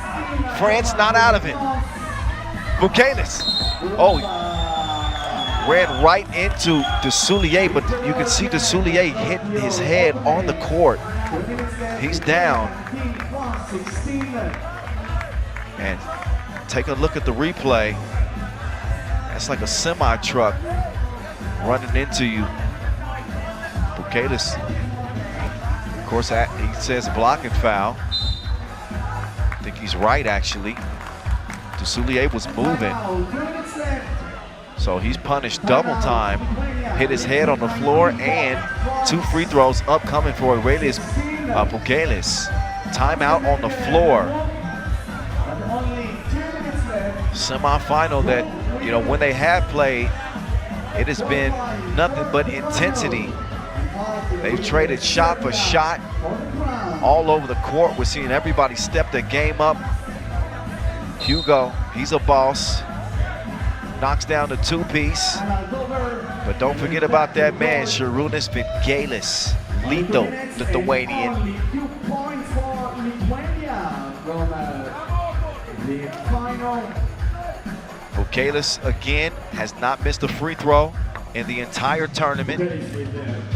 France not out of it. Bukelis. Oh, ran right into De Soulier, but you can see De Soulier hit his head on the court. He's down. And take a look at the replay. That's like a semi-truck running into you. Bukelis, of course, he says blocking foul. I think he's right, actually. De Soulier was moving. So he's punished double time. Hit his head on the floor, and 2 free throws upcoming for Aurelius Bukelis. Timeout on the floor. Semi-final that, you know, when they have played, it has been nothing but intensity. They've traded shot for shot all over the court. We're seeing everybody step their game up. Hugo, he's a boss. Knocks down the 2-piece. But don't forget about that man, Šarūnas Vidgalis, Lithuanian. Bukelis, again, has not missed a free throw in the entire tournament.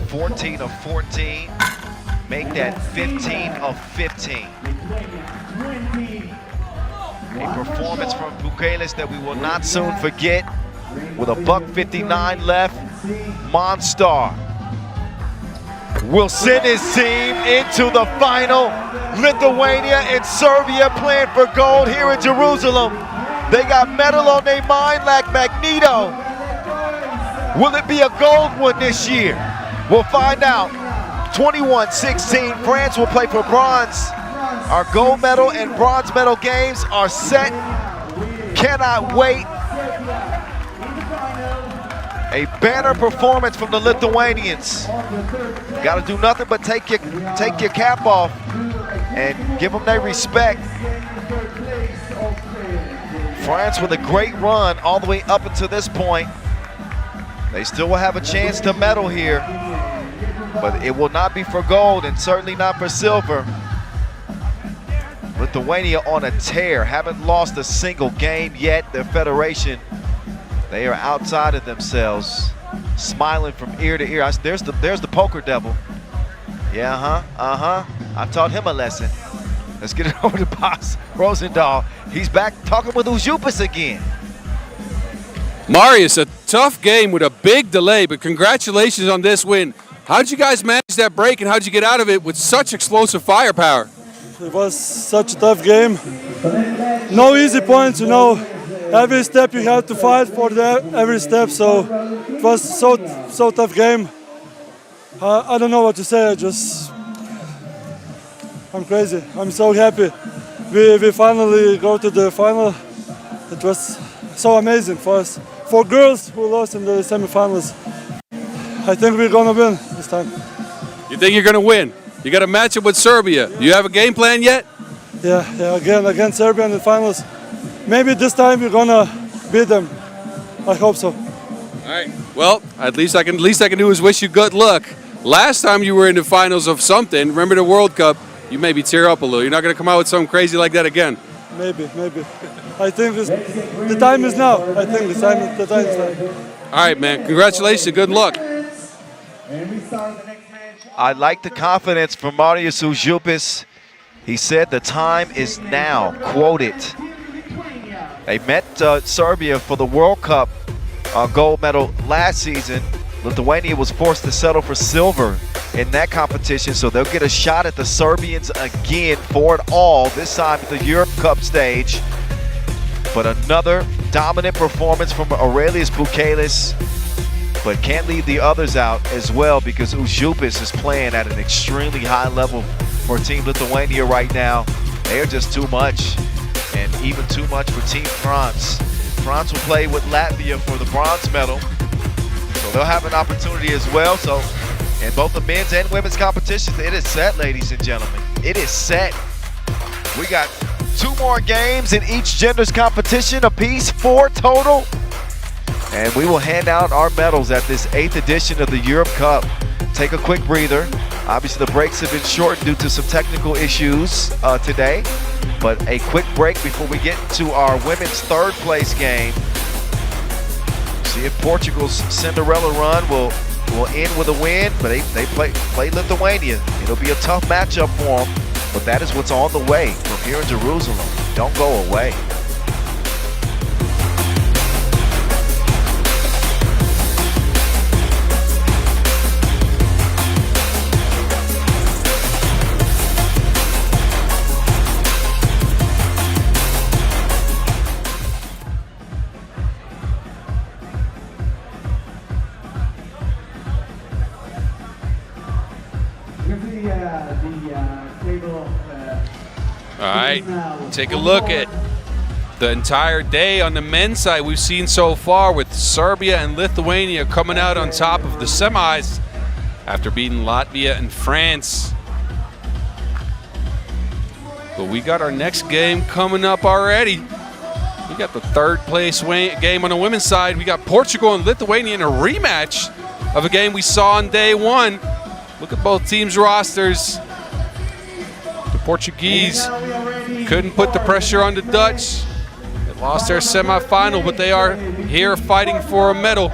14 of 14. Make that 15 of 15. A performance from Bukelis that we will not soon forget. With a $1:59 left, Monstar will send his team into the final. Lithuania and Serbia playing for gold here in Jerusalem. They got metal on their mind like Magneto. Will it be a gold one this year? We'll find out. 21-16, France will play for bronze. Our gold medal and bronze medal games are set. Cannot wait. A banner performance from the Lithuanians. Got to do nothing but take your cap off and give them their respect. France with a great run all the way up until this point. They still will have a chance to medal here, but it will not be for gold and certainly not for silver. Lithuania on a tear, haven't lost a single game yet. Their federation, they are outside of themselves, smiling from ear to ear. There's the poker devil. Yeah, I taught him a lesson. Let's get it over to Boss Rosendahl. He's back talking with Ujupis again. Marius, a tough game with a big delay, but congratulations on this win. How did you guys manage that break, and how did you get out of it with such explosive firepower? It was such a tough game. No easy points, you know. Every step you have to fight for every step, so it was so tough game. I don't know what to say. I'm crazy. I'm so happy. We finally go to the final. It was so amazing for us. For girls who lost in the semifinals, I think we're gonna win this time. You think you're gonna win? You got a matchup with Serbia. Do you have a game plan yet? Yeah, again Serbia in the finals. Maybe this time we're gonna beat them. I hope so. All right. Well, at least I can do is wish you good luck. Last time you were in the finals of something, remember the World Cup? You maybe tear up a little. You're not gonna come out with something crazy like that again. Maybe. I think the time is now. I think the time is now. All right, man. Congratulations. Good luck. I like the confidence from Marius Užupis. He said the time is now, quoted. They met Serbia for the World Cup gold medal last season. Lithuania was forced to settle for silver in that competition, so they'll get a shot at the Serbians again for it all, this time at the Europe Cup stage. But another dominant performance from Aurelius Bukelis, but can't leave the others out as well because Užupis is playing at an extremely high level for Team Lithuania right now. They are just too much, and even too much for Team France. France will play with Latvia for the bronze medal, so they'll have an opportunity as well. So in both the men's and women's competitions, it is set, ladies and gentlemen. It is set. We got 2 more games in each gender's competition apiece, 4 total. And we will hand out our medals at this 8th edition of the Europe Cup. Take a quick breather. Obviously the breaks have been shortened due to some technical issues today. But a quick break before we get to our women's 3rd place game. See if Portugal's Cinderella run will end with a win, but they play Lithuania. It'll be a tough matchup for them, but that is what's on the way from here in Jerusalem. Don't go away. All right, take a look at the entire day on the men's side we've seen so far, with Serbia and Lithuania coming out on top of the semis after beating Latvia and France. But we got our next game coming up already. We got the 3rd place game on the women's side. We got Portugal and Lithuania in a rematch of a game we saw on day 1. Look at both teams' rosters. The Portuguese couldn't put the pressure on the Dutch. They lost their semifinal, but they are here fighting for a medal.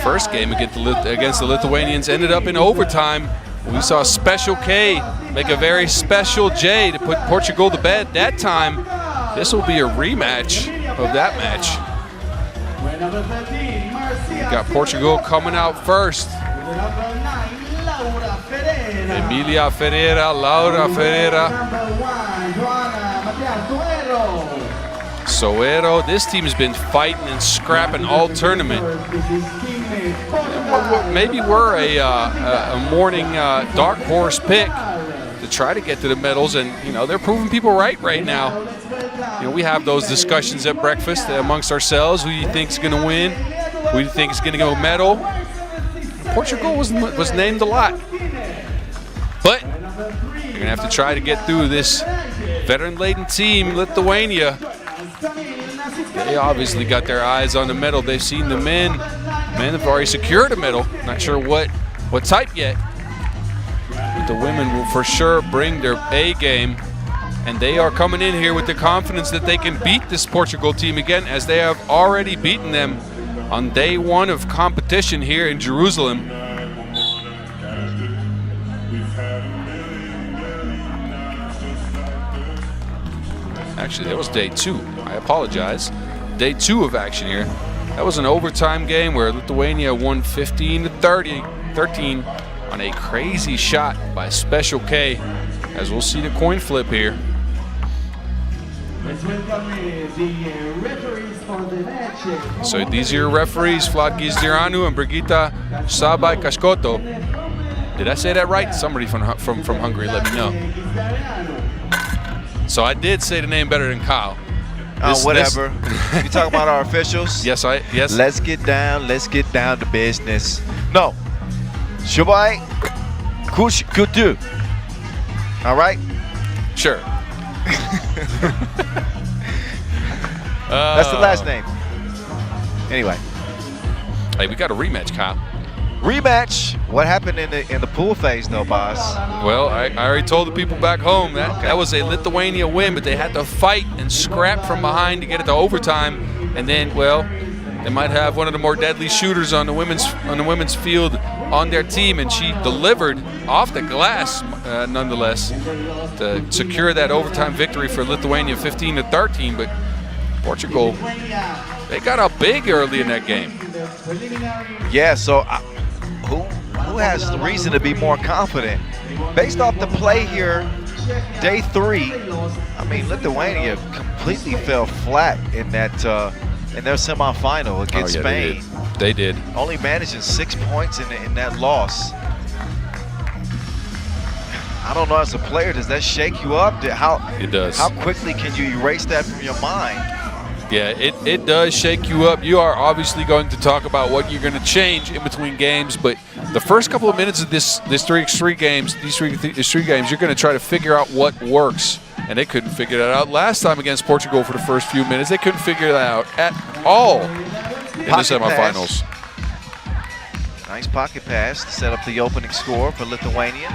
First game against the Lithuanians ended up in overtime. We saw Special K make a very special J to put Portugal to bed that time. This will be a rematch of that match. We got Portugal coming out first. Emilia Ferreira, Laura Ferreira, Soero. This team has been fighting and scrapping all tournament. Maybe we're a morning dark horse pick to try to get to the medals, and they're proving people right now. We have those discussions at breakfast amongst ourselves. Who do you think is going to win? Who do you think is going to go medal? Portugal was named a lot. But you're going to have to try to get through this veteran-laden team, Lithuania. They obviously got their eyes on the medal. They've seen the men. Men have already secured a medal. Not sure what type yet. But the women will for sure bring their A game. And they are coming in here with the confidence that they can beat this Portugal team again, as they have already beaten them on day 1 of competition here in Jerusalem. Actually, that was day 2. I apologize. Day 2 of action here. That was an overtime game where Lithuania won 15-13 on a crazy shot by Special K, as we'll see the coin flip here. Let's welcome the referees for the match. So these are your referees, Vlad Gizdiranu and Brigitta Sabai-Kaskoto. Did I say that right? Somebody from Hungary, let me know. So I did say the name better than Kyle. Whatever. You talking about our officials? Yes. Let's get down to business. No. Shubai Kudu. All right? Sure. That's the last name. Anyway. Hey, we got a rematch, Kyle. Rematch. What happened in the pool phase, though, boss? Well, I already told the people back home that was a Lithuania win, but they had to fight and scrap from behind to get it to overtime, and then, well, they might have one of the more deadly shooters on the women's field on their team, and she delivered off the glass, nonetheless, to secure that overtime victory for Lithuania, 15-13. But Portugal, they got up big early in that game. Yeah. So. Who has the reason to be more confident? Based off the play here, day 3, I mean, Lithuania completely fell flat in that in their semifinal against Spain. They did. Only managing 6 points in that loss. I don't know, as a player, does that shake you up? It does. How quickly can you erase that from your mind? Yeah, it does shake you up. You are obviously going to talk about what you're going to change in between games, but the first couple of minutes of these 3x3 games, you're going to try to figure out what works, and they couldn't figure that out last time against Portugal for the first few minutes. They couldn't figure that out at all in the semifinals. Nice pocket pass to set up the opening score for Lithuania.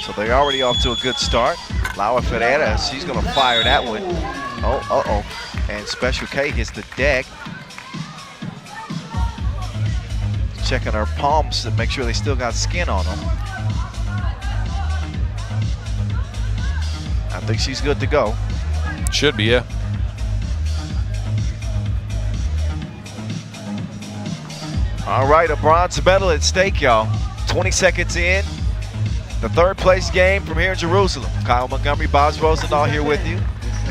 So they're already off to a good start. Laura Ferreira, she's going to fire that one. Oh. And Special K hits the deck. Checking her palms to make sure they still got skin on them. I think she's good to go. Should be, yeah. All right, a bronze medal at stake, y'all. 20 seconds in. The third place game from here in Jerusalem. Kyle Montgomery, Boz Rosendahl here with you.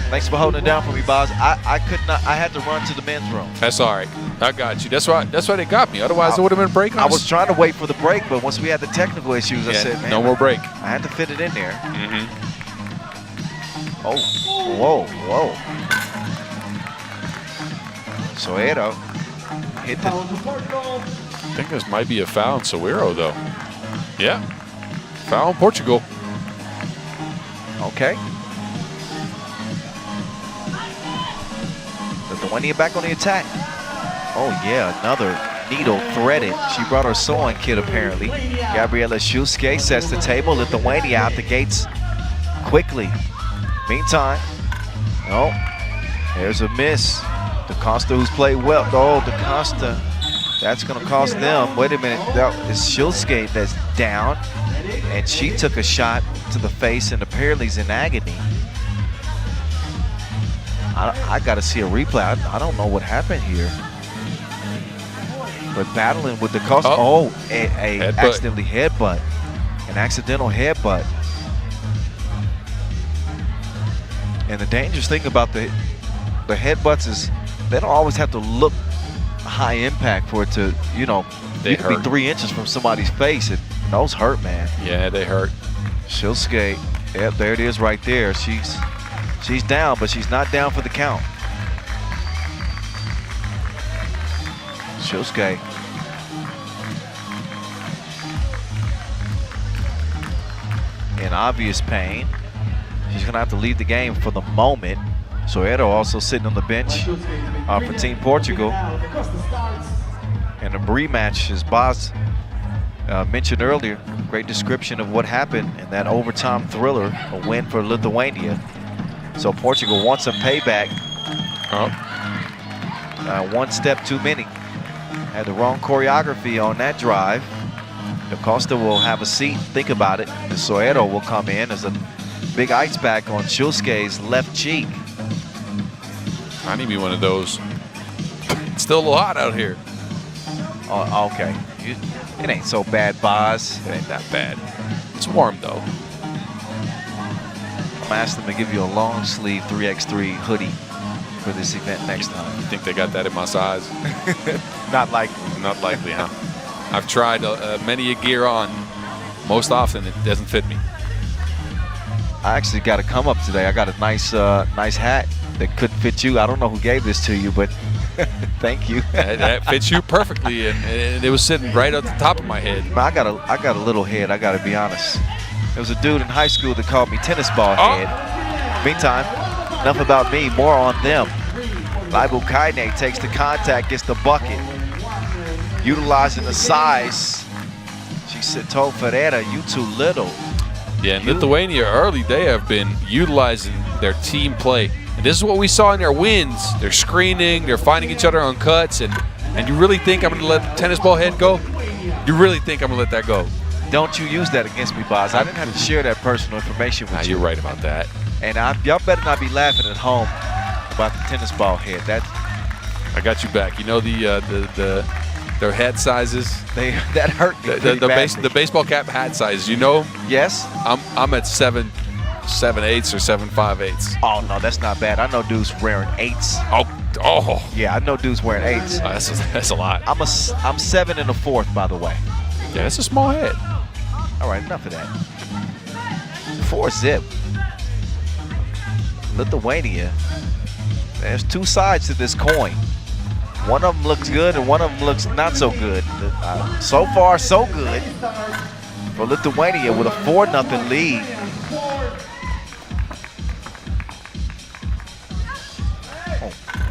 Thanks for holding it down for me, Boz. I had to run to the men's room. That's all right. I got you. That's why they got me. Otherwise, it would have been a break. I was trying to wait for the break, but once we had the technical issues, I said, man, no more break. I had to fit it in there. Mm-hmm. Oh, whoa. Soero hit the... I think this might be a foul on Soero, though. Yeah. Foul on Portugal. Okay. Lithuania back on the attack. Oh yeah, another needle threaded. She brought her sewing kit apparently. Gabriela Shuske sets the table. Lithuania out the gates quickly. Meantime, there's a miss. DaCosta, who's played well. Oh, DaCosta, that's gonna cost them. Wait a minute, that is Shuske that's down. And she took a shot to the face and apparently is in agony. I got to see a replay. I don't know what happened here. But battling with DaCosta. Accidentally headbutt. An accidental headbutt. And the dangerous thing about the headbutts is they don't always have to look high impact for it to, you could be 3 inches from somebody's face. And those hurt, man. Yeah, they hurt. She'll skate. Yep, there it is right there. She's down, but she's not down for the count. She'll skate. In obvious pain. She's going to have to leave the game for the moment. Soero also sitting on the bench for Team Portugal. And a rematch, as Boz mentioned earlier, great description of what happened in that overtime thriller, a win for Lithuania. So Portugal wants some payback. One step too many. Had the wrong choreography on that drive. DaCosta will have a seat, think about it. And Soero will come in as a big ice pack on Shulske's left cheek. I need me one of those. It's still a little hot out here. Oh, okay. It ain't so bad, Boz. It ain't that bad. It's warm though. I'm asking them to give you a long sleeve 3x3 hoodie for this event next time. You think they got that in my size? Not likely. Not likely, huh? I've tried many a gear on. Most often, it doesn't fit me. I actually got a come up today. I got a nice hat that could fit you. I don't know who gave this to you, but thank you. That fits you perfectly, and it was sitting right at the top of my head. I got a little head, I got to be honest. There was a dude in high school that called me tennis ball head. Meantime, enough about me, more on them. Laibu Kaine takes the contact, gets the bucket. Utilizing the size. She said, told Ferreira, you too little. Yeah, in Lithuania early, they have been utilizing their team play. And this is what we saw in their wins. They're screening, they're finding each other on cuts, and you really think I'm going to let the tennis ball head go? You really think I'm going to let that go? Don't you use that against me, Boz. I didn't have to share that personal information with you. You're right about that. And y'all better not be laughing at home about the tennis ball head. I got you back. You know their hat sizes. That hurt me. The baseball cap hat sizes. You know? Yes. I'm at 7/8 or 7/5. Oh no, that's not bad. I know dudes wearing 8s. Oh. Yeah, I know dudes wearing 8s. That's a lot. I'm 7 1/4, by the way. Yeah, it's a small head. All right, enough of that. 4-zip. Lithuania. There's two sides to this coin. One of them looks good and one of them looks not so good. So far, so good for Lithuania with a 4-0 lead.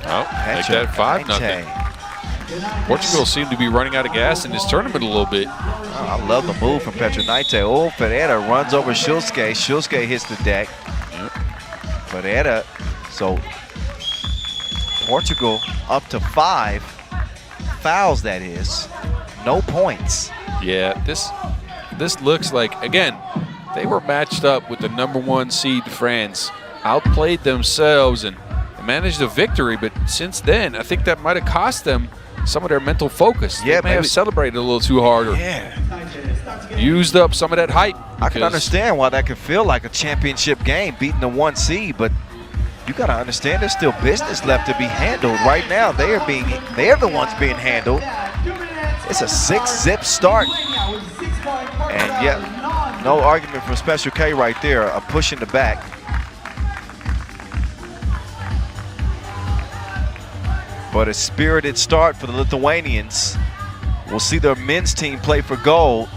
Make that 5-0. Portugal seemed to be running out of gas in this tournament a little bit. I love the move from Petronaite. Oh, Ferreira runs over Shulske. Shulske hits the deck. Ferreira, so Portugal up to 5 fouls, that is. No points. Yeah, this looks like, again, they were matched up with the #1 seed France, outplayed themselves and managed a victory, but since then, I think that might have cost them some of their mental focus. Yeah, they may have celebrated a little too hard or used up some of that hype. I can understand why that could feel like a championship game, beating the 1 seed, but you got to understand there's still business left to be handled. Right now, they're the ones being handled. It's a 6-zip start. And yeah, no argument from Special K right there, a push in the back. But a spirited start for the Lithuanians. We'll see their men's team play for gold.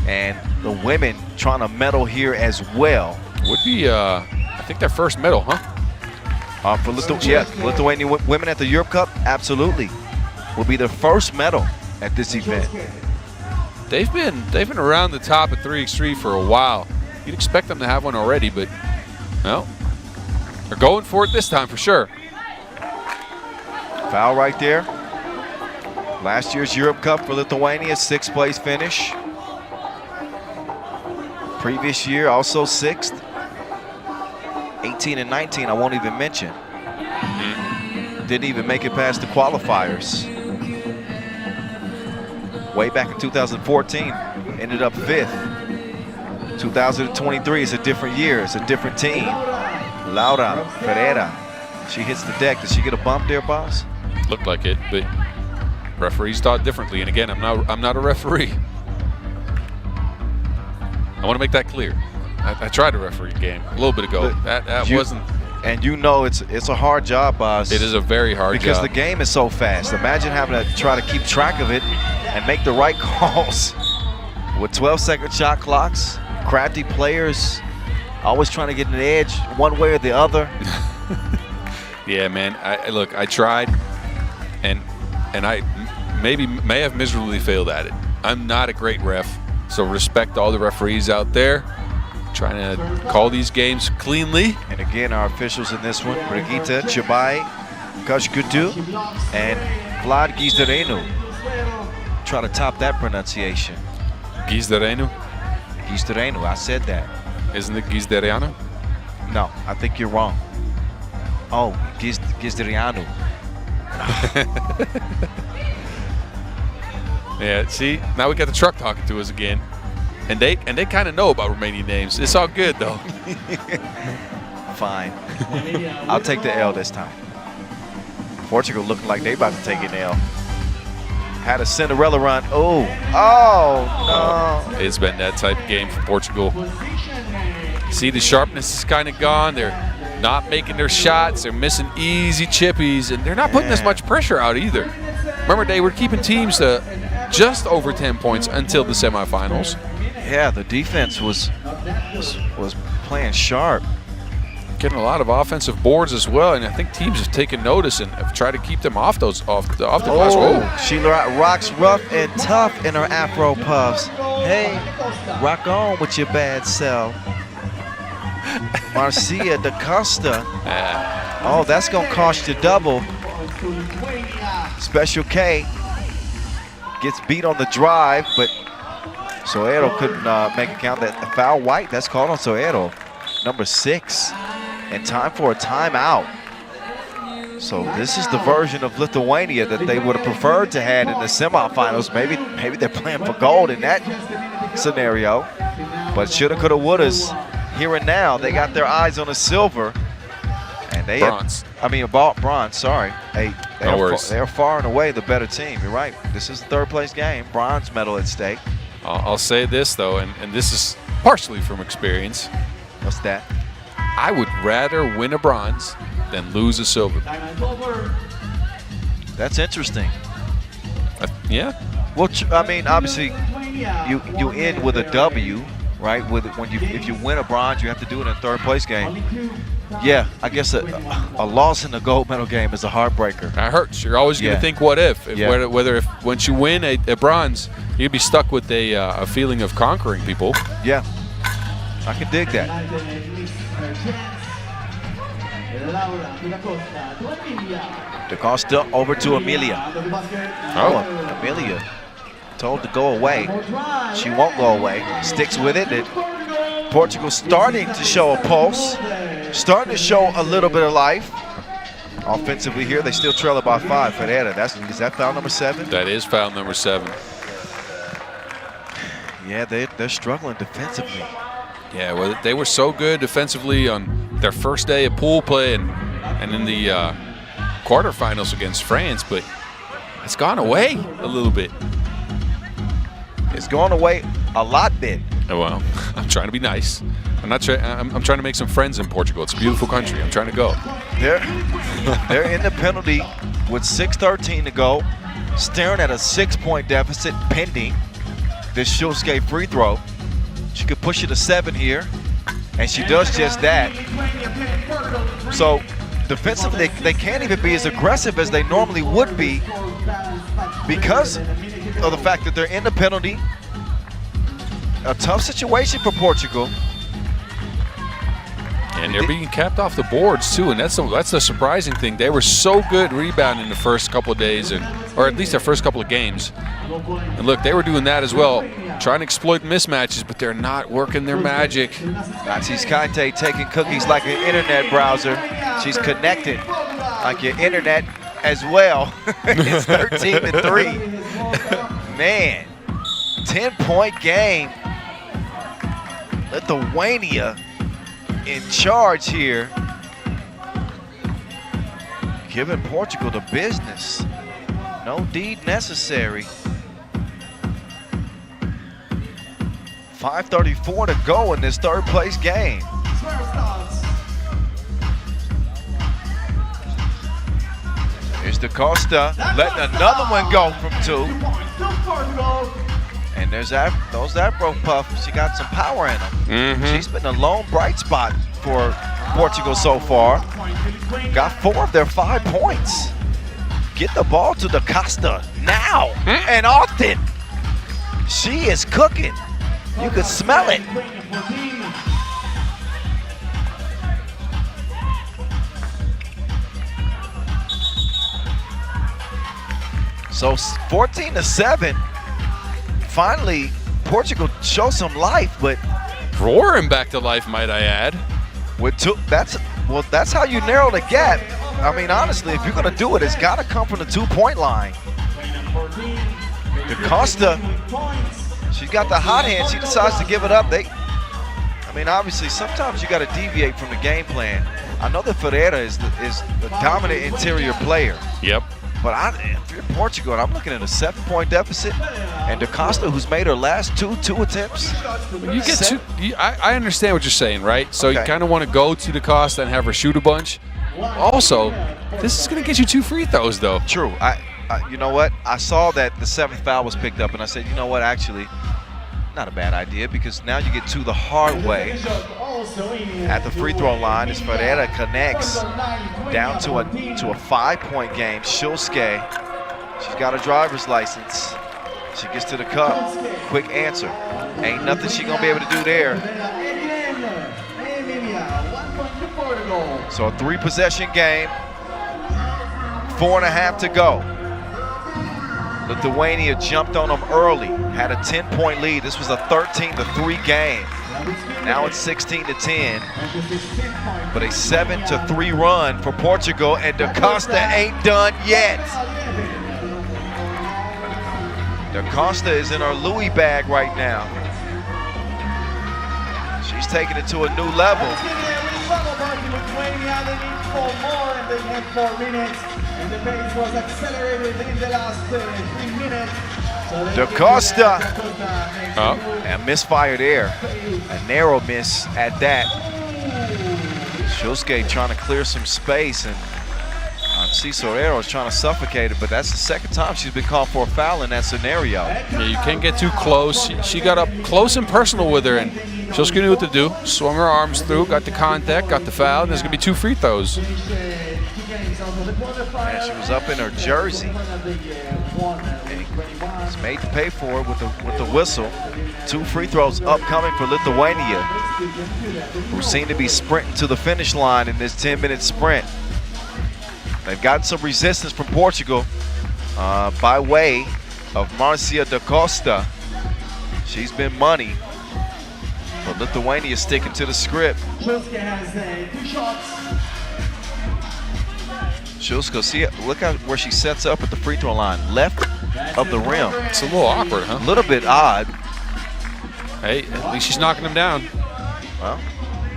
And the women trying to medal here as well. Would be, I think, their first medal, huh? For Lithuanian women at the Europe Cup, absolutely. Will be their first medal at this event. They've been around the top of 3x3 for a while. You'd expect them to have one already, but no, they're going for it this time for sure. Foul right there. Last year's Europe Cup for Lithuania, 6th place finish. Previous year, also 6th. 18 and 19, I won't even mention. Didn't even make it past the qualifiers. Way back in 2014, ended up 5th. 2023 is a different year, it's a different team. Laura Ferreira, she hits the deck. Did she get a bump there, boss? Looked like it, but referees thought differently. And again, I'm not a referee. I want to make that clear. I tried to referee a game a little bit ago. That wasn't. And you know it's a hard job, boss. It is a very hard job. Because the game is so fast. Imagine having to try to keep track of it and make the right calls. With 12-second shot clocks, crafty players, always trying to get an edge one way or the other. Yeah, man. Look, I tried, and I may have miserably failed at it. I'm not a great ref, so respect all the referees out there trying to call these games cleanly. And again, our officials in this one, Brigitte Chabai, Kashkudu, and Vlad Gizdarenu. Try to top that pronunciation. Gizdarenu? Gizdarenu, I said that. Isn't it Gizdarianu? No, I think you're wrong. Oh, Gizdarianu. Yeah, see, now we got the truck talking to us again. And they kind of know about Romanian names. It's all good, though. Fine. I'll take the L this time. Portugal looking like they about to take an L. Had a Cinderella run. Oh, no. It's been that type of game for Portugal. See, the sharpness is kind of gone. They're not making their shots. They're missing easy chippies, and they're not putting as much pressure out either. Remember, they were keeping teams to just over 10 points until the semifinals. Yeah, the defense was playing sharp. Getting a lot of offensive boards as well, and I think teams have taken notice and have tried to keep them off the glass. Oh, she rocks rough and tough in her Afro puffs. Hey, rock on with your bad self. Marcia da Costa. Oh, that's going to cost you double. Special K gets beat on the drive, but Soero couldn't make a count. That foul white, that's called on Soero, number 6. And time for a timeout. So this is the version of Lithuania that they would have preferred to have in the semifinals. Maybe they're playing for gold in that scenario. But shoulda, coulda, wouldas. Here and now, they got their eyes on the silver. And they bronze. Bronze, sorry. They're far and away the better team. You're right. This is the third-place game. Bronze medal at stake. I'll say this, though, and this is partially from experience. What's that? I would rather win a bronze than lose a silver. That's interesting. Yeah. Well, I mean, obviously, you end with a W, right? If you win a bronze, you have to do it in a third-place game. Yeah, I guess a loss in the gold medal game is a heartbreaker. That hurts. You're always going to think, what if? Whether once you win a bronze, you'd be stuck with a feeling of conquering people. Yeah, I can dig that. Da Costa over to Amelia. Oh, Amelia told to go away. She won't go away. Sticks with it. Portugal starting to show a pulse. Starting to show a little bit of life. Offensively here, they still trail about 5. Ferreira, is that foul number 7? That is foul number 7. Yeah, they're struggling defensively. Yeah, well, they were so good defensively on their first day of pool play and in the quarterfinals against France, but it's gone away a little bit. It's gone away a lot bit. Oh, well, I'm trying to be nice. I'm trying to make some friends in Portugal. It's a beautiful country. I'm trying to go. They're in the penalty with 6:13 to go, staring at a 6-point deficit pending this Schulske free throw. She could push it to 7 here, and she does just that. So defensively, they can't even be as aggressive as they normally would be because of the fact that they're in the penalty. A tough situation for Portugal. And they're being capped off the boards too, and that's the surprising thing. They were so good rebounding the first couple of days, or at least their first couple of games. And look, they were doing that as well, trying to exploit mismatches, but they're not working their magic. Natsi's Kante taking cookies like an internet browser. She's connected like your internet as well. It's 13-3. Man, 10-point game. Lithuania in charge here, giving Portugal the business. No deed necessary. 5:34 to go in this third-place game. Here's Da Costa letting another one go from 2. And there's those Afro puffs. She got some power in them. She's been a lone bright spot for Portugal so far. Got 4 of their 5 points. Get the ball to Da Costa now and often. She is cooking. You could smell it. So 14-7. Finally, Portugal shows some life, but roaring back to life, might I add. With 2, that's how you narrow the gap. I mean, honestly, if you're going to do it, it's got to come from the 2-point line. DaCosta, she's got the hot hand. She decides to give it up. I mean, obviously, sometimes you got to deviate from the game plan. I know that Ferreira is the dominant interior player. Yep. But if you're Portugal, and I'm looking at a 7-point deficit, and DaCosta, who's made her last two attempts. You get two. I understand what you're saying, right? So Okay. you kind of want to go to DaCosta and have her shoot a bunch. Also, this is going to get you 2 free throws, though. True. You know what? I saw that the 7th foul was picked up, and I said, you know what? Actually, not a bad idea, because now you get 2 the hard way. At the free throw line, as Ferreira connects down to a 5-point game. Shulske, she's got a driver's license. She gets to the cup. Quick answer. Ain't nothing she gonna be able to do there. So a 3-possession game. 4.5 to go. Lithuania jumped on them early, had a 10-point lead. This was a 13-3 game. Now it's 16-10, but a 7-3 run for Portugal, and DaCosta ain't done yet. DaCosta is in her Louis bag right now. She's taking it to a new level. And the pace was accelerated in the last 3 minutes. DaCosta, and misfire there. A narrow miss at that. Shulske trying to clear some space, and Cisorero is trying to suffocate it, but that's the 2nd time she's been called for a foul in that scenario. Yeah, you can't get too close. She got up close and personal with her, and Shulske knew what to do. Swung her arms through, got the contact, got the foul, and there's going to be 2 free throws. And she was up in her jersey. And it's made to pay for it with the whistle. 2 free throws upcoming for Lithuania, who seem to be sprinting to the finish line in this 10-minute sprint. They've gotten some resistance from Portugal by way of Marcia DaCosta. She's been money, but Lithuania sticking to the script. Shulske has 2 shots. Shulske, see, look at where she sets up at the free throw line, left of the rim. It's a little awkward, huh? A little bit odd. Hey, at least she's knocking them down. Well,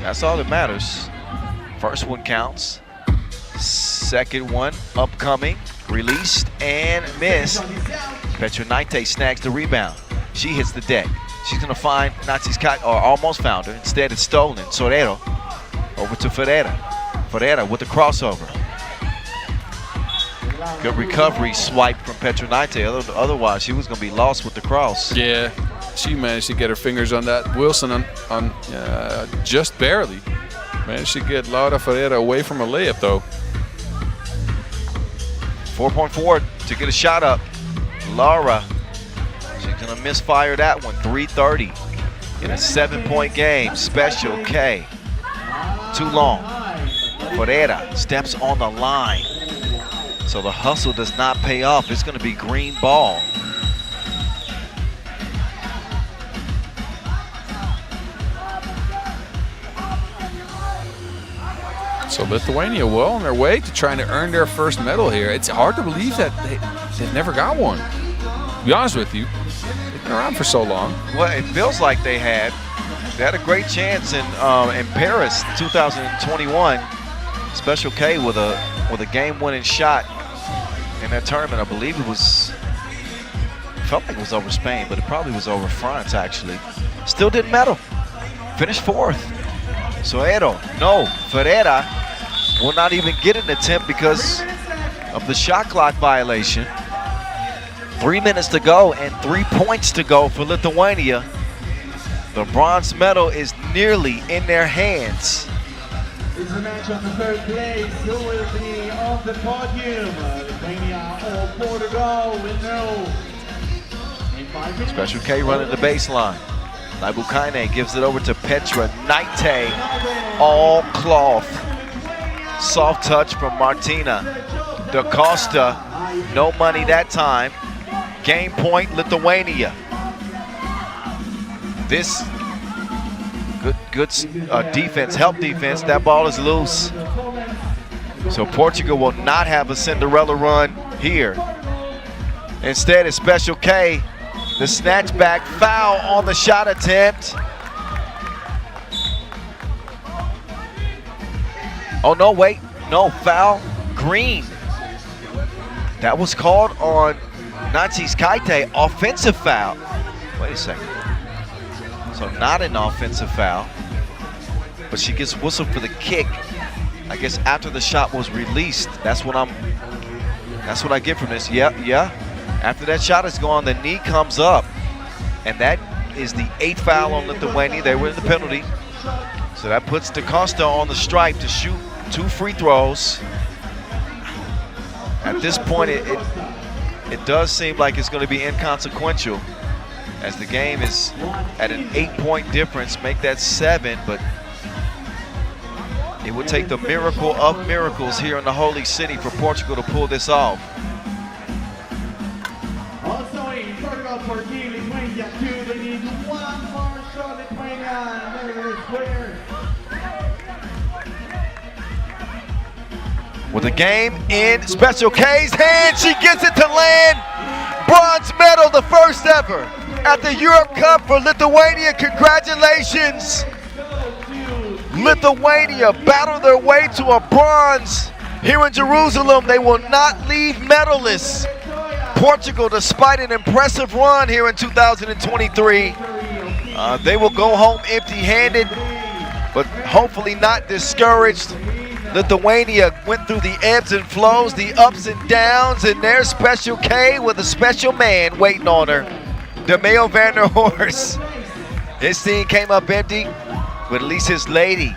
that's all that matters. First one counts. Second one upcoming, released and missed. Petronite snags the rebound. She hits the deck. She's gonna find Nazi's cut, or almost found her. Instead, it's stolen. Sorero over to Ferreira. Ferreira with the crossover. Good recovery swipe from Petronite. Otherwise, she was gonna be lost with the cross. Yeah, she managed to get her fingers on that Wilson on just barely. Managed to get Laura Ferreira away from a layup, though. 4.4 to get a shot up. Laura, she's gonna misfire that one. 3:30 in a 7-point game. Special K. Too long. Ferreira steps on the line. So the hustle does not pay off. It's gonna be green ball. So Lithuania well on their way to trying to earn their first medal here. It's hard to believe that they've never got one. To be honest with you, they've been around for so long. Well, it feels like they had. They had a great chance in Paris 2021. Special K with a game-winning shot in that tournament. I believe it was, felt like it was over Spain, but it probably was over France actually. Still didn't medal. Finished 4th. Soero, no. Ferreira will not even get an attempt because of the shot clock violation. 3 minutes to go and 3 points to go for Lithuania. The bronze medal is nearly in their hands. It's a match on the 3rd place. Who will be on the podium? Lithuania or Portugal? We know. In 5 minutes. Special K running the baseline. Labukaine gives it over to Petra Naite. All cloth. Soft touch from Martina. DaCosta, no money that time. Game point, Lithuania. This good defense, help defense. That ball is loose. So Portugal will not have a Cinderella run here. Instead, it's Special K, the snatchback foul on the shot attempt. Oh, no, wait. No, foul. Green. That was called on Natsis Kaite, offensive foul. Wait a second. So not an offensive foul, but she gets whistled for the kick. I guess after the shot was released. That's what I get from this. Yeah. After that shot is gone, the knee comes up. And that is the 8th foul on Lithuania. They were in the penalty. So that puts DaCosta on the stripe to shoot 2 free throws. At this point, it does seem like it's going to be inconsequential, as the game is at an 8-point difference. Make that 7, but it would take the miracle of miracles here in the Holy City for Portugal to pull this off. Also in Portugal for Lithuania 2, they need 1 more shot. Lithuania, never square. With the game in Special K's hand, she gets it to land. Bronze medal, the first ever at the Europe Cup for Lithuania. Congratulations. Lithuania battled their way to a bronze here in Jerusalem. They will not leave medalists. Portugal, despite an impressive run here in 2023, they will go home empty-handed, but hopefully not discouraged. Lithuania went through the ebbs and flows, the ups and downs, and there's Special K with a special man waiting on her, DeMeo van der Horst. His team came up empty, but at least his lady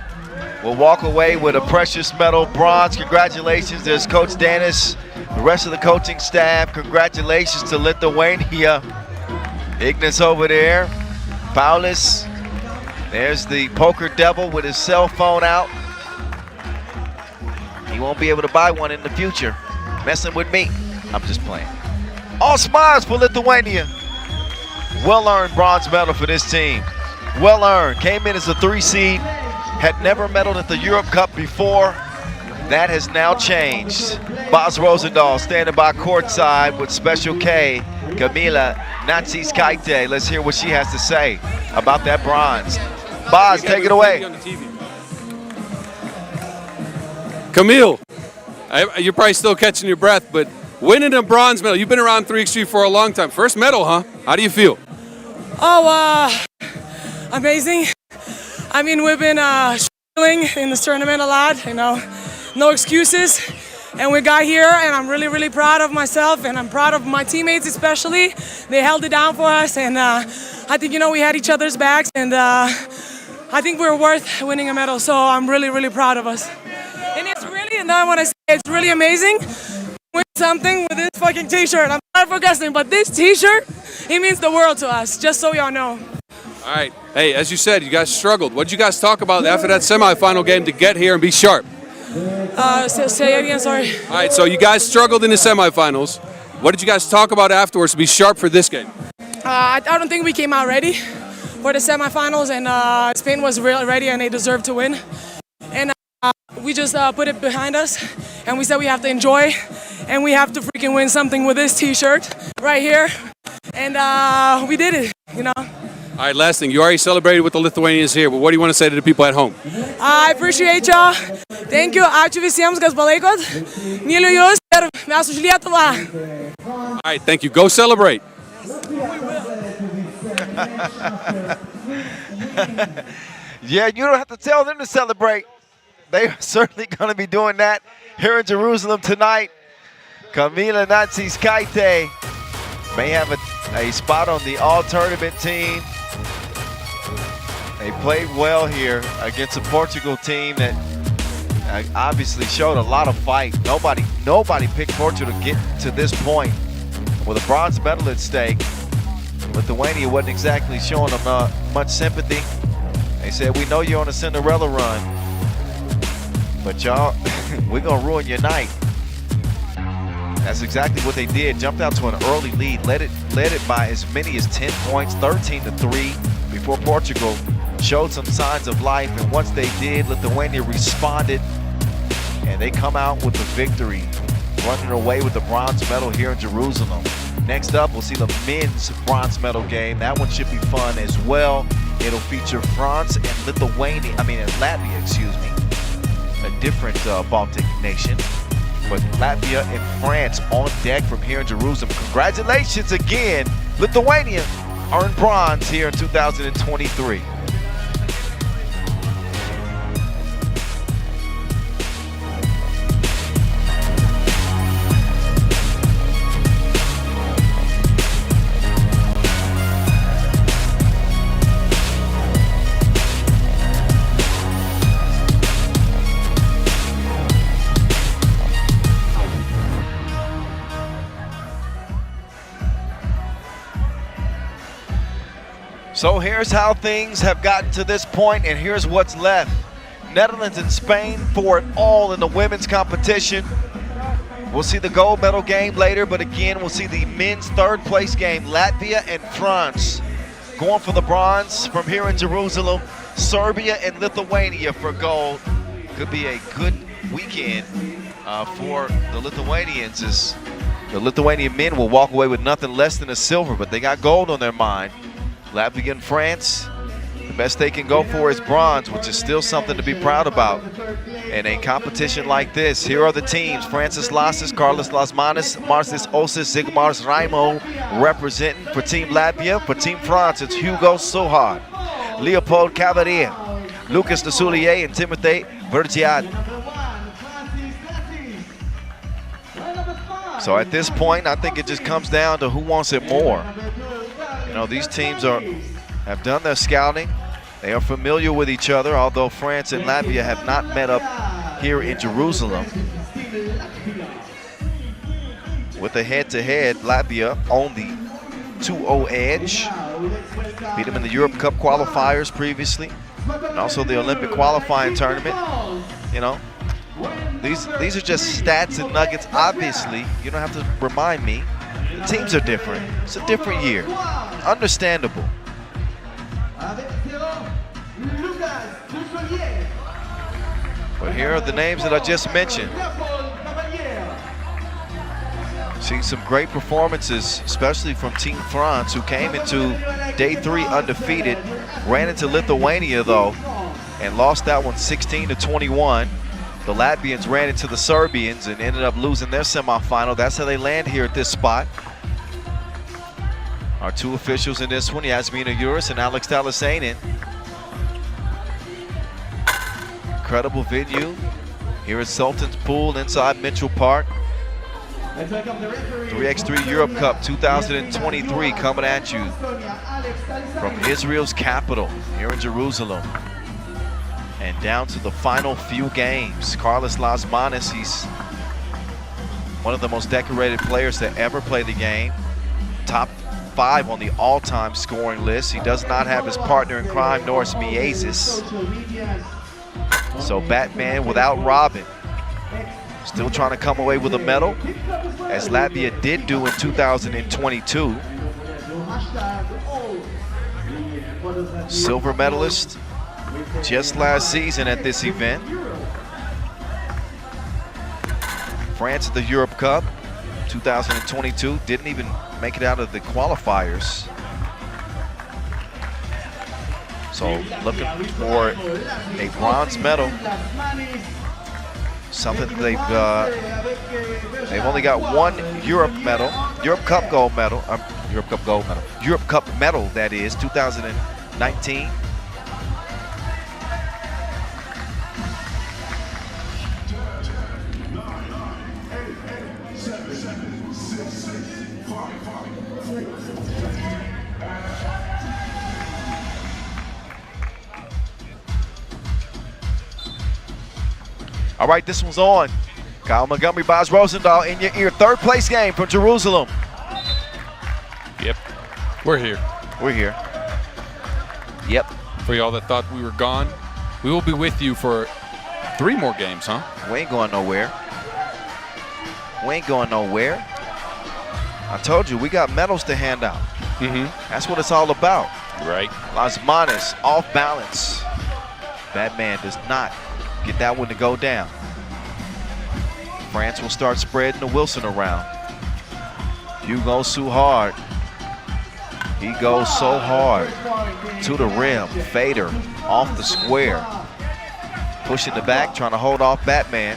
will walk away with a precious medal, bronze. Congratulations, there's Coach Dennis, the rest of the coaching staff. Congratulations to Lithuania. Ignas over there, Paulus. There's the poker devil with his cell phone out. He won't be able to buy one in the future. Messing with me. I'm just playing. All smiles for Lithuania. Well-earned bronze medal for this team. Well-earned. Came in as a 3 seed. Had never medaled at the Europe Cup before. That has now changed. Boz Rosendahl standing by courtside with Special K, Camila Natsis Kaite. Let's hear what she has to say about that bronze. Boz, take it away. Camille, you're probably still catching your breath, but winning a bronze medal, you've been around 3x3 for a long time. First medal, huh? How do you feel? Oh, amazing. I mean, we've been struggling in this tournament a lot, you know, no excuses. And we got here, and I'm really, really proud of myself, and I'm proud of my teammates especially. They held it down for us, and I think, you know, we had each other's backs, and I think we're worth winning a medal, so I'm really, really proud of us. And it's really, and I want to say, it's really amazing win something with this fucking t-shirt. I'm not forgetting, but this t-shirt, it means the world to us, just so y'all know. All right. Hey, as you said, you guys struggled. What did you guys talk about after that semifinal game to get here and be sharp? Say it again, sorry. All right, so you guys struggled in the semifinals. What did you guys talk about afterwards to be sharp for this game? I don't think we came out ready for the semifinals, and Spain was really ready, and they deserved to win. And we just put it behind us, and we said we have to enjoy, and we have to freaking win something with this t-shirt right here. And we did it, you know. All right, last thing. You already celebrated with the Lithuanians here, but what do you want to say to the people at home? I appreciate y'all. Thank you. Ačiū visiems, kas palaikot. Myliu jūs ir mes už Lietuvą. All right, thank you. Go celebrate. Yeah, you don't have to tell them to celebrate. They're certainly going to be doing that here in Jerusalem tonight. Camila Natsis Kaite may have a spot on the all-tournament team. They played well here against a Portugal team that obviously showed a lot of fight. Nobody picked Portugal to get to this point with a bronze medal at stake. Lithuania wasn't exactly showing them much sympathy. They said, we know you're on a Cinderella run, but y'all, we're gonna ruin your night. That's exactly what they did. Jumped out to an early lead, led it by as many as 10 points, 13-3, before Portugal showed some signs of life. And once they did, Lithuania responded, and and they come out with the victory, running away with the bronze medal here in Jerusalem. Next up, we'll see the men's bronze medal game. That one should be fun as well. It'll feature France and Latvia, excuse me, a different Baltic nation. But Latvia and France on deck from here in Jerusalem. Congratulations again. Lithuania earned bronze here in 2023. So here's how things have gotten to this point, and here's what's left. Netherlands and Spain for it all in the women's competition. We'll see the gold medal game later, but again, we'll see the men's third place game. Latvia and France going for the bronze from here in Jerusalem. Serbia and Lithuania for gold. Could be a good weekend for the Lithuanians, as the Lithuanian men will walk away with nothing less than a silver, but they got gold on their mind. Latvia and France, the best they can go for is bronze, which is still something to be proud about in a competition like this. Here are the teams: Francis Lasses, Carlos Lasmanis, Marcis Osis, Zigmars Raimo representing for Team Latvia. For Team France, it's Hugo Sohard, Leopold Cavalier, Lucas de Soulier, and Timothy Vergiat. So at this point, I think it just comes down to who wants it more. You know, these teams have done their scouting. They are familiar with each other, although France and Latvia have not met up here in Jerusalem. With a head-to-head, Latvia on the 2-0 edge. Beat them in the Europe Cup qualifiers previously, and also the Olympic qualifying tournament. You know, these are just stats and nuggets. Obviously, you don't have to remind me. The teams are different. It's a different year. Understandable. But here are the names that I just mentioned. Seeing some great performances, especially from Team France, who came into day 3 undefeated. Ran into Lithuania, though, and lost that one 16-21. The Latvians ran into the Serbians and ended up losing their semifinal. That's how they land here at this spot. Our two officials in this one, Yasmina Uris and Alex Talasainen. Incredible venue here at Sultan's Pool inside Mitchell Park. 3x3 Europe Cup 2023 coming at you from Israel's capital here in Jerusalem. And down to the final few games. Carlos Lasmanis, he's one of the most decorated players to ever play the game. Top 5 on the all-time scoring list. He does not have his partner in crime, Norris Miezis. So Batman without Robin. Still trying to come away with a medal, as Latvia did do in 2022. Silver medalist just last season at this event. France at the Europe Cup 2022, didn't even make it out of the qualifiers. So looking for a bronze medal. Something they've only got one Europe medal, Europe Cup gold medal, Europe Cup medal, that is, 2019. All right, this one's on. Kyle Montgomery, Boz Rosendahl in your ear. Third place game from Jerusalem. Yep, we're here. We're here. Yep. For y'all that thought we were gone, we will be with you for 3 more games, huh? We ain't going nowhere. We ain't going nowhere. I told you, we got medals to hand out. That's what it's all about. Right. Lasmanis off balance. Batman does not get that one to go down. France will start spreading the Wilson around. Hugo Suhard. He goes so hard to the rim. Fader off the square. Pushing the back, trying to hold off Batman.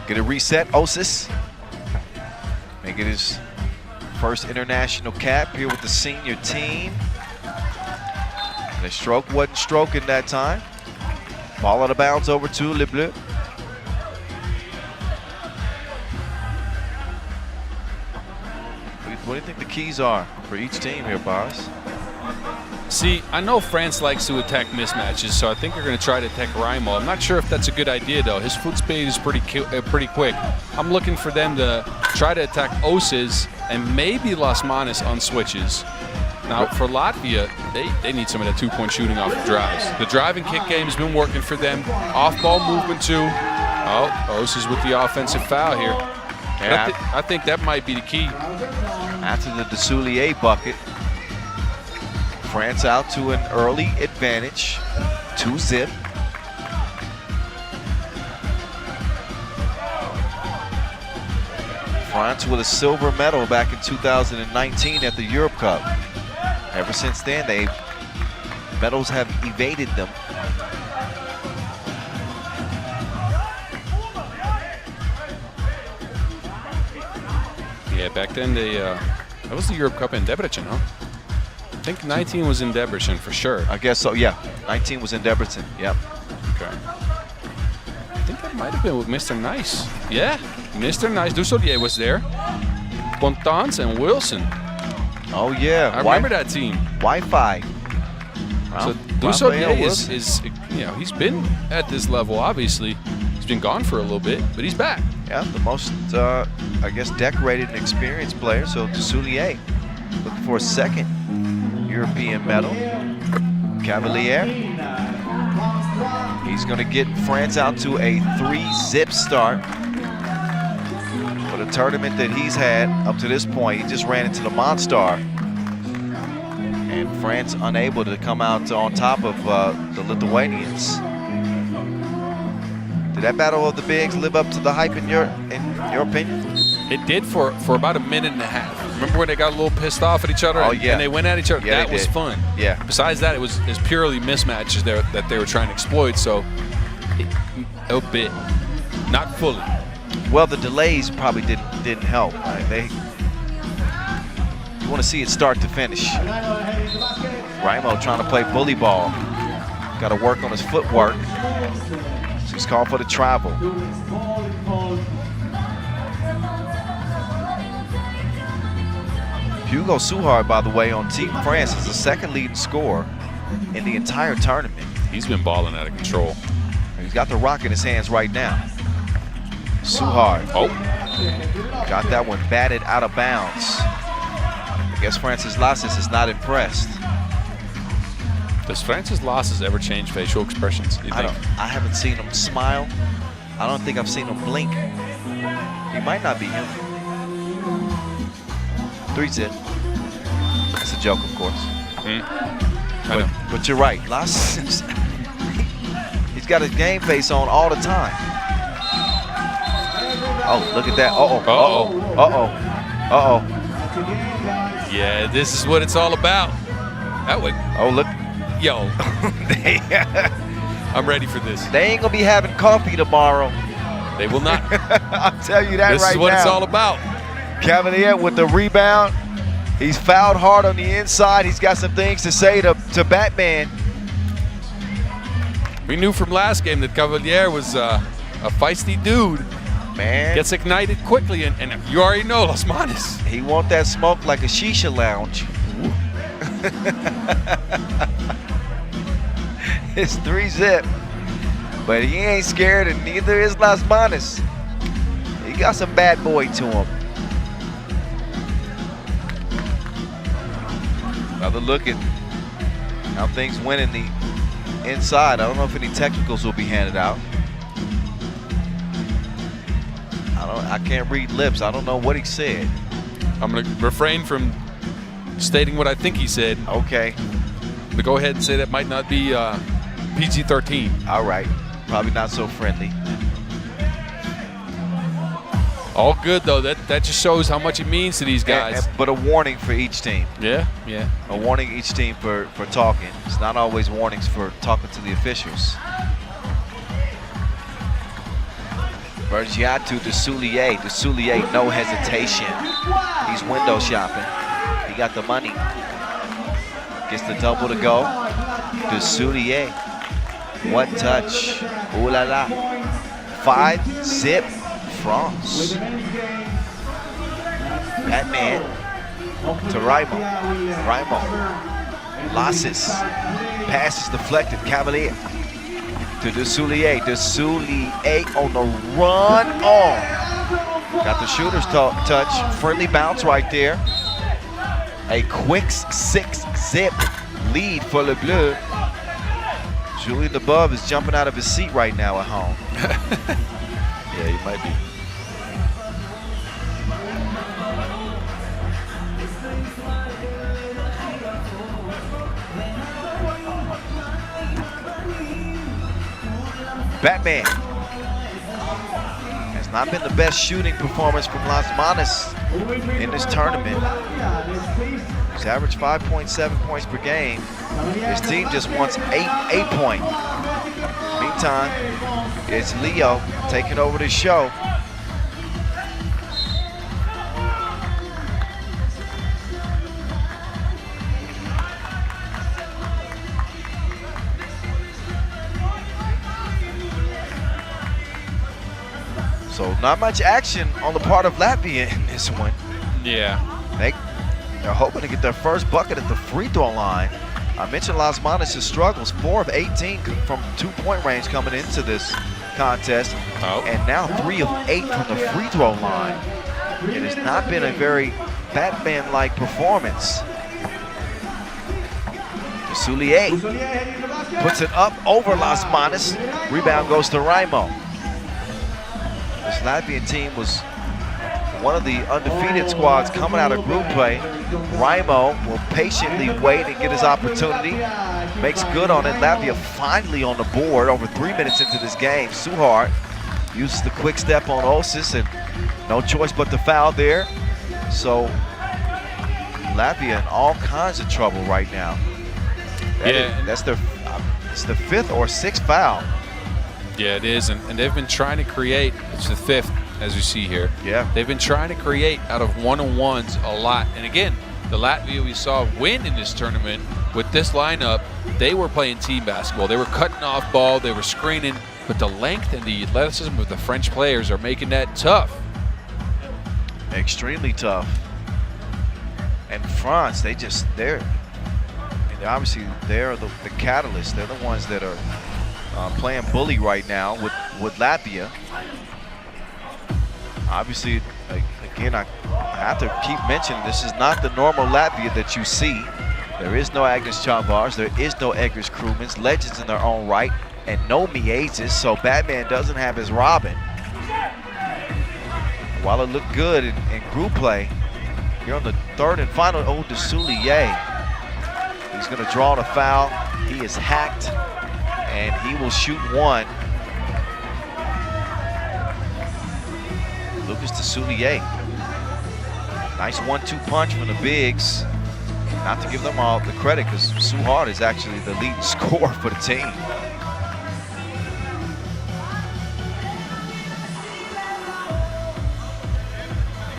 Get a reset, Osis. Making his first international cap here with the senior team. The stroke wasn't stroking that time. Ball out of bounds over to Le Bleu. What do you think the keys are for each team here, Boz? See, I know France likes to attack mismatches, so I think they're going to try to attack Raimo. I'm not sure if that's a good idea, though. His foot speed is pretty quick. I'm looking for them to try to attack Osis and maybe Las Manas on switches. Now, for Latvia, they need some of that two-point shooting off the drives. The drive and kick game has been working for them. Off-ball movement, too. Oh, Osis with the offensive foul here. Yeah. I think that might be the key. After the De Soulier bucket, France out to an early advantage, 2-zip. France with a silver medal back in 2019 at the Europe Cup. Ever since then, medals have evaded them. Yeah, back then that was the Europe Cup in Debrecen, huh? I think 19 was in Debrecen for sure. I guess so, yeah. 19 was in Debrecen, yep. Okay. I think that might have been with Mr. Nice. Yeah, Mr. Nice. Dussolier was there. Pontans and Wilson. Oh, yeah. I remember that team. Wi-Fi. So Dussolier is, you know, he's been at this level, obviously. He's been gone for a little bit, but he's back. Yeah, the most, I guess, decorated and experienced player. So Dussolier looking for a second European medal. Cavalier. He's going to get France out to a 3-zip start. For the tournament that he's had up to this point, he just ran into the Monstar. And France unable to come out on top of the Lithuanians. Did that battle of the bigs live up to the hype in your opinion? It did for about a minute and a half. Remember when they got a little pissed off at each other? Oh, yeah. And they went at each other? Yeah, that was fun. Yeah. Besides that, it was purely mismatches there that they were trying to exploit, so a bit. Not fully. Well, the delays probably didn't help. You want to see it start to finish. Raimo trying to play bully ball. Got to work on his footwork. So he's called for the travel. Hugo Suhard, by the way, on Team France is the second leading scorer in the entire tournament. He's been balling out of control. He's got the rock in his hands right now. Suhard. Oh. Got that one batted out of bounds. I guess Francis Lasses is not impressed. Does Francis Lasses ever change facial expressions? I haven't seen him smile. I don't think I've seen him blink. He might not be human. 3-zip. That's a joke, of course. But you're right. Lasses, he's got his game face on all the time. Oh, look at that. Yeah, this is what it's all about. That way. Oh, look. Yo. I'm ready for this. They ain't going to be having coffee tomorrow. They will not. I'll tell you that right now. This is what it's all about. Cavalier with the rebound. He's fouled hard on the inside. He's got some things to say to Batman. We knew from last game that Cavalier was a feisty dude. Man. Gets ignited quickly, and you already know Las Manas. He want that smoke like a shisha lounge. It's 3-zip. But he ain't scared, and neither is Las Manas. He got some bad boy to him. Another look at how things went in the inside. I don't know if any technicals will be handed out. I can't read lips. I don't know what he said. I'm going to refrain from stating what I think he said. Okay. But go ahead and say that might not be PG-13. All right. Probably not so friendly. All good, though. That just shows how much it means to these guys. But a warning for each team. Yeah, yeah. A warning each team for talking. It's not always warnings for talking to the officials. Bergiatu de Soulier. De Soulier, no hesitation. He's window shopping. He got the money. Gets the double to go. De Soulier. What touch. Ooh la la. 5-zip France. Batman to Raimo. Raimo. Lasses. Pass is deflected. Cavalier to De Soulier. De Soulier on the run on. Got the shooter's touch. Friendly bounce right there. A quick 6-zip lead for Le Bleu. Julien Leboeuf is jumping out of his seat right now at home. Yeah, he might be. Batman has not been the best shooting performance from Las Manas in this tournament. He's averaged 5.7 points per game. His team just wants 8 points. Meantime, it's Leo taking over the show. So not much action on the part of Latvia in this one. Yeah. They're hoping to get their first bucket at the free throw line. I mentioned Las Manas' struggles, 4 of 18 from 2-point range coming into this contest, and now 3 of 8 from the free throw line. It has not been a very Batman-like performance. De Soulier puts it up over Las Manas. Rebound goes to Raimo. This Latvian team was one of the undefeated squads coming out of group play. Raimo will patiently wait and get his opportunity. Makes good on it. Latvia finally on the board over 3 minutes into this game. Suhar uses the quick step on Osis and no choice but to foul there. So Latvia in all kinds of trouble right now. It's their 5th or 6th foul. Yeah, it is, and they've been trying to create. It's the 5th, as you see here. Yeah. They've been trying to create out of one-on-ones a lot. And again, the Latvia we saw win in this tournament with this lineup, they were playing team basketball. They were cutting off ball, they were screening, but the length and the athleticism of the French players are making that tough. Extremely tough. And France, they're obviously they're the catalyst. They're the ones that are playing bully right now with Latvia. Obviously, again, I have to keep mentioning this is not the normal Latvia that you see. There is no Agnes Chavars, there is no Eggers Krumans, legends in their own right, and no Miezes, so Batman doesn't have his Robin. While it looked good in group play, here on the 3rd and final, De Soulier. He's gonna draw the foul. He is hacked, and he will shoot one. Lucas De Soulier. Nice 1-2 punch from the bigs. Not to give them all the credit, because Suhar is actually the leading scorer for the team.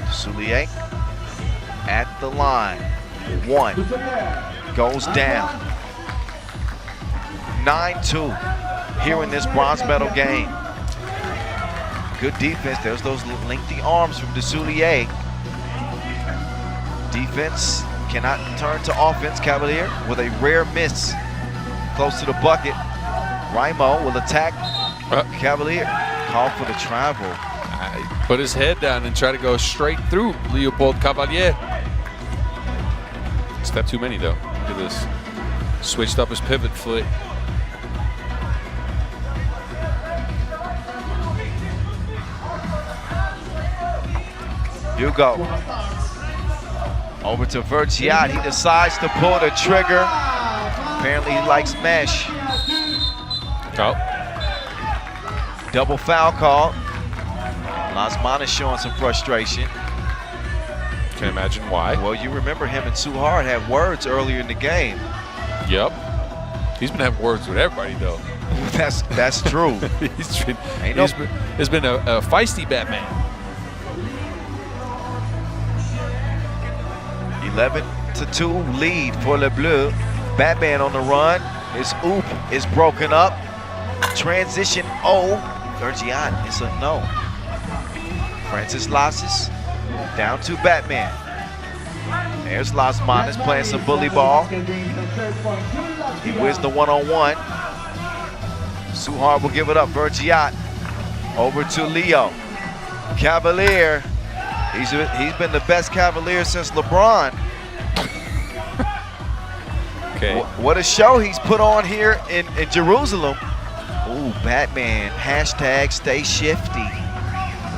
De Soulier at the line. 1 goes down. 9-2 here in this bronze medal game. Good defense. There's those lengthy arms from De Soulier. Defense cannot turn to offense. Cavalier with a rare miss close to the bucket. Raimo will attack Cavalier. Call for the travel. Put his head down and try to go straight through Leopold Cavalier. Step too many though. Look at this. Switched up his pivot foot. Hugo. Over to Vergiat. He decides to pull the trigger. Apparently he likes mesh. Oh. Double foul call. Lasman is showing some frustration. Can't imagine why. Well, you remember him and Suhard had words earlier in the game. Yep. He's been having words with everybody, though. That's true. He's been a feisty Batman. 11-2 lead for Le Bleu. Batman on the run. His oop is broken up. Transition O. Vergiat is a no. Francis Lasses down to Batman. There's Lasmanis playing some bully ball. He wins the one-on-one. Suhard will give it up. Vergiat over to Leo. Cavalier. He's been the best Cavalier since LeBron. Okay. What a show he's put on here in Jerusalem. Ooh, Batman. Hashtag stay shifty.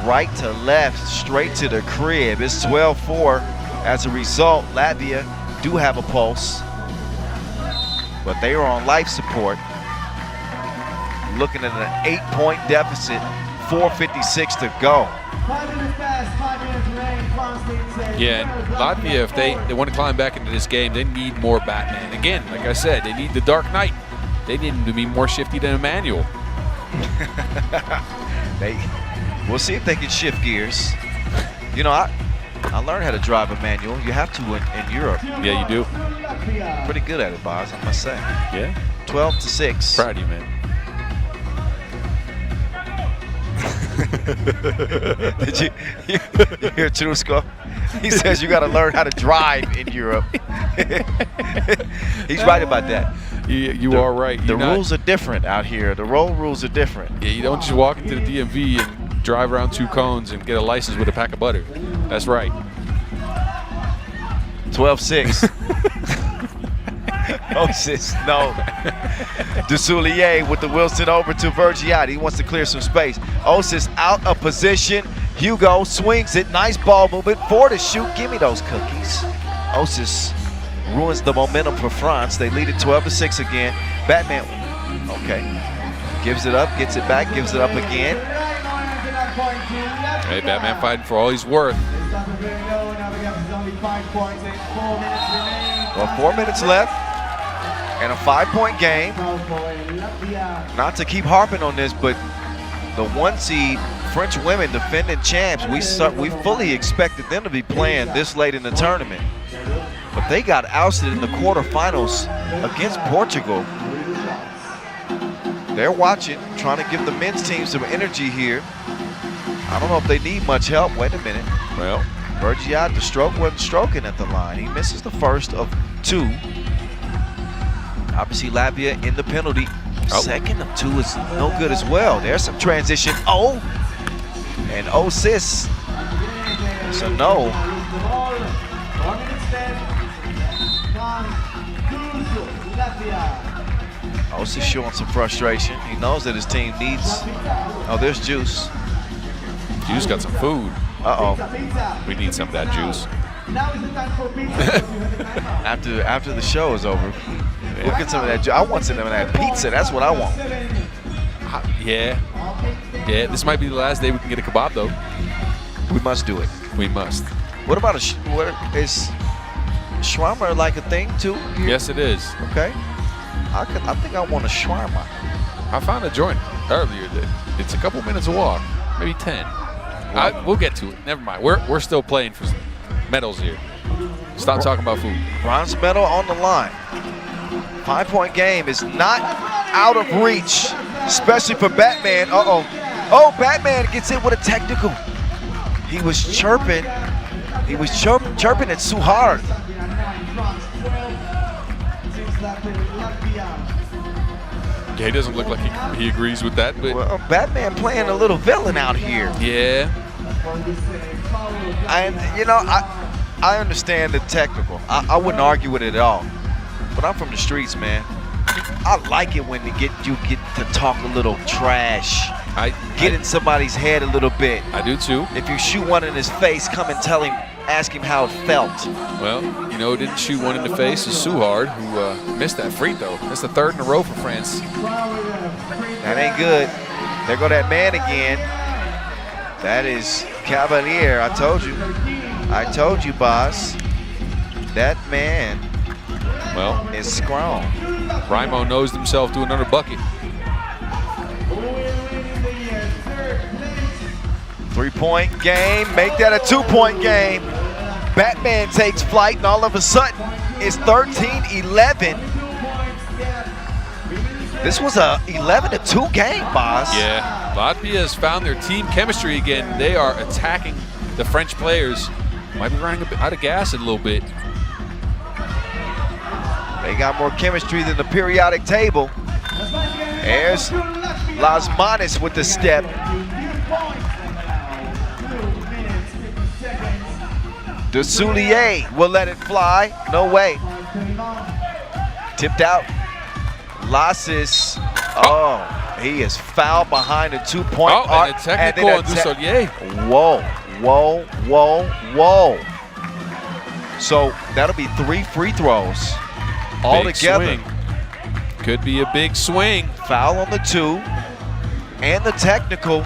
Right to left, straight to the crib. It's 12-4. As a result, Latvia do have a pulse, but they are on life support. Looking at an 8-point deficit, 4:56 to go. 5 minutes pass, 5 minutes remain. Yeah, and Latvia, if they want to climb back into this game, they need more Batman. Again, like I said, they need the Dark Knight. They need him to be more shifty than Emmanuel. We'll see if they can shift gears. You know, I learned how to drive a manual. You have to in Europe. Yeah, you do. Pretty good at it, Boz, I must say. Yeah. 12-6. Proud of you, man. Did you hear Trusko? He says you got to learn how to drive in Europe. He's right about that. You are right. The rules are different out here. The road rules are different. Yeah, you don't just walk into the DMV and drive around 2 cones and get a license with a pack of butter. That's right. 12-6. Osis, no. Dusoulier with the Wilson over to Vergiat. He wants to clear some space. Osis out of position. Hugo swings it. Nice ball movement. 4 to shoot. Give me those cookies. Osis ruins the momentum for France. They lead it 12-6 again. Batman, okay. Gives it up, gets it back, gives it up again. Hey, Batman fighting for all he's worth. Well, 4 minutes left and a 5-point game. Not to keep harping on this, but the 1 seed French women, defending champs, we fully expected them to be playing this late in the tournament. But they got ousted in the quarterfinals against Portugal. They're watching, trying to give the men's team some energy here. I don't know if they need much help. Wait a minute. Well, Vergiat, the stroke wasn't stroking at the line. He misses the first of 2. Obviously, Latvia in the penalty. Second of 2 is no good as well. There's some transition. Oh! And Osis. So no. Osis showing some frustration. He knows that his team needs. Oh, there's Juice. Juice got some food. Uh-oh. We need some of that juice. After the show is over, we'll get some of that juice. I want some of that pizza. That's what I want. Yeah. Yeah, this might be the last day we can get a kebab, though. We must do it. We must. What about is shawarma like a thing too? Here? Yes, it is. Okay. I think I want a shawarma. I found a joint earlier that it's a couple minutes of walk, maybe 10. We'll get to it. Never mind. We're still playing for medals here. Stop talking about food. Bronze medal on the line. 5-point game is not out of reach, especially for Batman. Uh-oh. Oh, Batman gets in with a technical. He was chirping. He was chirping at Suhard. Yeah, he doesn't look like he agrees with that, but well, Batman playing a little villain out here. Yeah. And you know, I understand the technical. I wouldn't argue with it at all. But I'm from the streets, man. I like it when you get to talk a little trash. Get in somebody's head a little bit. I do too. If you shoot one in his face, come and tell him ask him how it felt. Well, you know, didn't shoot one in the face is Suhard, who missed that free throw. That's the third in a row for France. That ain't good. There go that man again. That is Cavalier. I told you, boss. That man, well, is strong. Raimo nosed himself to another bucket. 3-point game, make that a 2-point game. Batman takes flight, and all of a sudden, it's 13-11. This was a 11-2 game, boss. Yeah, Latvia has found their team chemistry again. They are attacking the French players. Might be running a bit out of gas a little bit. They got more chemistry than the periodic table. There's Lasmanis with the step. De Soulier will let it fly. No way. Tipped out. Lassis. Oh, he is fouled behind a 2-point arc. And a technical on De Soulier. Whoa, whoa, whoa, whoa. So that'll be 3 free throws all together. Could be a big swing. Foul on the 2 and the technical.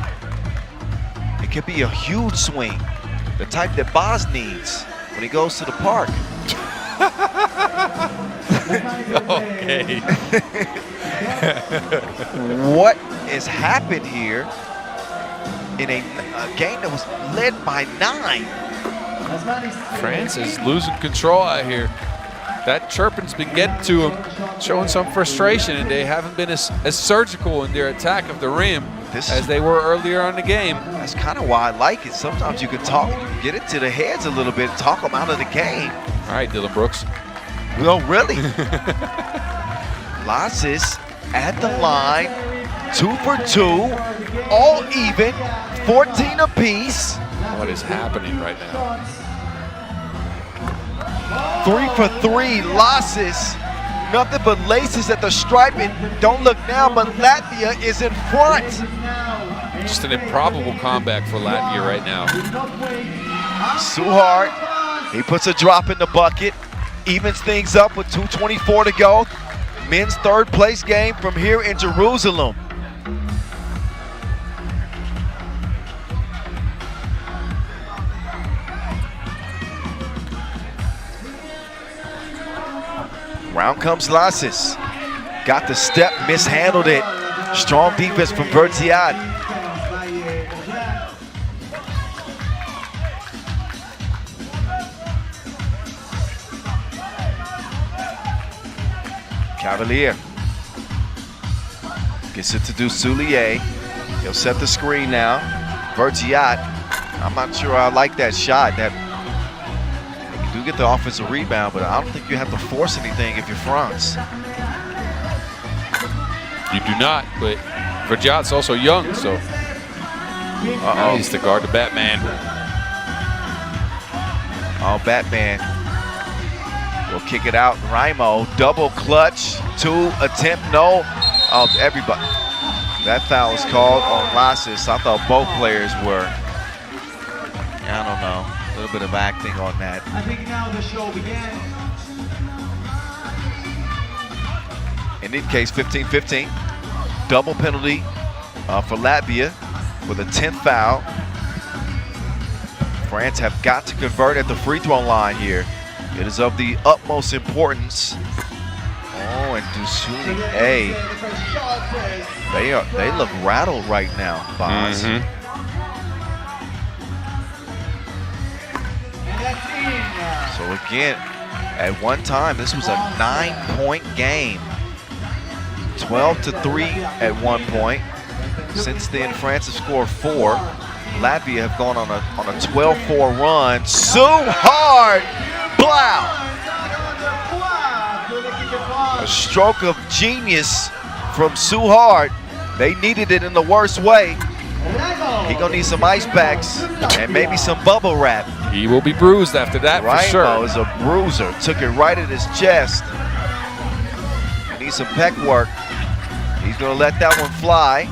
It could be a huge swing. The type that Boz needs when he goes to the park. Okay. What has happened here in a game that was led by 9? France is losing control out here. That chirping's been getting to them, showing some frustration, and they haven't been as surgical in their attack of the rim as they were earlier on the game. That's kind of why I like it. Sometimes you can get it to the heads a little bit, talk them out of the game. All right, Dylan Brooks. No, really. Lassis at the line, 2 for 2, all even, 14 apiece. What is happening right now? 3 for 3, Lassis. Nothing but laces at the stripe, and don't look now, but Latvia is in front. Just an improbable comeback for Latvia right now. Suhard, he puts a drop in the bucket, evens things up with 2:24 to go. Men's third place game from here in Jerusalem. Round comes Lassis. Got the step, mishandled it. Strong defense from Vertiad. Cavalier gets it to De Soulier. He'll set the screen now. Vertiad, I'm not sure I like that shot. That you do get the offensive rebound, but I don't think you have to force anything if you're France. You do not, but Vertiad's also young, so he needs to guard the Batman. Oh, Batman will kick it out. Raimo, double clutch, 2 attempt, no. Oh, everybody. That foul was called on Lassis. I thought both players were, I don't know, a little bit of acting on that. I think now the show began. In this case, 15-15. Double penalty for Latvia with a 10th foul. France have got to convert at the free throw line here. It is of the utmost importance. Oh, and De Soulier, they look rattled right now, Boz. So again, at one time, this was a 9-point game. 12-3 at one point. Since then, France has scored 4. Latvia have gone on a 12-4 run. Suhard, blow! A stroke of genius from Suhard. They needed it in the worst way. He gonna need some ice packs and maybe some bubble wrap. He will be bruised after that, for sure. Raimo is a bruiser. Took it right at his chest. He needs some pec work. He's gonna let that one fly.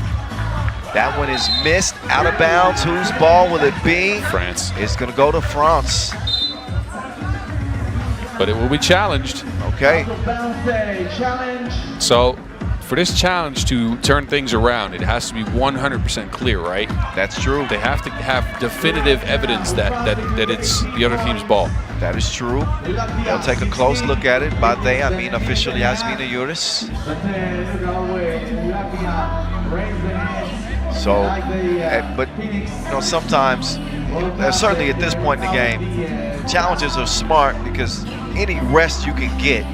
That one is missed, out of bounds. Whose ball will it be? France. It's gonna go to France. but it will be challenged. Okay. So for this challenge to turn things around, it has to be 100% clear, right? That's true. They have to have definitive evidence that it's the other team's ball. That is true. They'll take a close look at it. By they, I mean officially Yasmina Yuris. So, but you know, sometimes, certainly at this point in the game, challenges are smart because any rest you can get,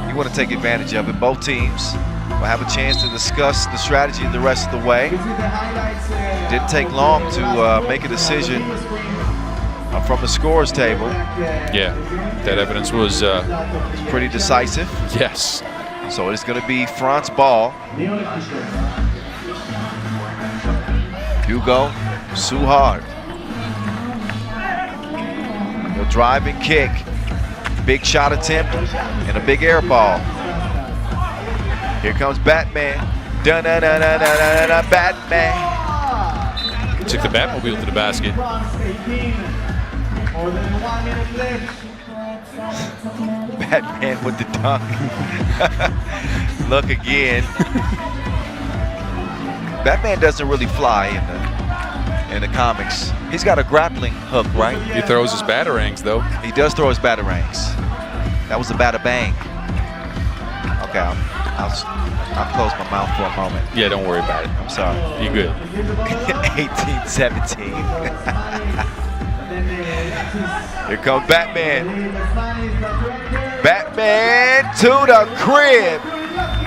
you want to take advantage of it. Both teams will have a chance to discuss the strategy the rest of the way. It didn't take long to make a decision from the scores table. Yeah, that evidence was pretty decisive. Yes. So it's going to be France ball. Hugo Suhard. He'll drive and kick. Big shot attempt and a big air ball. Here comes Batman. Da-da-da-da-da-da-da, Batman. Took the Batmobile to the basket. Batman with the dunk. Look again. Batman doesn't really fly in the comics. He's got a grappling hook, right? He throws his batarangs, though. He does throw his batarangs. That was a bada-bang. Okay, I'll close my mouth for a moment. Yeah, don't worry about it. I'm sorry. You're good. 18-17. Here comes Batman. Batman to the crib.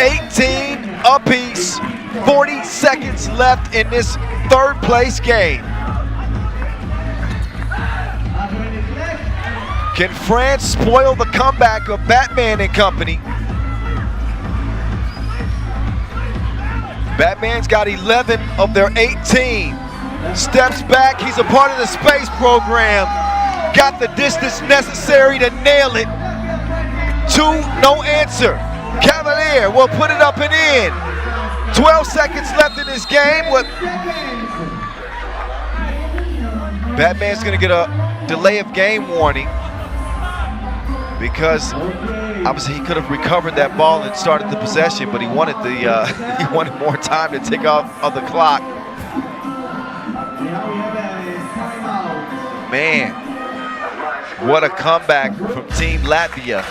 18 apiece. 40 seconds left in this third place game. Can France spoil the comeback of Batman and company? Batman's got 11 of their 18. Steps back, he's a part of the space program. Got the distance necessary to nail it. 2, no answer. Cavalier will put it up and in. 12 seconds left in this game. Batman's gonna get a delay of game warning because obviously he could have recovered that ball and started the possession, but he wanted he wanted more time to tick off of the clock. Man, what a comeback from Team Latvia.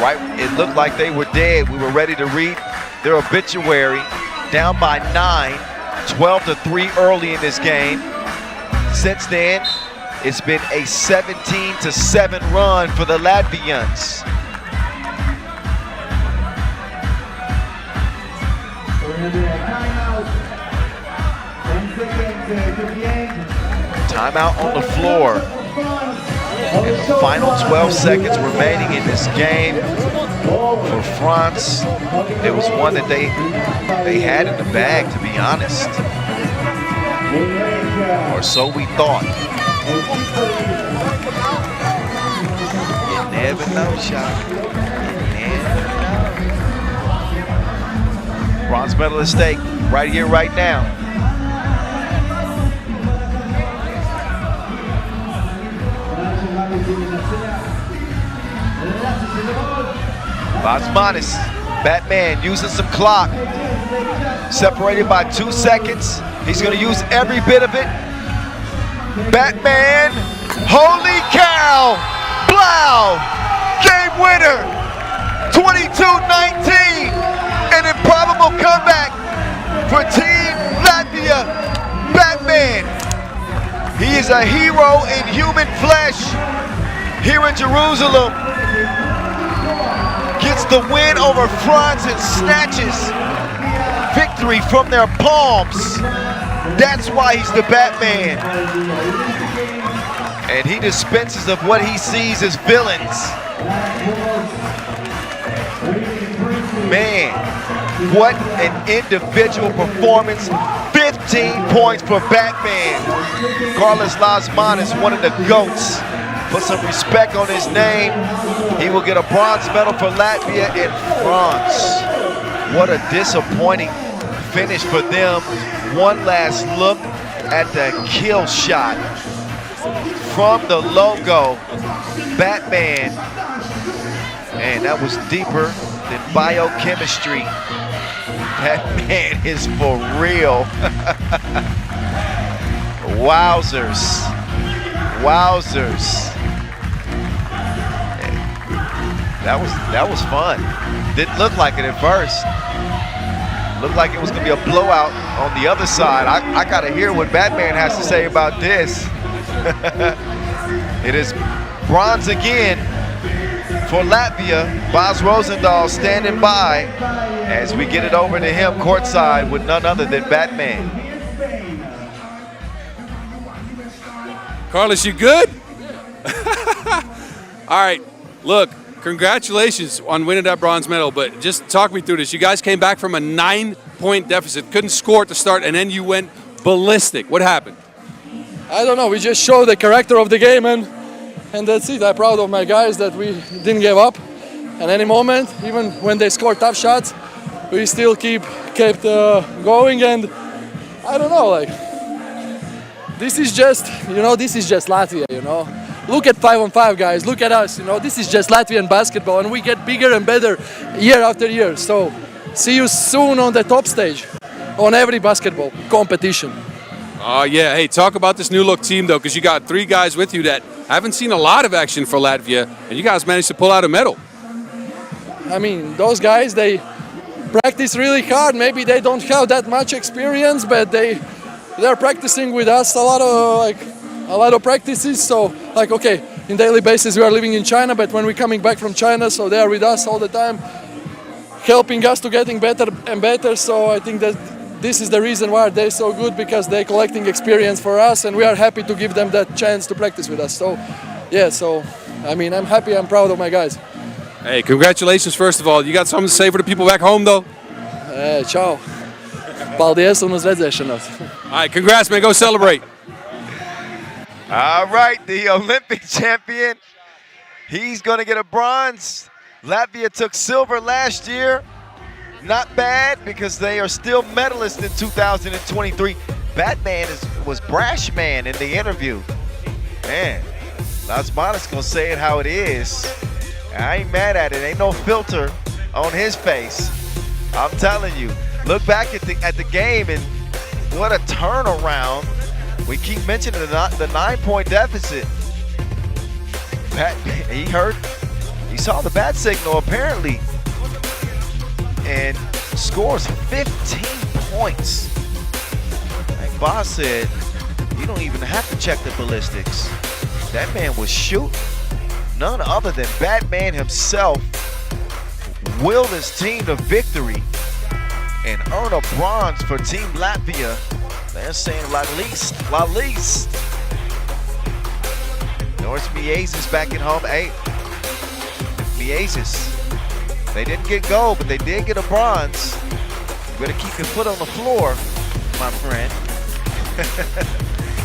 Right, it looked like they were dead. We were ready to read their obituary. Down by 9, 12-3 early in this game. Since then, it's been a 17-7 run for the Latvians. Timeout on the floor. And the final 12 seconds remaining in this game for France. It was one that they had in the bag, to be honest. Or so we thought. You never know, Shaq. You never know. Bronze medal at stake right here, right now. Vazmanis, Batman using some clock. Separated by 2 seconds. He's going to use every bit of it. Batman, holy cow! Blau, game winner, 22-19. An improbable comeback for Team Latvia. Batman, he is a hero in human flesh here in Jerusalem. Gets the win over France and snatches victory from their palms. That's why he's the Batman. And he dispenses of what he sees as villains. Man, what an individual performance. 15 points for Batman. Carlos Lasmanis, one of the GOATs. Put some respect on his name. He will get a bronze medal for Latvia and France. What a disappointing finish for them. One last look at the kill shot from the logo Batman. And that was deeper than biochemistry. Batman is for real. Wowzers. Wowzers. That was fun. Didn't look like it at first. Looked like it was gonna be a blowout on the other side. I gotta hear what Batman has to say about this. It is bronze again for Latvia. Bas Rosendahl standing by as we get it over to him courtside with none other than Batman. Carlos, you good? All right, look, congratulations on winning that bronze medal, but just talk me through this. You guys came back from a 9-point deficit, couldn't score at the start, and then you went ballistic. What happened? I don't know. We just showed the character of the game, and that's it. I'm proud of my guys that we didn't give up. At any moment, even when they scored tough shots, we still kept going. And I don't know, like this is just Latvia. Look at 5-on-5 guys. Look at us. This is just Latvian basketball, and we get bigger and better year after year. So see you soon on the top stage, on every basketball competition. Oh, yeah. Hey, talk about this new look team, though, because you got 3 guys with you that haven't seen a lot of action for Latvia, and you guys managed to pull out a medal. I mean, those guys, they practice really hard. Maybe they don't have that much experience, but they're practicing with us a lot of practices. So, okay, in daily basis we are living in China, but when we're coming back from China, so they are with us all the time, helping us to getting better and better. So I think that this is the reason why they're so good, because they're collecting experience for us, and we are happy to give them that chance to practice with us. So, yeah, I mean, I'm happy, I'm proud of my guys. Hey, congratulations, first of all. You got something to say for the people back home, though? Ciao. Paldies un uz redzēšanos. All right, congrats, man. Go celebrate. All right, the Olympic champion. He's going to get a bronze. Latvia took silver last year. Not bad, because they are still medalists in 2023. Batman was brash man in the interview. Man, Lasmanis gonna say it how it is. I ain't mad at it. Ain't no filter on his face. I'm telling you. Look back at the game, and what a turnaround. We keep mentioning the 9-point deficit. Batman, he saw the bat signal apparently, and scores 15 points. Like Boss said, you don't even have to check the ballistics. That man was shooting. None other than Batman himself willed his team to victory and earn a bronze for Team Latvia. They're saying la least. Norris Miezis back at home. Hey, Miezis. They didn't get gold, but they did get a bronze. You better keep your foot on the floor, my friend.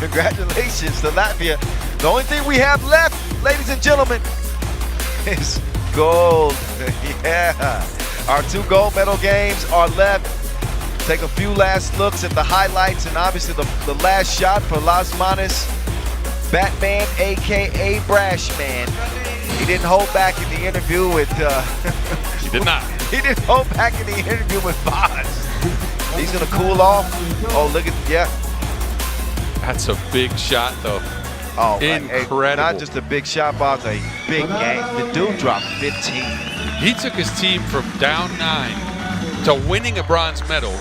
Congratulations to Latvia. The only thing we have left, ladies and gentlemen, is gold. Yeah. Our 2 gold medal games are left. Take a few last looks at the highlights, and obviously the last shot for Lasmanis. Batman, a.k.a. Brash Man. He didn't hold back in the interview with... He did not. He didn't hold back in the interview with Boz. He's going to cool off. Oh, look at... Yeah. That's a big shot, though. Oh, incredible. Not just a big shot, Boz, a big game. The dude dropped 15. He took his team from down 9 to winning a bronze medal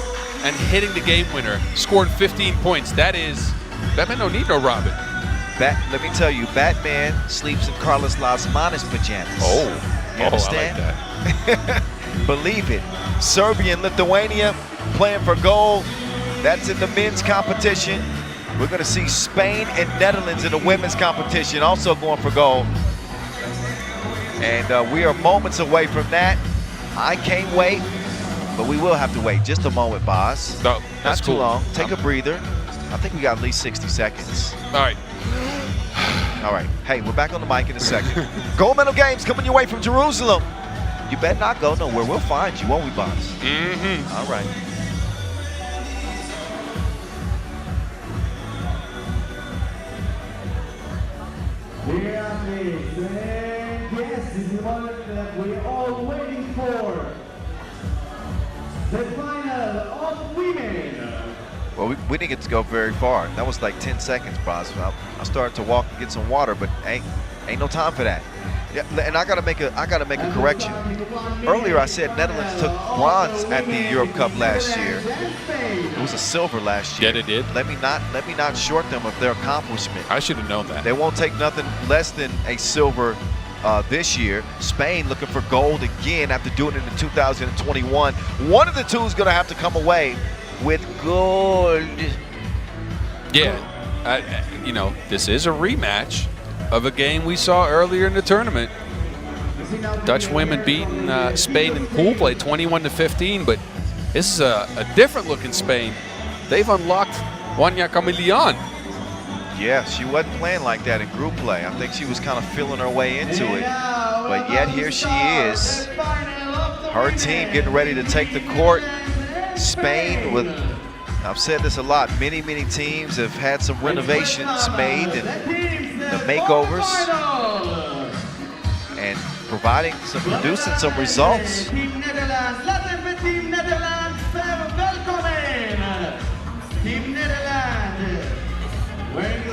and hitting the game winner, scoring 15 points. Batman don't need no Robin. Let me tell you, Batman sleeps in Carlos Lasmanis pajamas. Oh, you understand? I like that. Believe it. Serbia and Lithuania playing for gold. That's in the men's competition. We're going to see Spain and Netherlands in the women's competition also going for gold. And we are moments away from that. I can't wait, but we will have to wait just a moment, Boz. No, not too long. Take a breather. I think we got at least 60 seconds. All right. All right. Hey, we're back on the mic in a second. Gold medal games coming your way from Jerusalem. You better not go nowhere. We'll find you, won't we, Boz? Mm-hmm. All right. Here Yes, this is the moment that we're all waiting for. The final of women. Well, we didn't get to go very far. That was like 10 seconds, boss. I started to walk and get some water, but ain't no time for that. Yeah, and I gotta make a correction. Earlier I said Netherlands took bronze at the Europe Cup last year. It was a silver last year. Yeah, they did. Let me not short them of their accomplishment. I should have known that. They won't take nothing less than a silver this year. Spain looking for gold again after doing it in 2021. One of the two is gonna have to come away with gold. Yeah, you know, this is a rematch of a game we saw earlier in the tournament. Dutch women beating Spain in pool play 21-15, but this is a different looking Spain. They've unlocked Wanya Camilion. Yeah, she wasn't playing like that in group play. I think she was kind of feeling her way into it. But yet here she is. Her team getting ready to take the court. Spain with, I've said this a lot, many teams have had some renovations made and the makeovers and producing some results.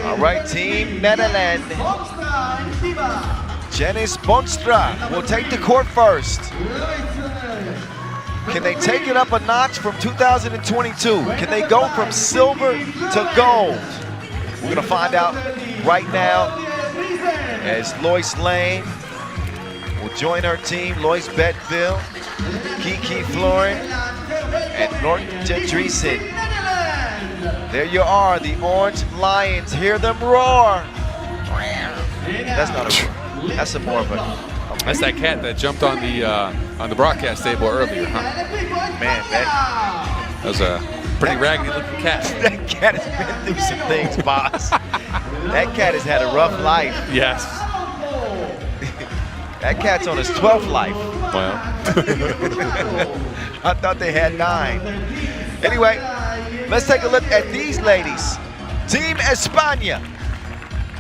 All right, Team Netherlands. Janice Bonstra will take the court first. Can they take it up a notch from 2022? Can they go from silver to gold? We're gonna find out right now as Lois Lane will join her team. Lois Betville, Kiki Florin, and Nortje Driesen. There you are, the Orange Lions. Hear them roar. That's not a roar. That's more of a. That's that cat that jumped on the broadcast table earlier, huh? Man, that was a pretty raggedy looking cat. That cat has been through some things, boss. That cat has had a rough life. Yes. That cat's on his 12th life. Well. I thought they had 9. Anyway, let's take a look at these ladies. Team España.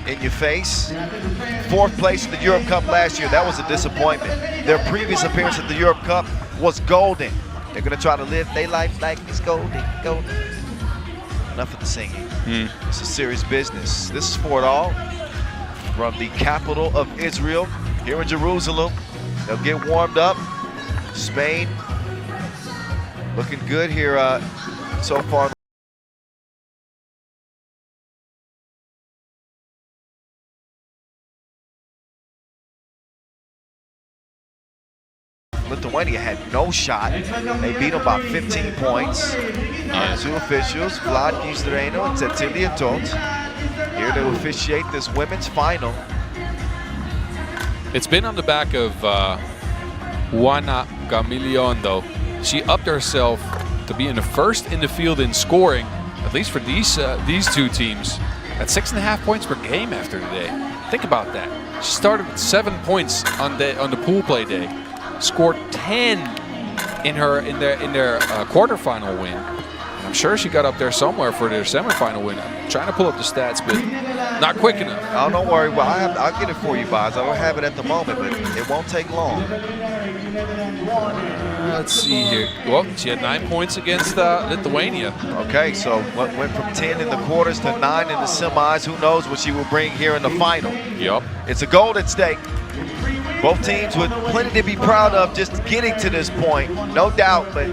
In your face. 4th place in the Europe Cup last year. That was a disappointment. Their previous appearance at the Europe Cup was golden. They're going to try to live their life like it's golden. Enough of the singing. It's a serious business. This is for it all. From the capital of Israel, here in Jerusalem. They'll get warmed up. Spain looking good here so far. Lithuania had no shot. They beat them by 15 points. Two officials, Vlad Gizdareno and Cecilia Tot, here to officiate this women's final. It's been on the back of Juana Camilion, though. She upped herself to be in the first in the field in scoring, at least for these two teams, at 6.5 points per game after today. Think about that. She started with 7 points on the pool play day. Scored 10 in their quarterfinal win. I'm sure she got up there somewhere for their semifinal win. I'm trying to pull up the stats, but not quick enough. Oh, don't worry. Well, I'll get it for you, Boz. I don't have it at the moment, but it won't take long. Let's see here. Well, she had 9 points against Lithuania. Okay, so what went from 10 in the quarters to 9 in the semis. Who knows what she will bring here in the final? Yep. It's a gold at stake. Both teams with plenty to be proud of just getting to this point, no doubt, but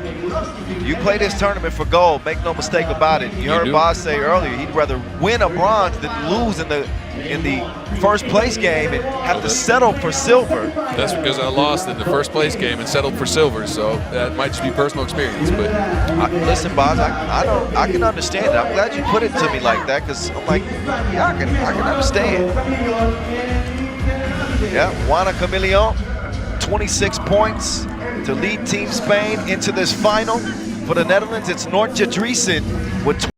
you play this tournament for gold, make no mistake about it. You heard Boz say earlier he'd rather win a bronze than lose in the first place game and have to settle for silver. That's because I lost in the first place game and settled for silver, so that might just be personal experience. But listen, Boz, I can understand it. I'm glad you put it to me like that, because I'm like, yeah, I can understand. Yeah, Juana Camilion, 26 points to lead Team Spain into this final. For the Netherlands, it's Nortje Driesen with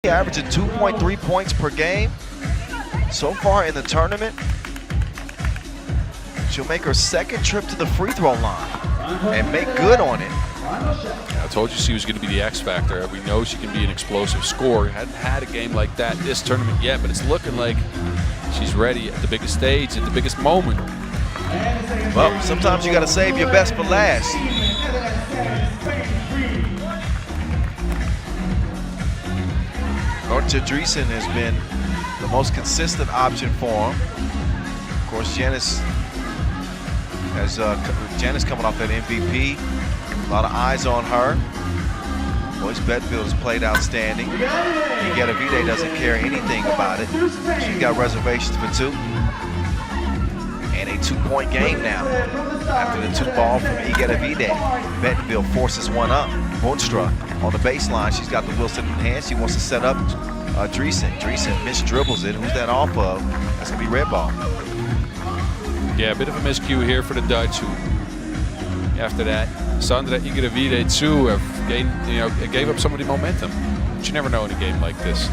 averaging 2.3 points per game so far in the tournament. She'll make her second trip to the free throw line and make good on it. I told you she was going to be the X factor. We know she can be an explosive scorer. Hadn't had a game like that this tournament yet, but it's looking like she's ready at the biggest stage, at the biggest moment. Well, sometimes you got to save your best for last. Norta Driesen has been the most consistent option for him. Of course, Janice coming off that MVP. A lot of eyes on her. Boyce Bedfield has played outstanding. Igetta Vide doesn't care anything about it. She's got reservations for two. And a 2-point game now. After the 2-ball from Igetta Vide. Bedfield forces one up. Boonstra on the baseline. She's got the Wilson in hand. She wants to set up Driesen. Driesen misdribbles it. Who's that off of? That's going to be red ball. Yeah, a bit of a miscue here for the Dutch, who, after that, Sandra Igetta Vide too gave up some of the momentum. But you never know in a game like this.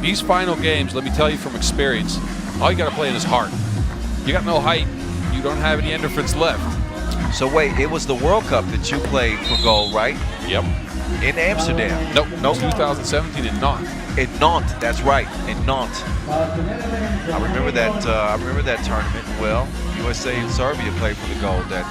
These final games, let me tell you from experience, all you got to play in is heart. You got no height. You don't have any endorphins left. So wait, it was the World Cup that you played for gold, right? Yep. In Amsterdam? Nope. 2017 in Nantes. In Nantes, that's right, in Nantes. I remember that tournament well. USA and Serbia played for the gold that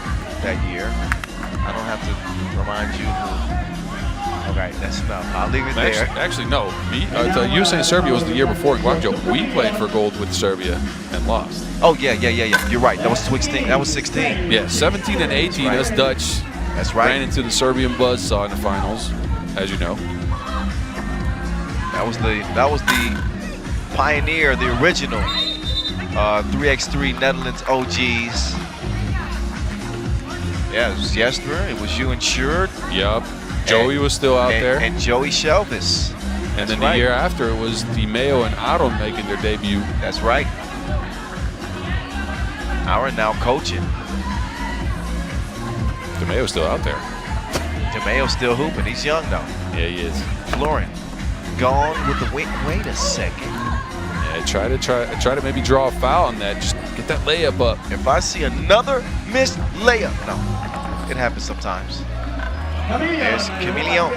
year. I don't have to remind you who. Okay, that's enough. I'll leave it there. Actually, no. USA and Serbia was the year before in Guangzhou. We played for gold with Serbia and lost. Oh, yeah. You're right. That was 16. That was 16. Yeah, 17 and 18, us Dutch ran into the Serbian buzzsaw in the finals, as you know. That was the pioneer, the original 3x3 Netherlands OGs. Yeah, it was Jesper. It was you insured. Yup. Joey was still out there. And Joey Shelvis. And then the year after, it was DiMeo and Aaron making their debut. That's right. Aaron now coaching. DiMeo's still out there. DiMeo's still hooping. He's young, though. Yeah, he is. Florin gone with the win. Wait a second. Yeah, try to maybe draw a foul on that. Just get that layup up. If I see another missed layup, no, it happens sometimes. There's Chameleon.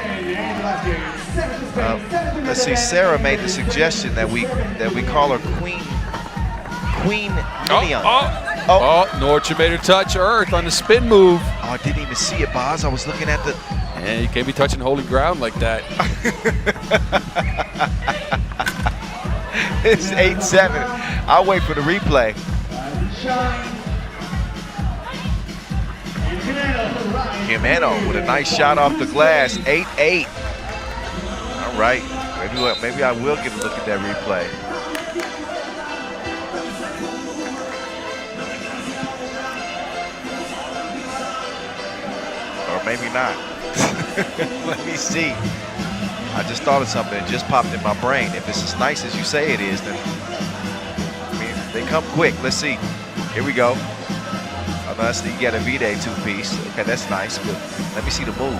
Let's see. Sarah made the suggestion that we call her Queen Million. Oh, Norcha made her touch earth on the spin move. Oh, I didn't even see it, Boz. I was looking at the. Yeah, you can't be touching holy ground like that. It's 8-7. I'll wait for the replay. Jimeno with a nice shot off the glass. 8-8. All right. Maybe I will get a look at that replay. Or maybe not. Let me see. I just thought of something. It just popped in my brain. If it's as nice as you say it is, then I mean, they come quick. Let's see. Here we go. Oh, no, that's the Igetta Vide two-piece. Okay, that's nice. But let me see the move.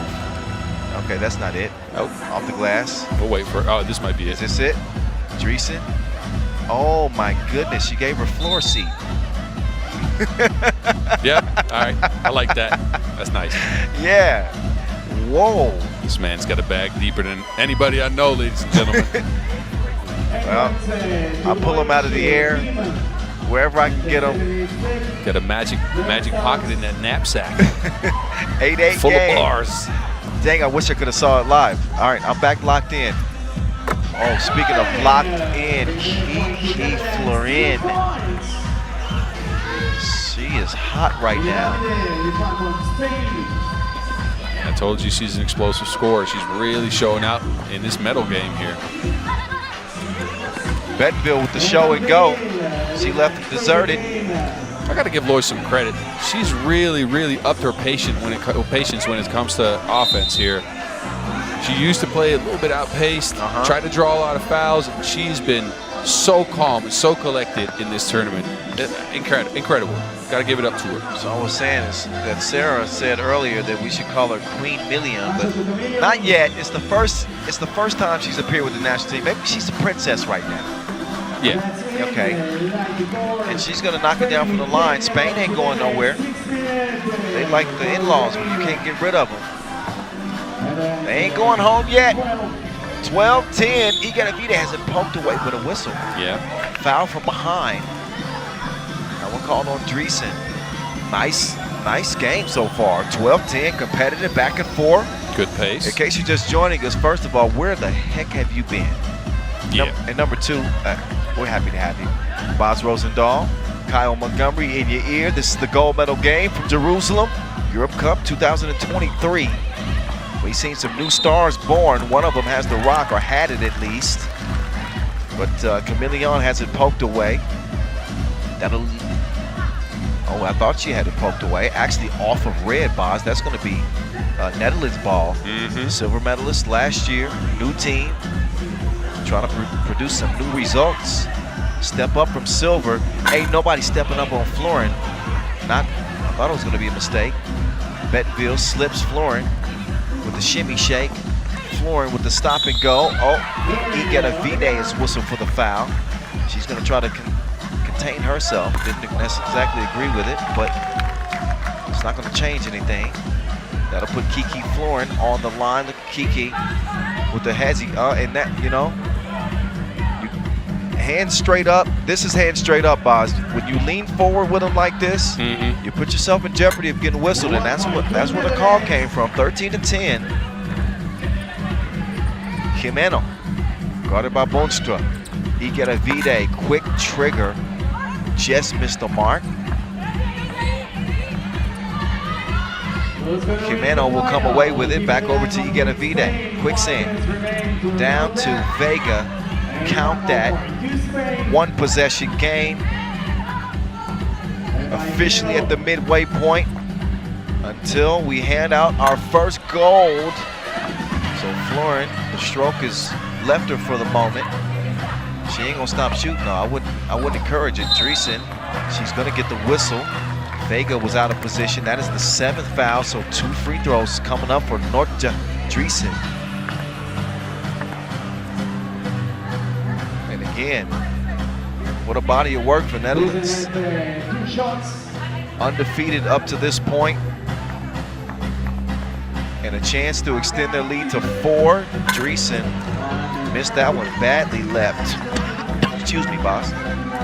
Okay, that's not it. Nope. Off the glass. We'll wait for it. Oh, this might be it. Is this it? Driesen. Oh, my goodness. She gave her floor seat. Yeah. All right. I like that. That's nice. Yeah. Whoa. This man's got a bag deeper than anybody I know, ladies and gentlemen. Well, I'll pull him out of the air wherever I can get him. Got a magic pocket in that knapsack. 8-8 full game. of bars. Dang, I wish I could have saw it live. All right, I'm back locked in. Oh, speaking of locked in, Kiki Florin. She is hot right now. I told you she's an explosive scorer. She's really showing out in this medal game here. Bentonville with the show and go. She left it deserted. I got to give Lois some credit. She's really, really upped her patience when it comes to offense here. She used to play a little bit outpaced, try to draw a lot of fouls, and she's been so calm and so collected in this tournament. Incredible. Got to give it up to her. So all I was saying is that Sarah said earlier that we should call her Queen Million, but not yet. It's the first time she's appeared with the national team. Maybe she's a princess right now. Yeah. Okay. And she's gonna knock it down from the line. Spain ain't going nowhere. They like the in-laws when you can't get rid of them. They ain't going home yet. 12-10. Iganavida has it poked away with a whistle. Yeah. Foul from behind. That one called on Dreesen. Nice game so far. 12-10, competitive, back and forth. Good pace. In case you're just joining us, first of all, where the heck have you been? Yeah. And number two, we're happy to have you. Boz Rosendahl, Kyle Montgomery in your ear. This is the gold medal game from Jerusalem, Europe Cup 2023. We've seen some new stars born. One of them has the rock, or had it at least. But Chameleon has it poked away. Oh, I thought she had it poked away. Actually off of red, Boz. That's going to be Netherlands ball. Silver medalist last year, new team. Trying to produce some new results. Step up from silver. Ain't nobody stepping up on Florin. I thought it was going to be a mistake. Bettenville slips Florin with the shimmy shake. Florin with the stop and go. Oh, Iganavida is whistled for the foul. She's going to try to contain herself. Didn't exactly agree with it, but it's not going to change anything. That'll put Kiki Florin on the line. Look at Kiki with the hezzy. And that, you know, hands straight up. This is hands straight up, Boz. When you lean forward with them like this, you put yourself in jeopardy of getting whistled, and that's where the call came from. 13-10. Jimeno, guarded by Bonstra. Iganavida, quick trigger, just missed the mark. Jimeno will come away with it, back over to Iganavida. Quicksand, down to Vega. Count that. One possession game. Officially at the midway point until we hand out our first gold. So Florin, the stroke has left her for the moment. She ain't gonna stop shooting. No, I wouldn't encourage it. Dreesen, she's gonna get the whistle. Vega was out of position. That is the 7th foul, so 2 free throws coming up for Norja Dreesen. And again, what a body of work for Netherlands. Undefeated up to this point. And a chance to extend their lead to 4. Dreesen missed that one, badly left. Excuse me, boss.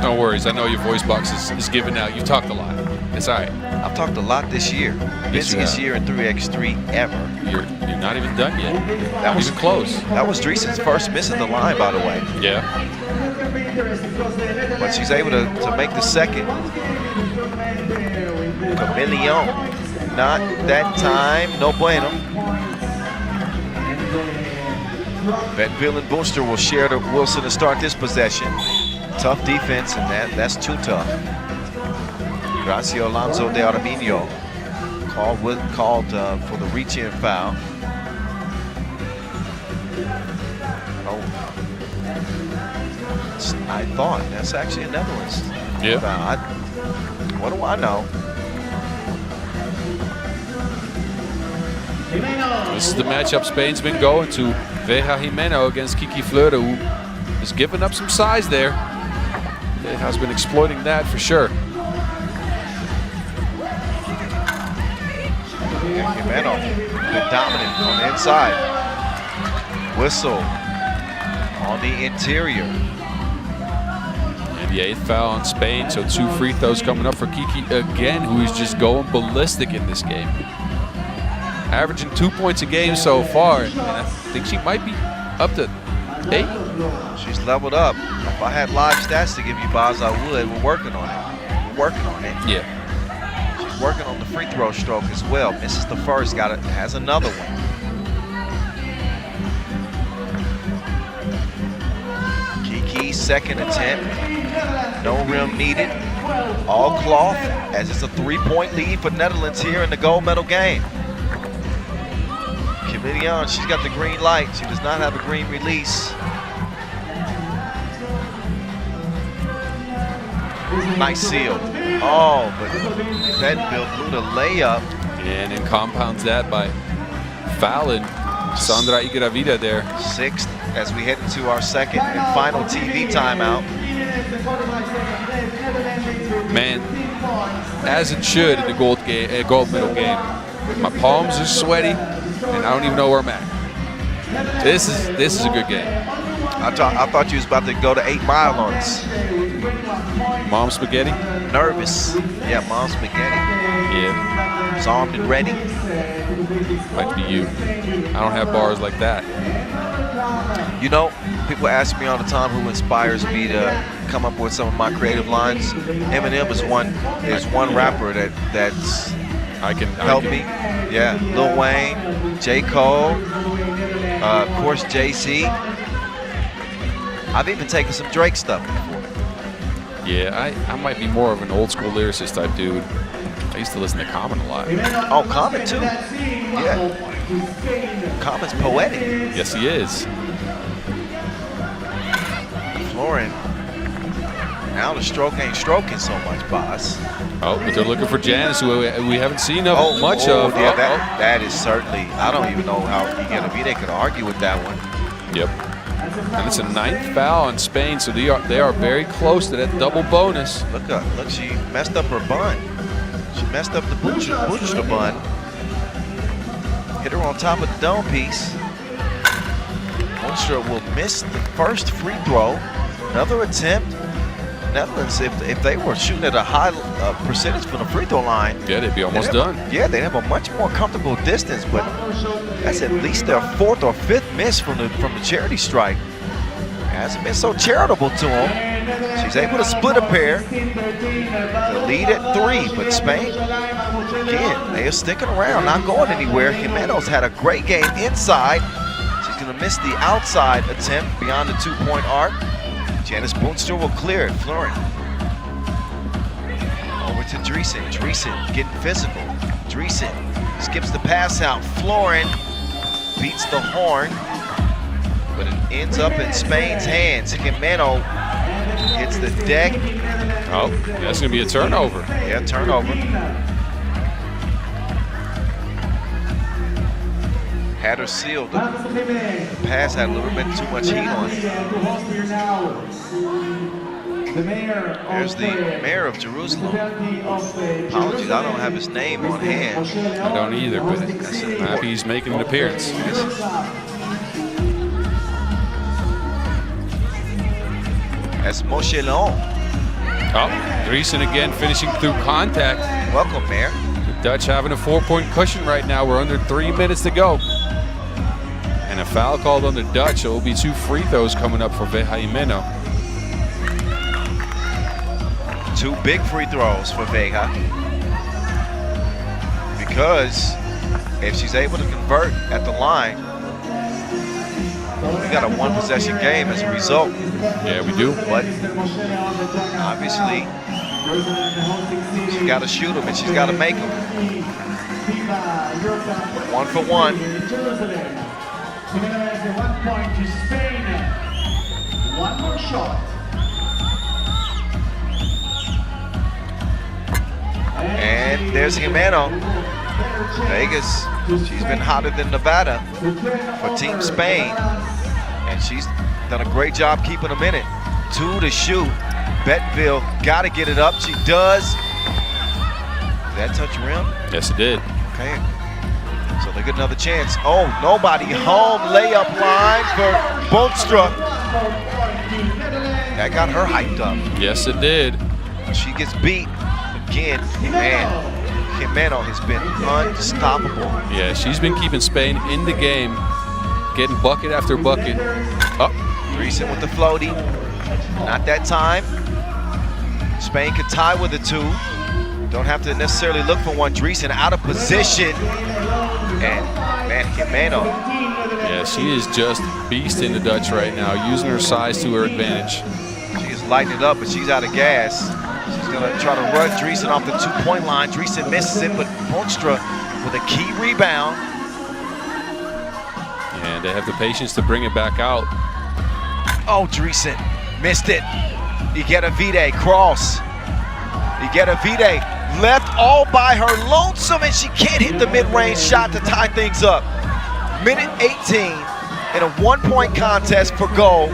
No worries, I know your voice box is giving out. You've talked a lot. It's all right. I've talked a lot this year. Busiest year in 3x3 ever. You're not even done yet. That was even close. That was Dreesen's first miss at the line, by the way. Yeah. But she's able to make the second. Chameleon, not that time, no bueno. Bettenville and Booster will share to Wilson to start this possession. Tough defense, and that's too tough. Gracia Alonso de Arminio called for the reach-in foul. Oh, I thought that's actually a Netherlands foul. What do I know? This is the matchup Spain's been going to. Veja Jimeno against Kiki Fleury, who has given up some size there. Veja's been exploiting that for sure. Jimeno, been dominant on the inside. Whistle on the interior. And the 8th foul on Spain, so 2 free throws coming up for Kiki again, who is just going ballistic in this game. Averaging 2 points a game so far, and I think she might be up to 8. She's leveled up. If I had live stats to give you, Boz, I would. We're working on it. We're working on it. Yeah. She's working on the free throw stroke as well. Misses the first, has another one. Kiki's second attempt. No rim needed. All cloth, as it's a 3-point lead for Netherlands here in the gold medal game. Chameleon, she's got the green light. She does not have a green release. Nice seal. Oh, but Benfield blew the layup. And then compounds that by fouling Sandra Igravida there. 6th as we head into our second and final TV timeout. Man, as it should in the gold medal game. My palms are sweaty, and I don't even know where I'm at. This is a good game. I thought you was about to go to 8 Mile on us. Mom spaghetti? Nervous. Yeah, Mom spaghetti. Yeah. It's armed and ready. Might be you. I don't have bars like that. You know, people ask me all the time who inspires me to come up with some of my creative lines. Eminem is one rapper that's helped me. Yeah, Lil Wayne, J. Cole, of course Jay-Z. I've even taken some Drake stuff before. Yeah, I might be more of an old school lyricist type dude. I used to listen to Common a lot. Oh, Common too? Yeah. Common's poetic. Yes, he is. Florin. Now the stroke ain't stroking so much, boss. Oh, but they're looking for Janice, who we haven't seen much of. Yeah, that is certainly, I don't even know how they could argue with that one. Yep. And it's a 9th foul on Spain, so they are very close to that double bonus. Look, she messed up her bun. She messed up the butcher bun. Hit her on top of the dome piece. Monstra will miss the first free throw. Another attempt. Netherlands, if they were shooting at a high percentage from the free throw line, yeah, they'd be almost done. Yeah, they'd have a much more comfortable distance, but that's at least their 4th or 5th miss from the charity strike. Hasn't been so charitable to them. She's able to split a pair. The lead at 3, but Spain, again, they are sticking around, not going anywhere. Jimenez had a great game inside. She's going to miss the outside attempt beyond the 2-point arc. Janice Boonstra will clear it. Florin. Over to Dreesen. Dreesen getting physical. Dreesen skips the pass out. Florin beats the horn, but it ends up in Spain's hands. Jimenez hits the deck. Oh, that's going to be a turnover. Yeah, turnover. Had her sealed. The pass had a little bit too much heat on it. There's the mayor of Jerusalem. Apologies, I don't have his name on hand. I don't either, but I'm happy he's making an appearance. That's Moshe Leon. Oh, Dreesen again finishing through contact. Welcome, Mayor. The Dutch having a 4-point cushion right now. We're under 3 minutes to go. And a foul called on the Dutch. So it will be 2 free throws coming up for Veja Jimeno. 2 big free throws for Veja. Because if she's able to convert at the line, we got a 1-possession game as a result. Yeah, we do. But obviously, she's got to shoot them and she's got to make them. 1 for 1. 1 point to Spain. 1 more shot. And there's Jimeno. Vegas, she's been hotter than Nevada for Team Spain. And she's done a great job keeping them in it. 2 to shoot. Betteville got to get it up. She does. Did that touch rim? Yes, it did. Okay. So they get another chance. Oh, nobody home. Layup line for Boonstra. That got her hyped up. Yes, it did. She gets beat again. Man, Jimeno has been unstoppable. Yeah, she's been keeping Spain in the game, getting bucket after bucket. Oh, Dreesen with the floaty. Not that time. Spain could tie with a 2. Don't have to necessarily look for one. Dreesen out of position. And man, Jimeno. Yeah, she is just beasting the Dutch right now, using her size to her advantage. She is lighting it up, but she's out of gas. She's gonna try to run Dreesen off the 2-point line. Dreesen misses it, but Boonstra with a key rebound. And they have the patience to bring it back out. Oh, Dreesen missed it. Igravida cross. Gedavide left all by her lonesome, and she can't hit the mid-range shot to tie things up. Minute 18 in a one-point contest for goal.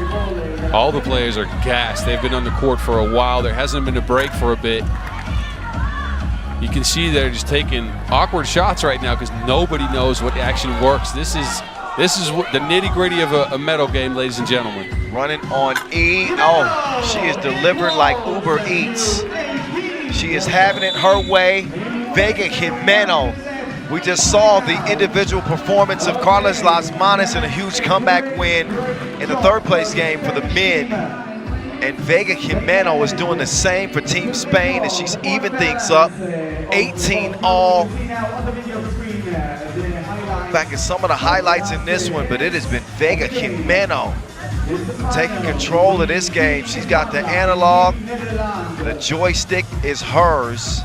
All the players are gassed. They've been on the court for a while. There hasn't been a break for a bit. You can see they're just taking awkward shots right now because nobody knows what action works. This is what the nitty-gritty of a medal game, ladies and gentlemen. Running on E. Oh, she is delivered like Uber Eats. She is having it her way. Vega Jimeno. We just saw the individual performance of Carlos Las Manas in a huge comeback win in the third-place game for the men. And Vega Jimeno is doing the same for Team Spain as she's even things up. 18 all. Back at some of the highlights in this one, but it has been Vega Jimeno taking control of this game. She's got the analog. The joystick is hers.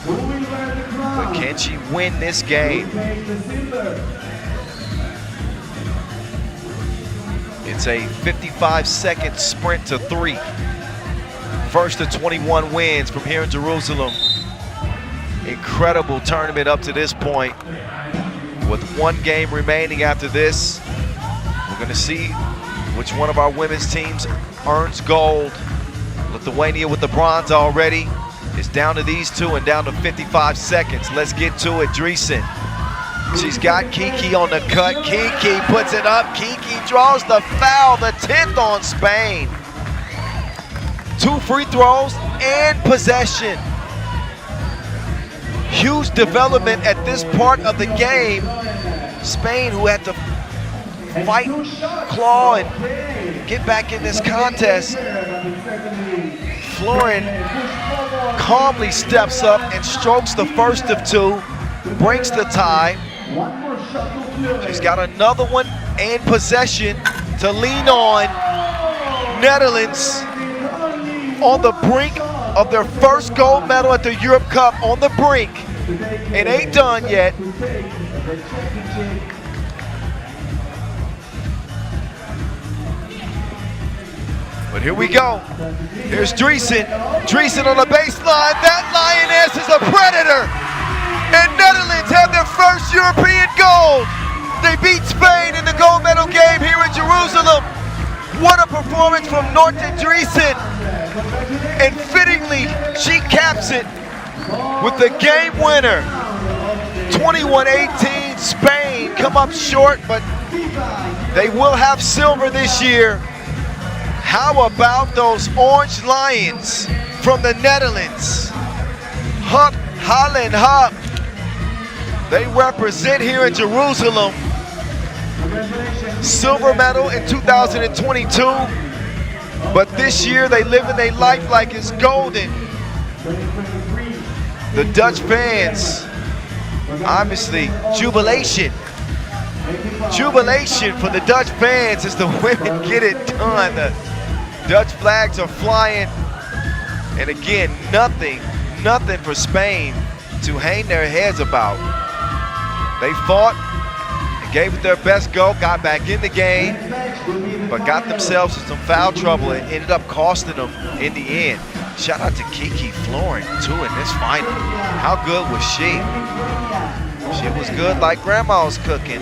But can she win this game? It's a 55-second sprint to 3. First of 21 wins from here in Jerusalem. Incredible tournament up to this point. With one game remaining after this, we're going to see which one of our women's teams earns gold. Lithuania with the bronze already. It's down to these two and down to 55 seconds. Let's get to it. Dreesen. She's got Kiki on the cut. Kiki puts it up. Kiki draws the foul, the 10th on Spain. 2 free throws and possession. Huge development at this part of the game. Spain, who had to fight, claw, and get back in this contest. Florin calmly steps up and strokes the first of 2, breaks the tie. She's got another one and possession to lean on. Netherlands on the brink of their first gold medal at the Europe Cup, on the brink. It ain't done yet. But here we go. Here's Dreesen. Dreesen on the baseline. That lioness is a predator. And Netherlands have their first European gold. They beat Spain in the gold medal game here in Jerusalem. What a performance from Norton Dreesen. And fittingly, she caps it with the game winner. 21-18, Spain come up short, but they will have silver this year. How about those Orange Lions from the Netherlands? Hup, Holland, Hup. They represent here in Jerusalem. Silver medal in 2022. But this year they living their life like it's golden. The Dutch fans, obviously, jubilation. Jubilation for the Dutch fans as the women get it done. The Dutch flags are flying. And again, nothing for Spain to hang their heads about. They fought and gave it their best go, got back in the game, but got themselves in some foul trouble and ended up costing them in the end. Shout out to Kiki Florin, too, in this final. How good was she? She was good like grandma was cooking.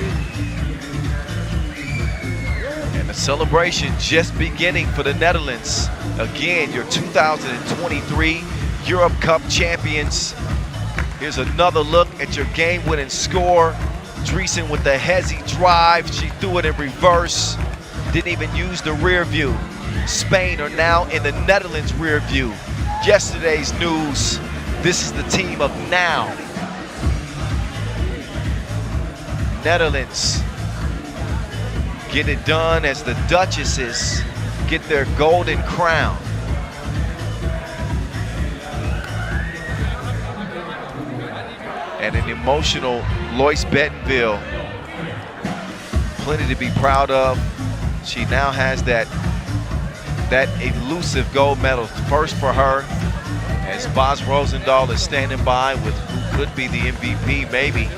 And the celebration just beginning for the Netherlands. Again, your 2023 Europe Cup champions. Here's another look at your game-winning score. Dreesen with the hezzy drive. She threw it in reverse. Didn't even use the rear view. Spain are now in the Netherlands rear view. Yesterday's news. This is the team of now. Netherlands get it done as the Duchesses get their golden crown. And an emotional Lois Bettenville. Plenty to be proud of. She now has that elusive gold medal, first for her, as Bas Rosendahl is standing by with who could be the MVP, maybe.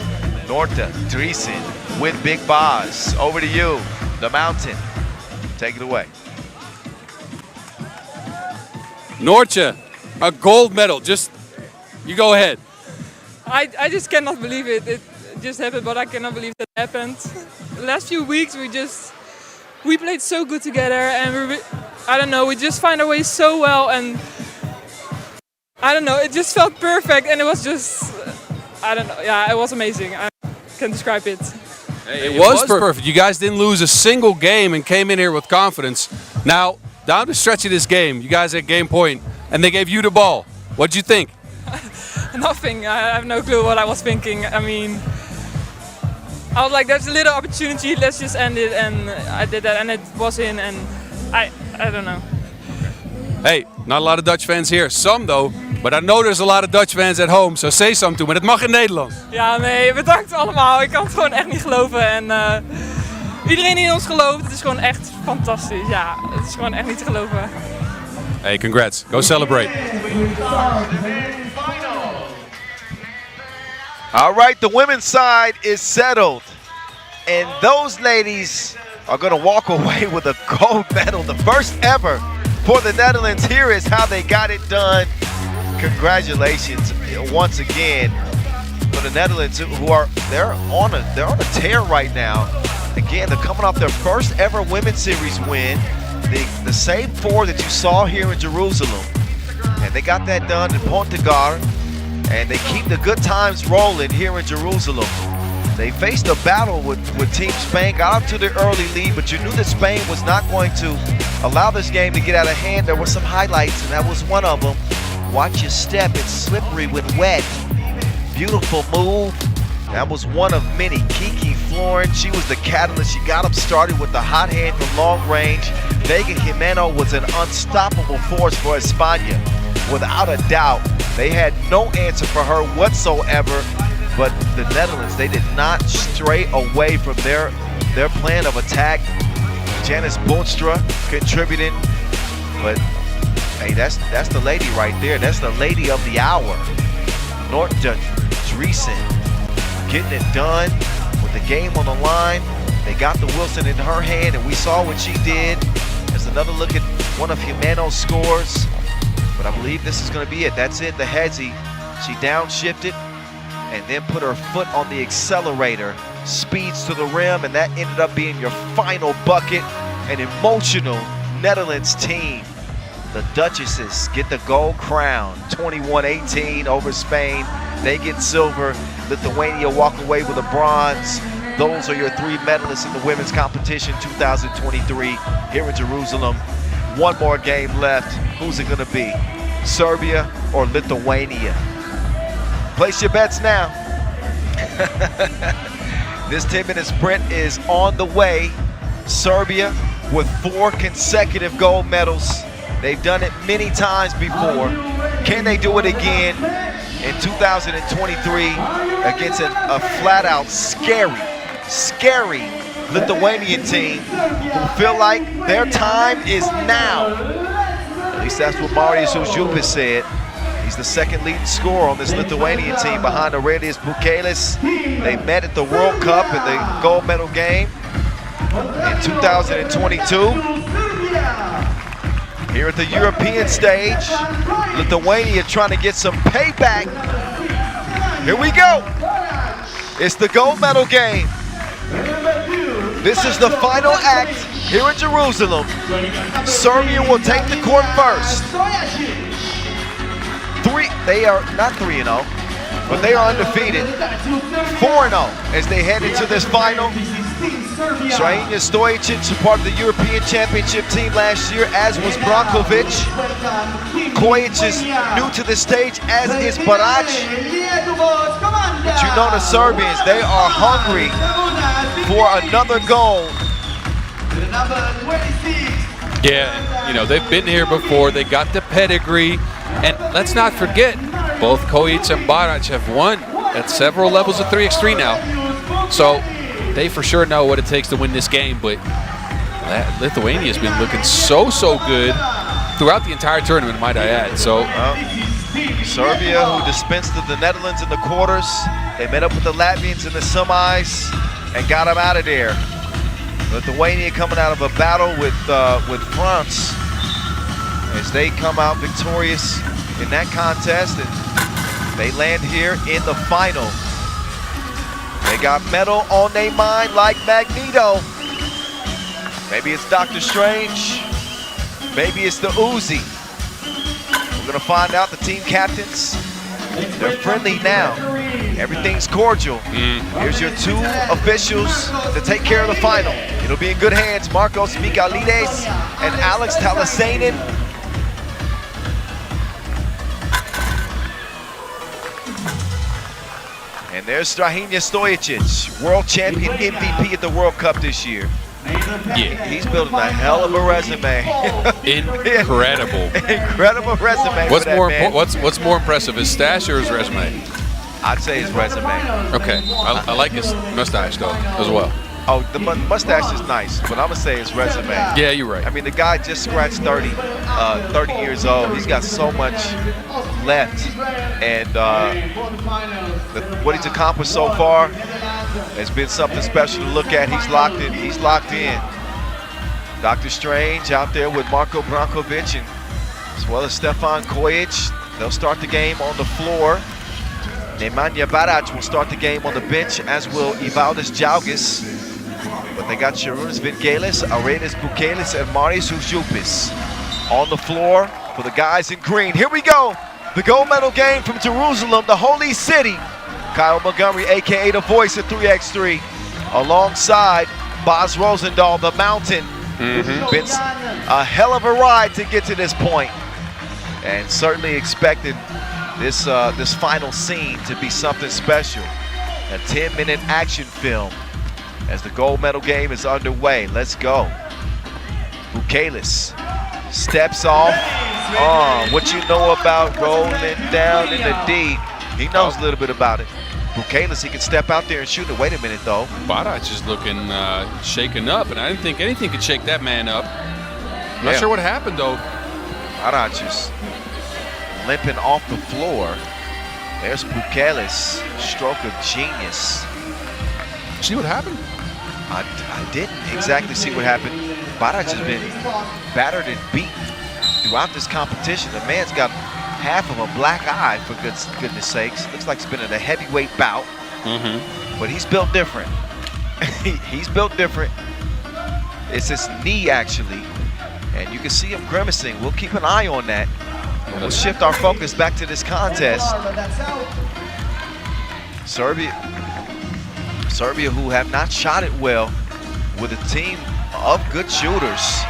Norta Dreesen with Big Bas. Over to you, the Mountain. Take it away. Nortje A gold medal. Just, you go ahead. I just cannot believe it. It just happened, but I cannot believe that happened. The last few weeks we played so good together, and I don't know, we just find our way so well, and I don't know, it just felt perfect, and it was just, I don't know, yeah, it was amazing. I can't describe it. Hey, it was perfect. You guys didn't lose a single game and came in here with confidence. Now, down the stretch of this game, you guys at game point, and they gave you the ball. What'd you think? Nothing. I have no clue what I was thinking. I mean, I was like, there's a little opportunity, let's just end it, and I did that, and it was in, and I don't know. Hey, not a lot of Dutch fans here. Some though, but I know there's a lot of Dutch fans at home, so say something to me. Het mag in Nederlands. Ja, nee, bedankt allemaal. Ik kan het gewoon echt niet geloven. En iedereen die in ons gelooft, het is gewoon echt fantastisch. Ja, het is gewoon echt niet te geloven. Hey, congrats. Go celebrate. All right, the women's side is settled. And those ladies are going to walk away with a gold medal, the first ever for the Netherlands. Here is how they got it done. Congratulations once again for the Netherlands, who are they're on a tear right now. Again, they're coming off their first ever women's series win, the same 4 that you saw here in Jerusalem, and they got that done in Portugal, and they keep the good times rolling here in Jerusalem. They faced a battle with Team Spain, got up to the early lead, but you knew that Spain was not going to allow this game to get out of hand. There were some highlights, and that was one of them. Watch your step, it's slippery when wet. Beautiful move. That was one of many. Kiki Florin, she was the catalyst. She got them started with the hot hand from long range. Vega Jimeno was an unstoppable force for España. Without a doubt, they had no answer for her whatsoever. But the Netherlands, they did not stray away from their plan of attack. Janice Boonstra contributing, but hey, that's the lady right there. That's the lady of the hour. Norta Driesen getting it done with the game on the line. They got the Wilson in her hand, and we saw what she did. There's another look at one of Jimeno's scores, but I believe this is going to be it. That's it, the headsy. She downshifted and then put her foot on the accelerator, speeds to the rim, and that ended up being your final bucket. An emotional Netherlands team. The Duchesses get the gold crown, 21-18 over Spain. They get silver. Lithuania walk away with a bronze. Those are your 3 medalists in the women's competition 2023 here in Jerusalem. One more game left. Who's it gonna be? Serbia or Lithuania? Place your bets now. This 10-minute sprint is on the way. Serbia with 4 consecutive gold medals. They've done it many times before. Can they do it again in 2023 against a flat-out scary Lithuanian team who feel like their time is now? At least that's what Marius Užupis said. He's the second leading scorer on this Lithuanian team behind Aurelius Bukelis. They met at the World Cup in the gold medal game in 2022. Here at the European stage, Lithuania trying to get some payback. Here we go. It's the gold medal game. This is the final act here in Jerusalem. Serbia will take the court first. They are not 3-0, but they are undefeated. 4-0 as they head into this final. Srajina Stojicic, part of the European Championship team last year, as was Brankovic. Kojic is new to the stage, as is Barac. But you know the Serbians, they are hungry for another gold. Yeah, you know, they've been here before. They got the pedigree. And let's not forget, both Kojic and Barac have won at several levels of 3x3 now. So they for sure know what it takes to win this game, but Lithuania's been looking so good throughout the entire tournament, might I add. So Serbia, who dispensed to the Netherlands in the quarters, they met up with the Latvians in the semis and got them out of there. Lithuania coming out of a battle with France as they come out victorious in that contest, and they land here in the final. They got metal on their mind like Magneto. Maybe it's Doctor Strange. Maybe it's the Uzi. We're gonna find out. The team captains, they're friendly now. Everything's cordial. Here's your two officials to take care of the final. It'll be in good hands. Marcos Michalides and Alex Talasainen. And there's Strahinja Stojicic, world champion MVP at the World Cup this year. Yeah. He's building a hell of a resume. Incredible. Incredible resume. What's for that more man. what's more impressive, his stash or his resume? I'd say his resume. Okay, I like his mustache though as well. Oh, the mustache is nice, but I'm gonna say his resume. Yeah, you're right. I mean, the guy just scratched 30 years old. He's got so much left, and what he's accomplished so far has been something special to look at. He's locked in. He's locked in. Dr. Strange out there with Marko Brankovic, and as well as Stefan Kojic. They'll start the game on the floor. Nemanja Barac will start the game on the bench, as will Ivaldis Jalgis. But they got Sharunas Vingelis, Arenas Bukelis, and Marius Ujupis on the floor for the guys in green. Here we go. The gold medal game from Jerusalem, the holy city. Kyle Montgomery, a.k.a. the voice of 3x3, alongside Boz Rosendahl, the mountain. Been a hell of a ride to get to this point. And certainly expected this final scene to be something special. A 10-minute action film as the gold medal game is underway. Let's go. Bukelis steps off. What you know about rolling down in the D? He knows a little bit about it. Bukelis, he can step out there and shoot it. Wait a minute, though. Barac is looking shaken up, and I didn't think anything could shake that man up. I'm not sure what happened, though. Barac is limping off the floor. There's Bukelis, stroke of genius. See what happened? I didn't exactly see what happened. Barac has been battered and beaten throughout this competition. The man's got half of a black eye, for goodness sakes. Looks like he's been in a heavyweight bout. But he's built different. He's built different. It's his knee, actually. And you can see him grimacing. We'll keep an eye on that. We'll shift our focus back to this contest. Serbia, who have not shot it well, with a team of good shooters.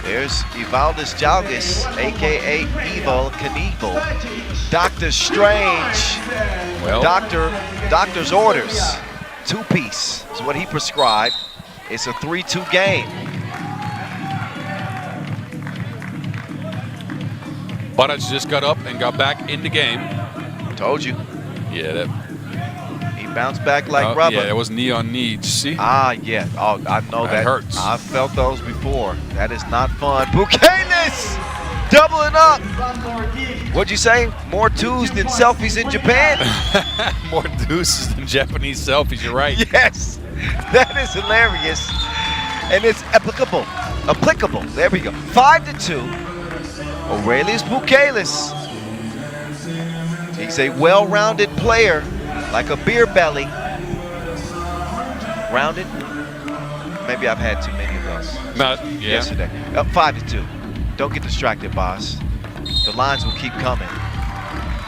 There's Ivaldis Jalgis, a.k.a. Evil Knievel. Dr. Strange. Well, Doctor's orders. Two-piece is what he prescribed. It's a 3-2 game. Barac just got up and got back in the game. Told you. Yeah, He bounced back like rubber. Yeah, it was knee on knee. Did you see? Yeah. Oh, I know that. Hurts. I've felt those before. That is not fun. Bukelis doubling up. What'd you say? More twos than selfies in Japan? More deuces than Japanese selfies, you're right. Yes. That is hilarious. And it's applicable. There we go. 5-2. Aurelius Bukelis. He's a well-rounded player, like a beer belly. Rounded? Maybe I've had too many of those. Yesterday. Up 5-2. Don't get distracted, boss. The lines will keep coming.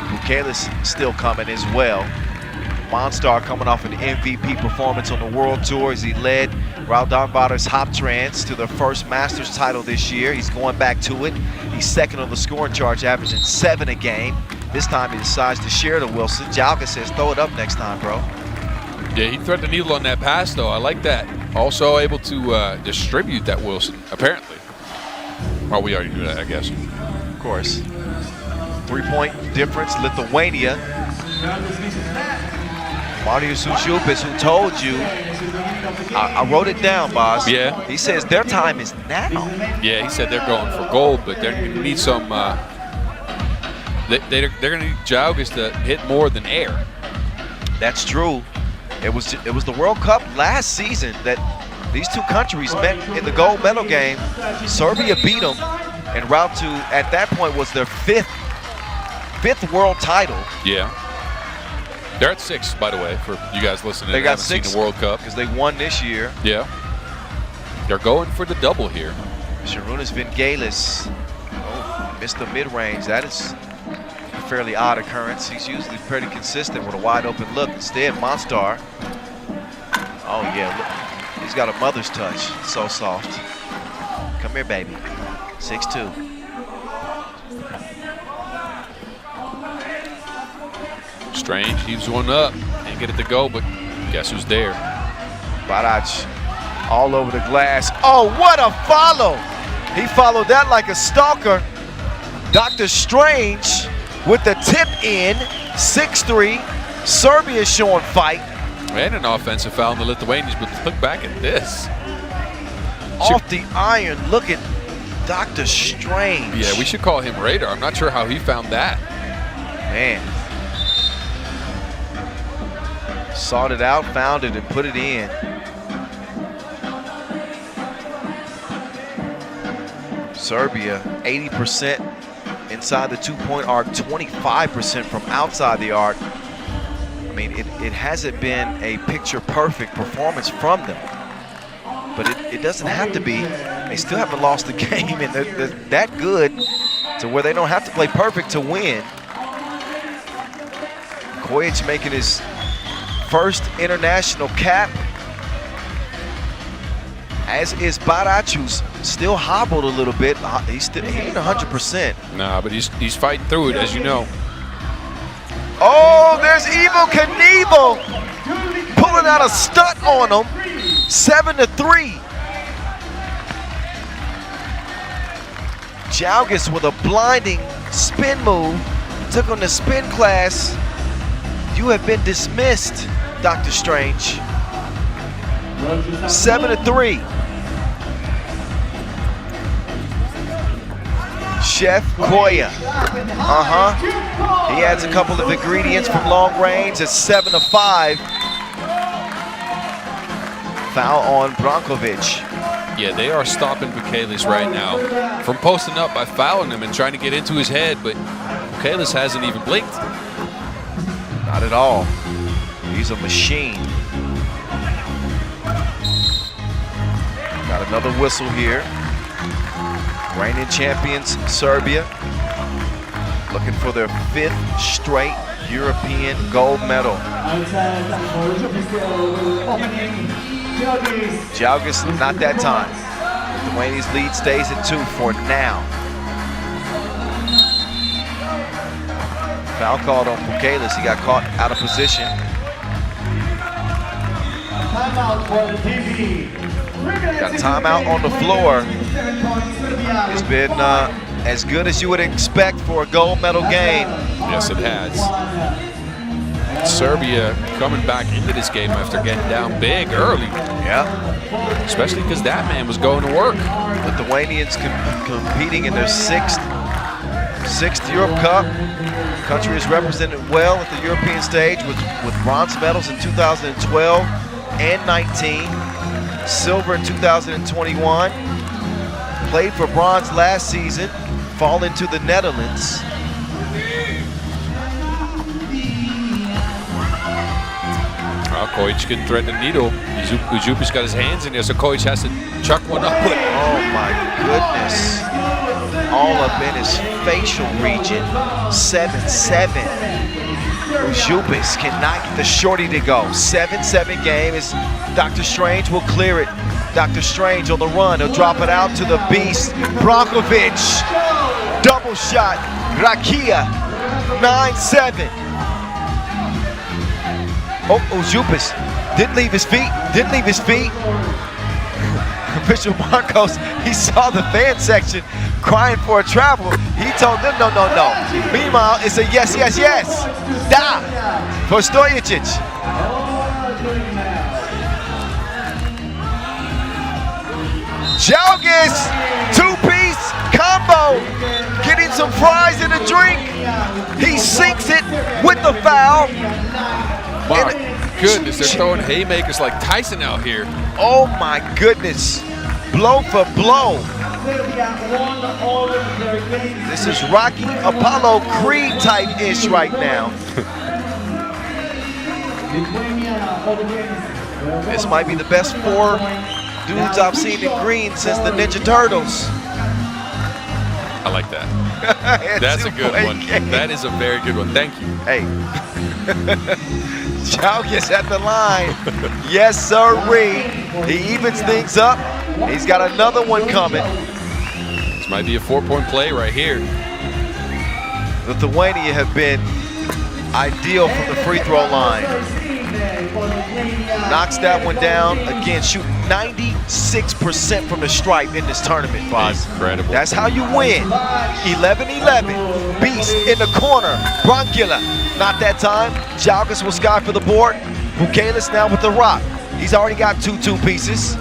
Bukelis still coming as well. Monstar coming off an MVP performance on the World Tour as he led Raul Darnbader's Hop Trans to their first Masters title this year. He's going back to it. He's second on the scoring charge, averaging 7 a game. This time he decides to share to Wilson. Jalga says, throw it up next time, bro. Yeah, he threaded the needle on that pass, though. I like that. Also able to distribute that Wilson, apparently. Well, we already knew that, I guess. Of course. 3-point difference, Lithuania. Marius Ujupis, who told you, I wrote it down, boss. Yeah. He says their time is now. Yeah, he said they're going for gold, but they're going to need some. They're going to need Jalgis to hit more than air. That's true. It was the World Cup last season that these two countries met in the gold medal game. Serbia beat them. en route to, at that point, was their fifth world title. Yeah. They're at 6, by the way, for you guys listening. They got haven't 6 seen the World Cup because they won this year. Yeah. They're going for the double here. Sharunas Vingelis missed the mid-range. That is a fairly odd occurrence. He's usually pretty consistent with a wide open look. Instead, Monstar. Oh yeah, look, he's got a mother's touch. So soft. Come here, baby. 6'2". Strange, heaves one up. Can't get it to go, but guess who's there? Barac all over the glass. Oh, what a follow! He followed that like a stalker. Dr. Strange with the tip in, 6'3". Serbia showing fight. And an offensive foul on the Lithuanians, but look back at this. Off the iron, look at Dr. Strange. Yeah, we should call him Radar. I'm not sure how he found that. Man. Sought it out, found it, and put it in. Serbia, 80% inside the two-point arc, 25% from outside the arc. I mean, it hasn't been a picture-perfect performance from them. But it doesn't have to be. They still haven't lost the game, and they're that good to where they don't have to play perfect to win. Kojic making his first international cap, as is Barac, who's still hobbled a little bit. He ain't 100%. Nah, but he's fighting through it, as you know. Oh, there's Evel Knievel pulling out a stunt on him. 7-3. Jalgis with a blinding spin move. Took on the spin class. You have been dismissed, Dr. Strange. 7-3. Chef Koya. He adds a couple of ingredients from long range. It's 7-5. Foul on Brankovic. Yeah, they are stopping Michaelis right now from posting up by fouling him and trying to get into his head, but Michaelis hasn't even blinked. Not at all. He's a machine. Got another whistle here. Reigning champions, Serbia, looking for their 5th straight European gold medal. Jalgis, not that time. Lithuania's lead stays at 2 for now. Foul called on Pukelis. He got caught out of position. Got a timeout on the floor. It's been as good as you would expect for a gold medal game. Yes, it has. Serbia coming back into this game after getting down big early. Yeah. Especially because that man was going to work. Lithuanians competing in their 6th Europe Cup. The country is represented well at the European stage with bronze medals in 2012 and 19. Silver in 2021. Played for bronze last season. Fall into the Netherlands. Well, Kojic can thread the needle. Ujupi's got his hands in there, so Kojic has to chuck one up. Oh my goodness. All up in his facial region. 7-7. Ujupis cannot get the shorty to go. 7-7 game is Dr. Strange will clear it. Dr. Strange on the run. He'll drop it out to the beast. Brankovic. Double shot. Rakia. 9-7. Oh, Ujupis didn't leave his feet. Didn't leave his feet. Official Marcos, he saw the fan section crying for a travel. He told them no, no, no. Meanwhile, it's a yes, yes, yes. Da for Stojicic. Jalgis, 2-piece combo. Getting some fries and a drink. He sinks it with the foul. My goodness, they're throwing haymakers like Tyson out here. Oh my goodness. Blow for blow. This is Rocky Apollo Creed type-ish right now. This might be the best 4 dudes I've seen in green since the Ninja Turtles. I like that. That's a good one. That is a very good one. Thank you. Hey. Jalgis at the line. Yes, sirree. He evens things up. He's got another one coming. This might be a 4-point play right here. Lithuania have been ideal from the free throw line. Knocks that one down. Again, shooting 96% from the stripe in this tournament, Boz. Incredible. That's how you win. 11-11. Beast in the corner. Bronkila. Not that time. Jalgis will sky for the board. Bukalis now with the rock. He's already got 2 pieces.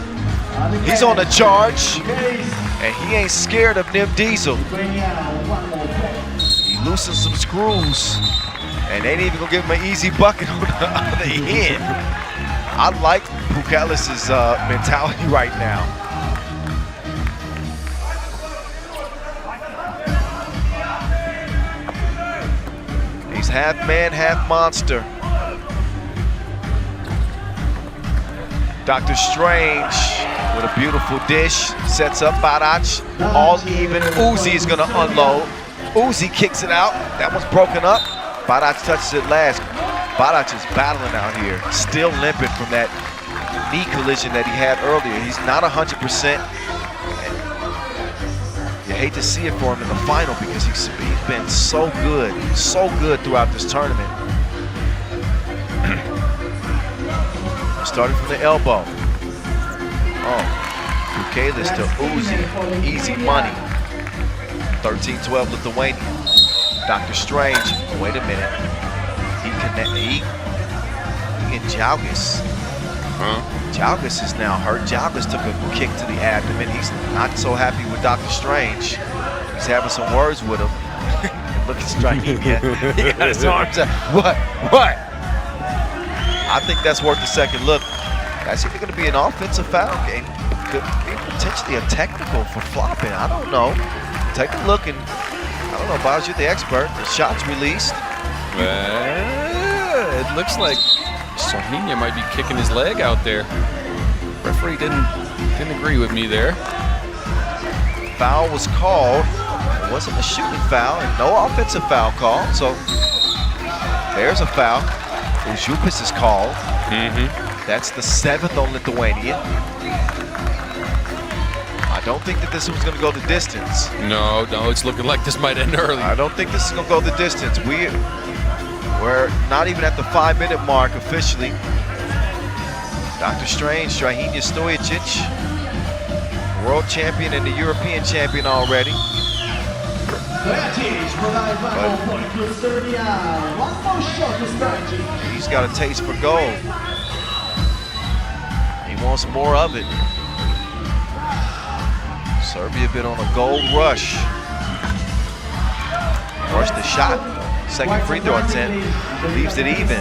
He's on the charge. And he ain't scared of Nim Diesel. He loosens some screws. And they ain't even gonna give him an easy bucket on the other end. I like Bukalis' mentality right now. He's half man, half monster. Dr. Strange with a beautiful dish. Sets up Barac. All even. Uzi is gonna unload. Uzi kicks it out. That one's broken up. Barac touches it last. Barac is battling out here, still limping from that knee collision that he had earlier. He's not 100%. You hate to see it for him in the final because he's been so good throughout this tournament. Starting from the elbow. Oh, Bukalis to Uzi, easy money. 13-12 Lithuania. Dr. Strange, wait a minute. He and Jalgis. Jalgis is now hurt. Jalgis took a kick to the abdomen. He's not so happy with Dr. Strange. He's having some words with him. Look at Striking. He got his arms out. What? I think that's worth a second look. That's either going to be an offensive foul game. Could be potentially a technical for flopping. I don't know. Take a look and I don't know, Boz, you're the expert. The shot's released. It looks like Sardinia might be kicking his leg out there. Referee didn't agree with me there. Foul was called. It wasn't a shooting foul and no offensive foul call. So there's a foul. Ujupis is called. That's the 7th on Lithuania. I don't think that this was going to go the distance. No, it's looking like this might end early. I don't think this is going to go the distance. We're not even at the 5-minute mark officially. Dr. Strange, Strahinja Stojicic, world champion and the European champion already. He's got a taste for gold. He wants more of it. Serbia been on a gold rush. Rush the shot. Second free throw attempt. Leaves it even.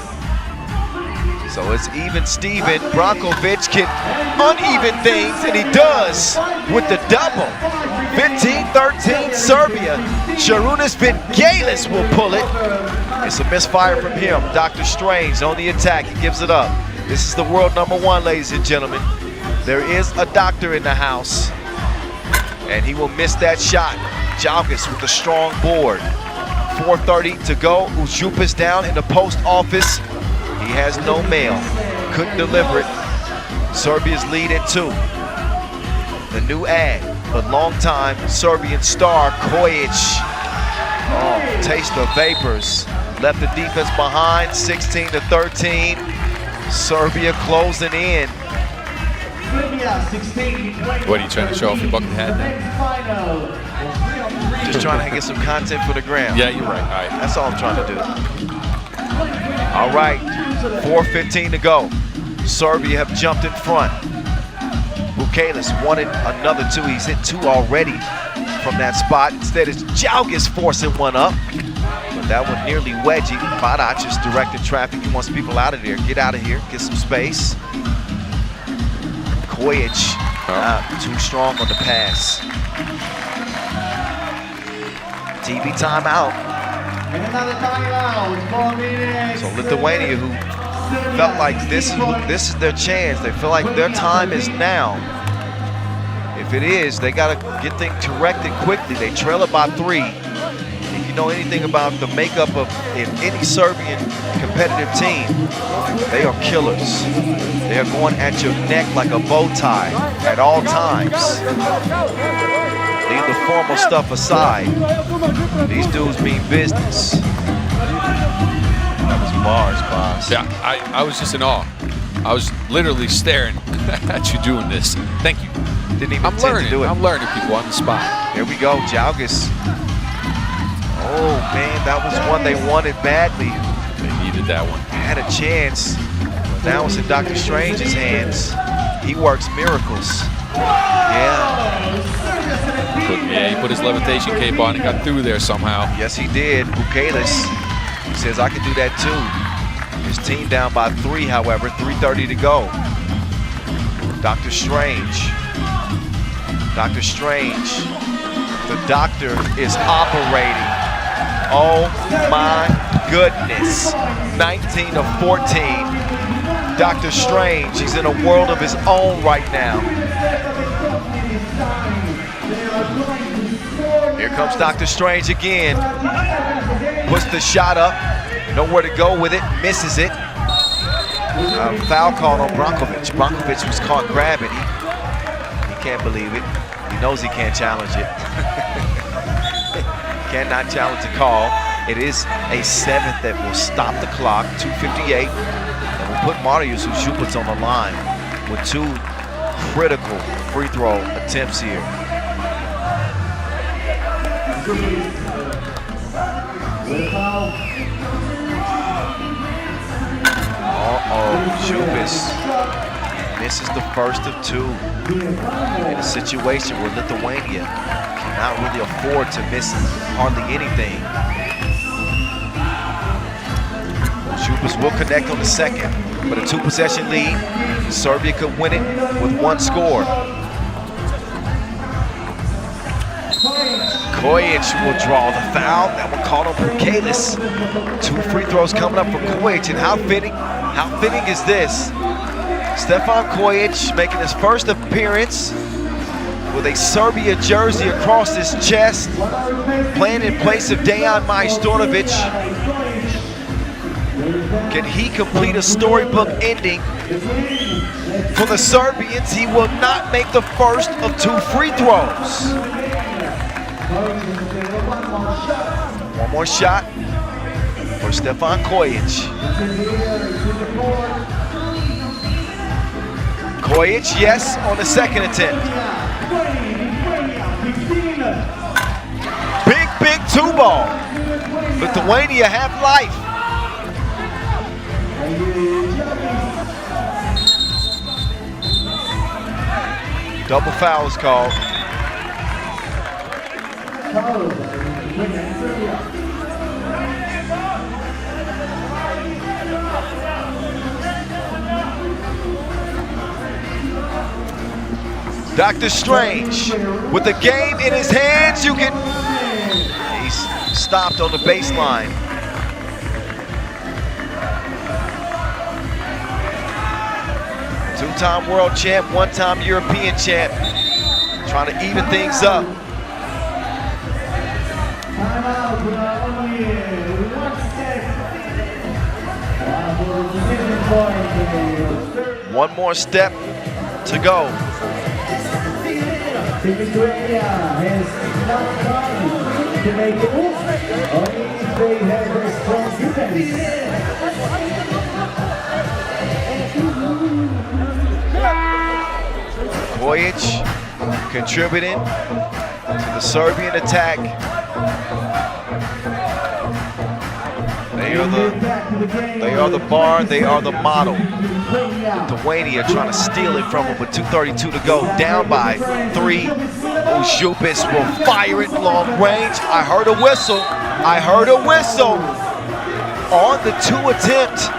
So it's even Steven. Brankovic can uneven things, and he does with the double. 15-13 Serbia. Sharunas Vingalis will pull it. It's a misfire from him. Dr. Strange on the attack. He gives it up. This is the world #1, ladies and gentlemen. There is a doctor in the house. And he will miss that shot. Jalgis with a strong board. 4:30 to go. Ujupis down in the post office. He has no mail. Couldn't deliver it. Serbia's lead at 2. The new ad, the longtime Serbian star, Kojic. Oh, taste the vapors. Left the defense behind, 16-13. Serbia closing in. What are you trying to show off your bucket hat now? Just trying to get some content for the gram. Yeah, you're right. All right. That's all I'm trying to do. All right, 4:15 to go. Serbia have jumped in front. Bukalis wanted another 2. He's hit 2 already from that spot. Instead, it's Jalgis forcing one up. But that one nearly wedgy. Barac is directing traffic. He wants people out of there. Get out of here. Get some space. Kojic, too strong on the pass. TV timeout. And another timeout, 4 minutes. So Lithuania, who felt like this is their chance. They feel like their time is now. If it is, they got to get things corrected quickly. They trail it by 3. If you know anything about the makeup of any Serbian competitive team, they are killers. They are going at your neck like a bow tie at all times. Leave the formal stuff aside. These dudes mean business. That was bars, boss. Yeah, I was just in awe. I was literally staring at you doing this. Thank you. Didn't even I'm intend learning. to do it. I'm learning people on the spot. Here we go, Jalgis. Oh man, that was one they wanted badly. They needed that one. Had a chance, but now it's in Dr. Strange's hands. He works miracles. Yeah. He put his levitation cape on and got through there somehow. Yes, he did. Bukalis says, I can do that too. His team down by 3, however, 3:30 to go. Dr. Strange. Dr. Strange. The doctor is operating. Oh my goodness. 19 of 14. Dr. Strange, he's in a world of his own right now. Here comes Dr. Strange again. Puts the shot up. Nowhere to go with it. Misses it. Foul called on Brankovic. Brankovic was caught grabbing. He can't believe it. He knows he can't challenge it. Cannot challenge the call. It is a 7th that will stop the clock. 2:58. And we'll put Mariusz Ušupić on the line with 2 critical free throw attempts here. Ušupić misses the first of 2 in a situation where Lithuania cannot really afford to miss hardly anything. Ušupić will connect on the second, but a 2-possession lead. Serbia could win it with 1 score. Kojic will draw the foul. That one called on Bukalis. 2 free throws coming up for Kojic, and how fitting is this? Stefan Kojic making his first appearance with a Serbia jersey across his chest, playing in place of Dejan Majstorovic. Can he complete a storybook ending for the Serbians? He will not make the first of 2 free throws. One more shot for Stefan Kojic. Kojic, yes, on the second attempt. Big 2-ball. Lithuania have life. Double foul is called. Dr. Strange with the game in his hands. He's stopped on the baseline. Two-time world champ, one-time European champ. Trying to even things up. One more step to go. Lithuania has not tried to make a move, only if they have a strong defense. Kojic contributing to the Serbian attack. They are the bar, they are the model. Lithuania trying to steal it from him with 2:32 to go, down by 3. Ušupić will fire it long range. I heard a whistle. On the 2 attempt.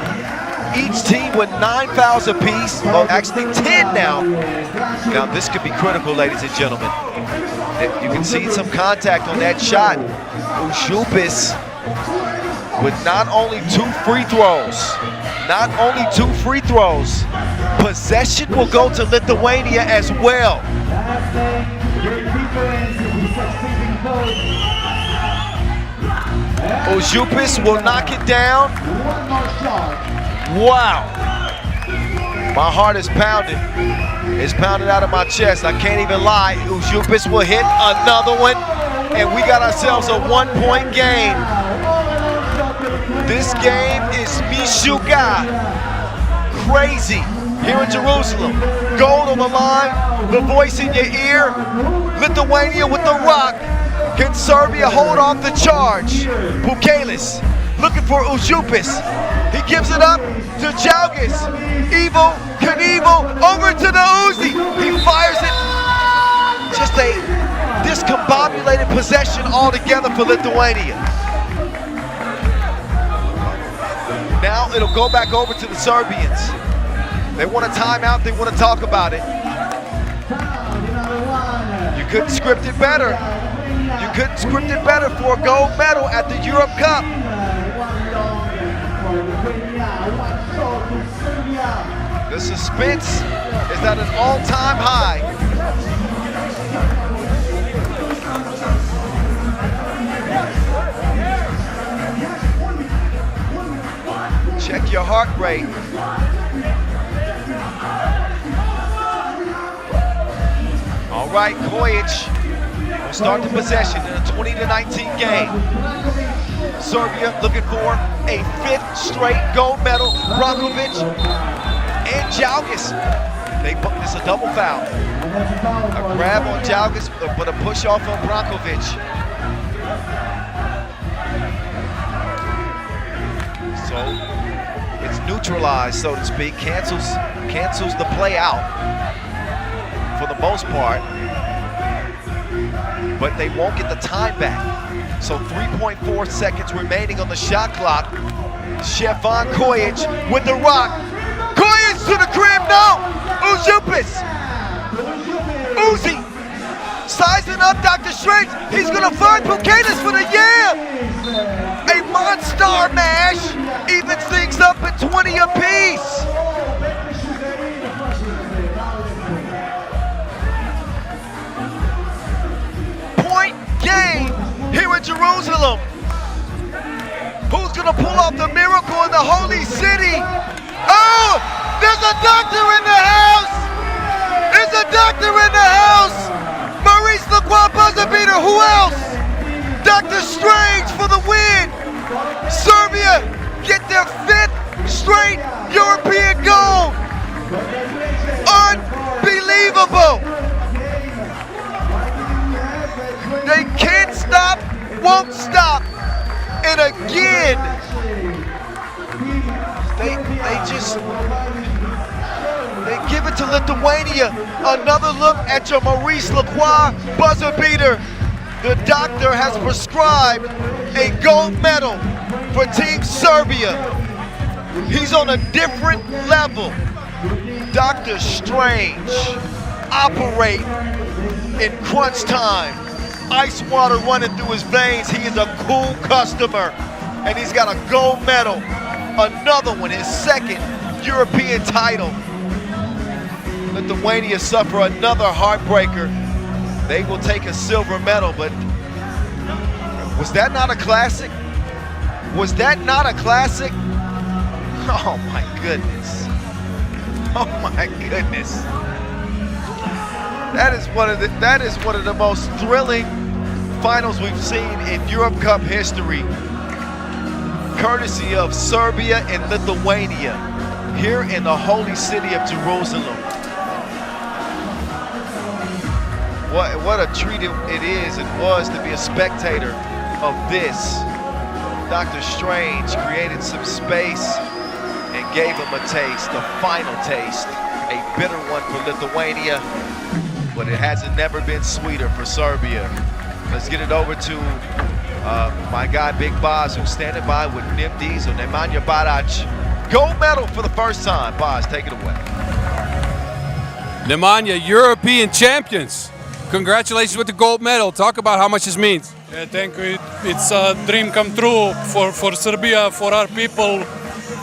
Each team with 9 fouls apiece, well, actually 10 now. Now this could be critical, ladies and gentlemen. You can see some contact on that shot. Ujupis with not only 2 free throws, possession will go to Lithuania as well. Ujupis will knock it down. Wow. My heart is pounding. It's pounding out of my chest. I can't even lie. Ujupis will hit another one, and we got ourselves a 1-point game. This game is Mishuga. Crazy here in Jerusalem. Gold on the line, the voice in your ear. Lithuania with the rock. Can Serbia hold off the charge? Bukelis looking for Ujupis. He gives it up to Jalgis. Evo Knievel over to the Uzi. He fires it. Just a discombobulated possession altogether for Lithuania. Now it'll go back over to the Serbians. They want a timeout, they want to talk about it. You couldn't script it better. You couldn't script it better for a gold medal at the Europe Cup. The suspense is at an all-time high. Check your heart rate. All right, Kojic will start the possession in a 20-19 game. Serbia looking for a 5th straight gold medal. Brankovic and Jalgis. It's a double foul. A grab on Jalgis, but a push off on Brankovic. So it's neutralized, so to speak. Cancels the play out for the most part, but they won't get the time back. So 3.4 seconds remaining on the shot clock. Stefan Kojic with the rock. Kojic to the crib, no! Ujupis! Uzi sizing up Dr. Strange. He's gonna find Bukelis for the yeah! A monster mash evens things up at 20 apiece. Point game here in Jerusalem. Who's gonna pull off the miracle in the holy city? Oh, there's a doctor in the house! There's a doctor in the house! Maurice Lacroix buzzer beater, who else? Dr. Strange for the win! Serbia get their 5th straight European gold! Unbelievable! They can't stop, won't stop. And again, they give it to Lithuania. Another look at your Maurice Lacroix buzzer beater. The doctor has prescribed a gold medal for Team Serbia. He's on a different level. Dr. Strange operate in crunch time. Ice water running through his veins. He is a cool customer, and he's got a gold medal. Another one, his 2nd European title. Lithuania suffer another heartbreaker. They will take a silver medal, but was that not a classic? Was that not a classic? Oh my goodness. Oh my goodness. That is one of the most thrilling finals we've seen in Europe Cup history. Courtesy of Serbia and Lithuania here in the holy city of Jerusalem. What a treat it is and was to be a spectator of this. Dr. Strange created some space and gave him a taste, a final taste. A bitter one for Lithuania, but it hasn't never been sweeter for Serbia. Let's get it over to my guy Big Boz, who's standing by with Nim Diesel, Nemanja Barac, gold medal for the first time. Boz, take it away. Nemanja, European champions. Congratulations with the gold medal. Talk about how much this means. Yeah, thank you. It's a dream come true for Serbia, for our people,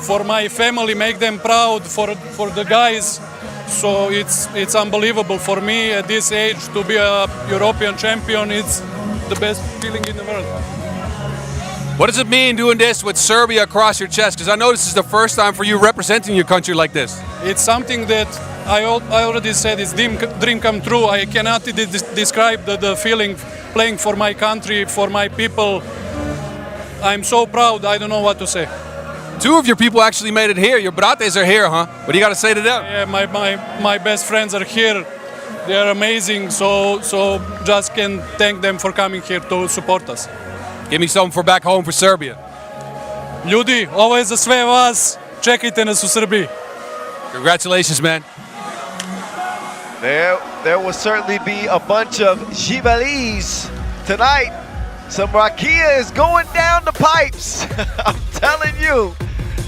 for my family, make them proud, for the guys. So it's unbelievable for me at this age to be a European champion. It's the best feeling in the world. What does it mean doing this with Serbia across your chest? Because I know this is the first time for you representing your country like this. It's something that I already said, it's dream come true. I cannot describe the feeling playing for my country, for my people. I'm so proud, I don't know what to say. Two of your people actually made it here. Your brates are here, huh? What do you got to say to them? Yeah, my best friends are here. They are amazing, so just can thank them for coming here to support us. Give me something for back home for Serbia. Ljudi, ovo je za sve vas. Čekajte nas u Srbiji. Congratulations, man. There will certainly be a bunch of Gibalis tonight. Some Rakia is going down the pipes. I'm telling you,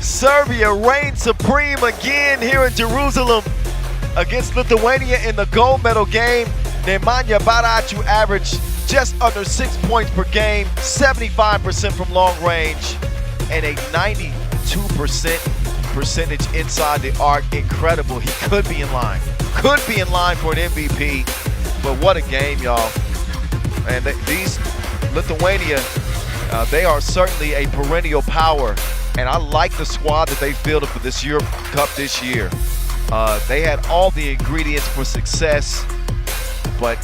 Serbia reigns supreme again here in Jerusalem against Lithuania in the gold medal game. Nemanja Baracu averaged just under 6 points per game, 75% from long range, and a 92% percentage inside the arc. Incredible. He could be in line. Could be in line for an MVP. But what a game, y'all. And these Lithuania, they are certainly a perennial power. And I like the squad that they fielded for this Europe Cup this year. They had all the ingredients for success, but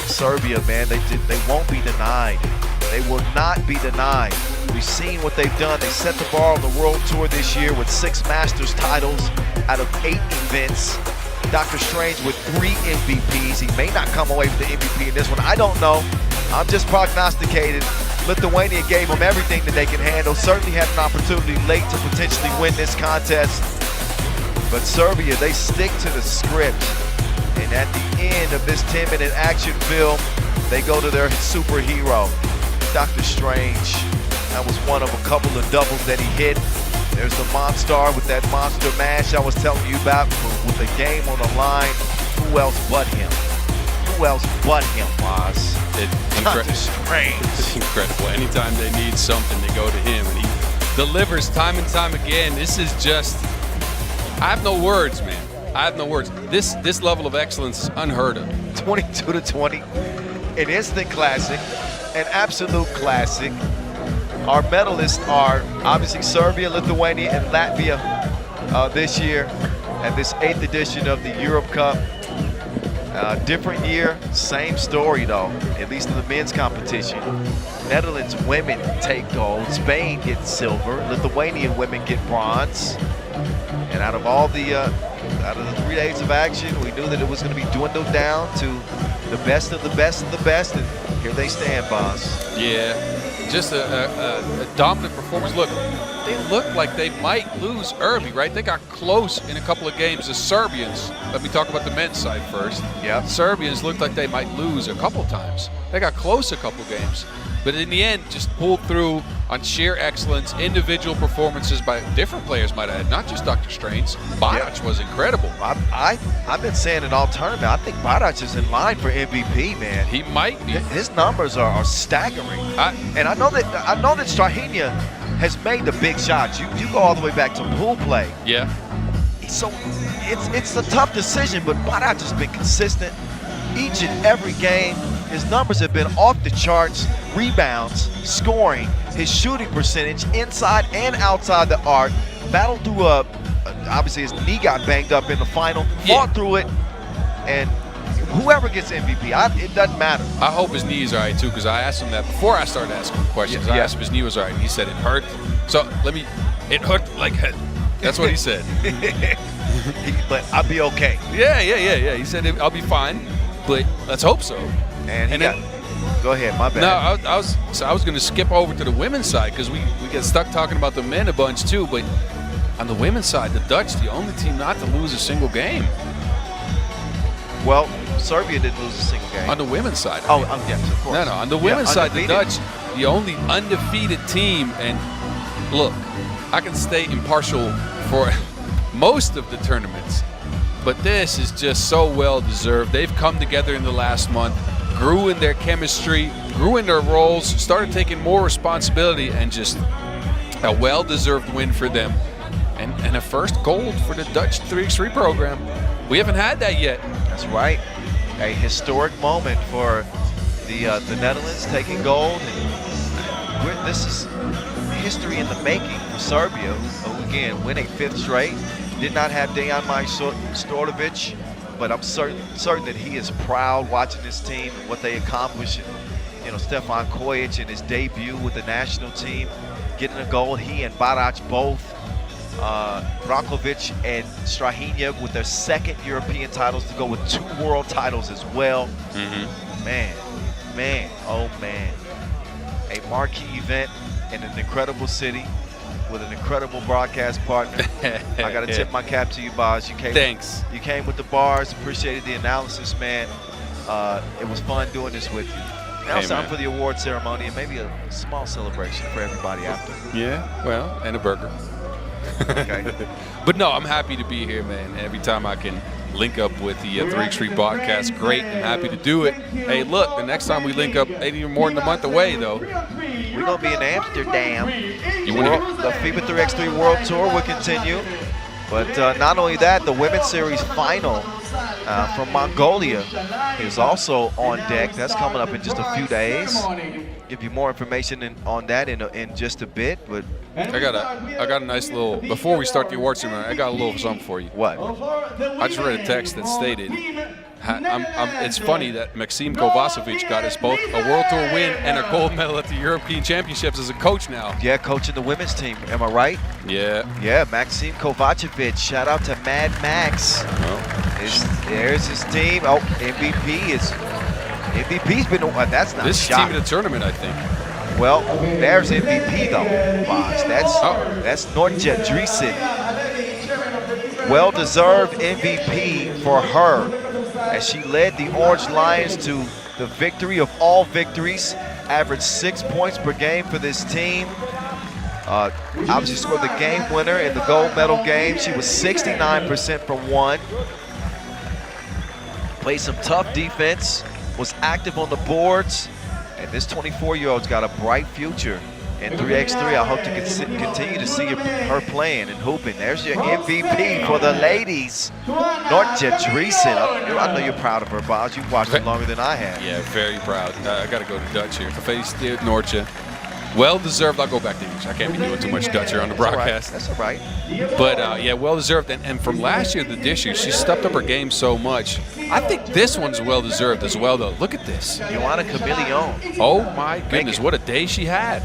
Serbia, man, they won't be denied. They will not be denied. We've seen what they've done. They set the bar on the World Tour this year with 6 Masters titles out of 8 events. Dr. Strange with 3 MVPs. He may not come away with the MVP in this one. I don't know. I'm just prognosticating. Lithuania gave them everything that they can handle. Certainly had an opportunity late to potentially win this contest. But Serbia, they stick to the script. And at the end of this 10-minute action film, they go to their superhero, Dr. Strange. That was one of a couple of doubles that he hit. There's the Monstar with that monster mash I was telling you about. With the game on the line, who else but him? Who else but him, Moz? Dr. Strange. It's incredible. Anytime they need something, they go to him, and he delivers time and time again. This is just, I have no words, man. I have no words. This level of excellence is unheard of. 22-20, an instant classic, an absolute classic. Our medalists are obviously Serbia, Lithuania, and Latvia this year at this 8th edition of the Europe Cup. Different year, same story though, at least in the men's competition. Netherlands women take gold, Spain gets silver, Lithuanian women get bronze. And out of all the 3 days of action, we knew that it was going to be dwindled down to the best of the best of the best, and here they stand, Boz. Yeah, just a dominant performance. Look, they look like they might lose early, right? They got close in a couple of games. The Serbians, let me talk about the men's side first. Yeah. Serbians looked like they might lose a couple times. They got close a couple games. But in the end, just pulled through on sheer excellence, individual performances by different players, might add, not just Dr. Strange. Barac was incredible. I've been saying it all tournament. I think Barac is in line for MVP, man. He might be. His numbers are staggering. And I know that Strahinja has made the big shots. You go all the way back to pool play. Yeah. So it's a tough decision, but Barac has been consistent each and every game. His numbers have been off the charts, rebounds, scoring, his shooting percentage inside and outside the arc. Battled through obviously his knee got banged up in the final, fought through it, and whoever gets MVP, it doesn't matter. I hope his knee is all right too, because I asked him that before I started asking questions. I asked him if his knee was all right, and he said it hurt. So it hurt like hell. That's what he said. But I'll be okay. Yeah. He said I'll be fine, but let's hope so. And go ahead, my bad. No, I was going to skip over to the women's side because we get stuck talking about the men a bunch too. But on the women's side, the Dutch, the only team not to lose a single game. Well, Serbia didn't lose a single game. On the women's side. Yes, of course. No, on the women's side, the Dutch, the only undefeated team. And look, I can stay impartial for most of the tournaments, but this is just so well deserved. They've come together in the last month, grew in their chemistry, grew in their roles, started taking more responsibility, and just a well-deserved win for them. And a first gold for the Dutch 3x3 program. We haven't had that yet. That's right. A historic moment for the Netherlands taking gold. And this is history in the making for Serbia, who again win a 5th straight. Did not have Dejan Majstorovic, but I'm certain that he is proud watching this team and what they accomplished. You know, Stefan Kojic in his debut with the national team, getting a gold. He and Barac both. Brankovic and Strahinja with their 2nd European titles to go with 2 world titles as well. Man, oh man. A marquee event in an incredible city with an incredible broadcast partner. I got to tip my cap to you, Boz. Thanks. You came with the bars, appreciated the analysis, man. It was fun doing this with you. Now it's time for the award ceremony and maybe a small celebration for everybody after. Yeah, well, and a burger. Okay. But no, I'm happy to be here, man. Every time I can link up with the 3x3 broadcast, great. I'm happy to do it. Hey, look, the next time we link up ain't even more than a month away, though. We're going to be in Amsterdam. The FIBA 3x3 World Tour will continue. But not only that, the Women's Series final from Mongolia is also on deck. That's coming up in just a few days. Give you more information on that in just a bit. But I got a nice little, before we start the awards ceremony, I got a little something for you. What? I just read a text that stated, it's funny that Maxim Kovacevic got us both a World Tour win and a gold medal at the European Championships as a coach now. Yeah, coaching the women's team. Am I right? Yeah. Yeah, Maxim Kovacevic. Shout out to Mad Max. There's his team. Oh, MVP's been, that's not this team in the tournament, I think. Well, there's MVP though, Boz. That's Nortje Driesen. Well-deserved MVP for her as she led the Orange Lions to the victory of all victories, averaged 6 points per game for this team. Obviously scored the game winner in the gold medal game. She was 69% from 1. Played some tough defense, was active on the boards, and this 24-year-old's got a bright future in 3x3. I hope to continue to see her playing and hooping. There's your MVP for the ladies, Nortje Driesen. I know you're proud of her, Boz. You've watched it longer than I have. Yeah, very proud. I got to go to Dutch here. Gefeliciteerd, Nortje. Well-deserved. I'll go back to English. I can't be doing too much Dutch here on the broadcast. That's all right. But, yeah, well-deserved. And from last year, this year, she stepped up her game so much. I think this one's well-deserved as well, though. Look at this. Joanna Camillion. Oh, my goodness. What a day she had.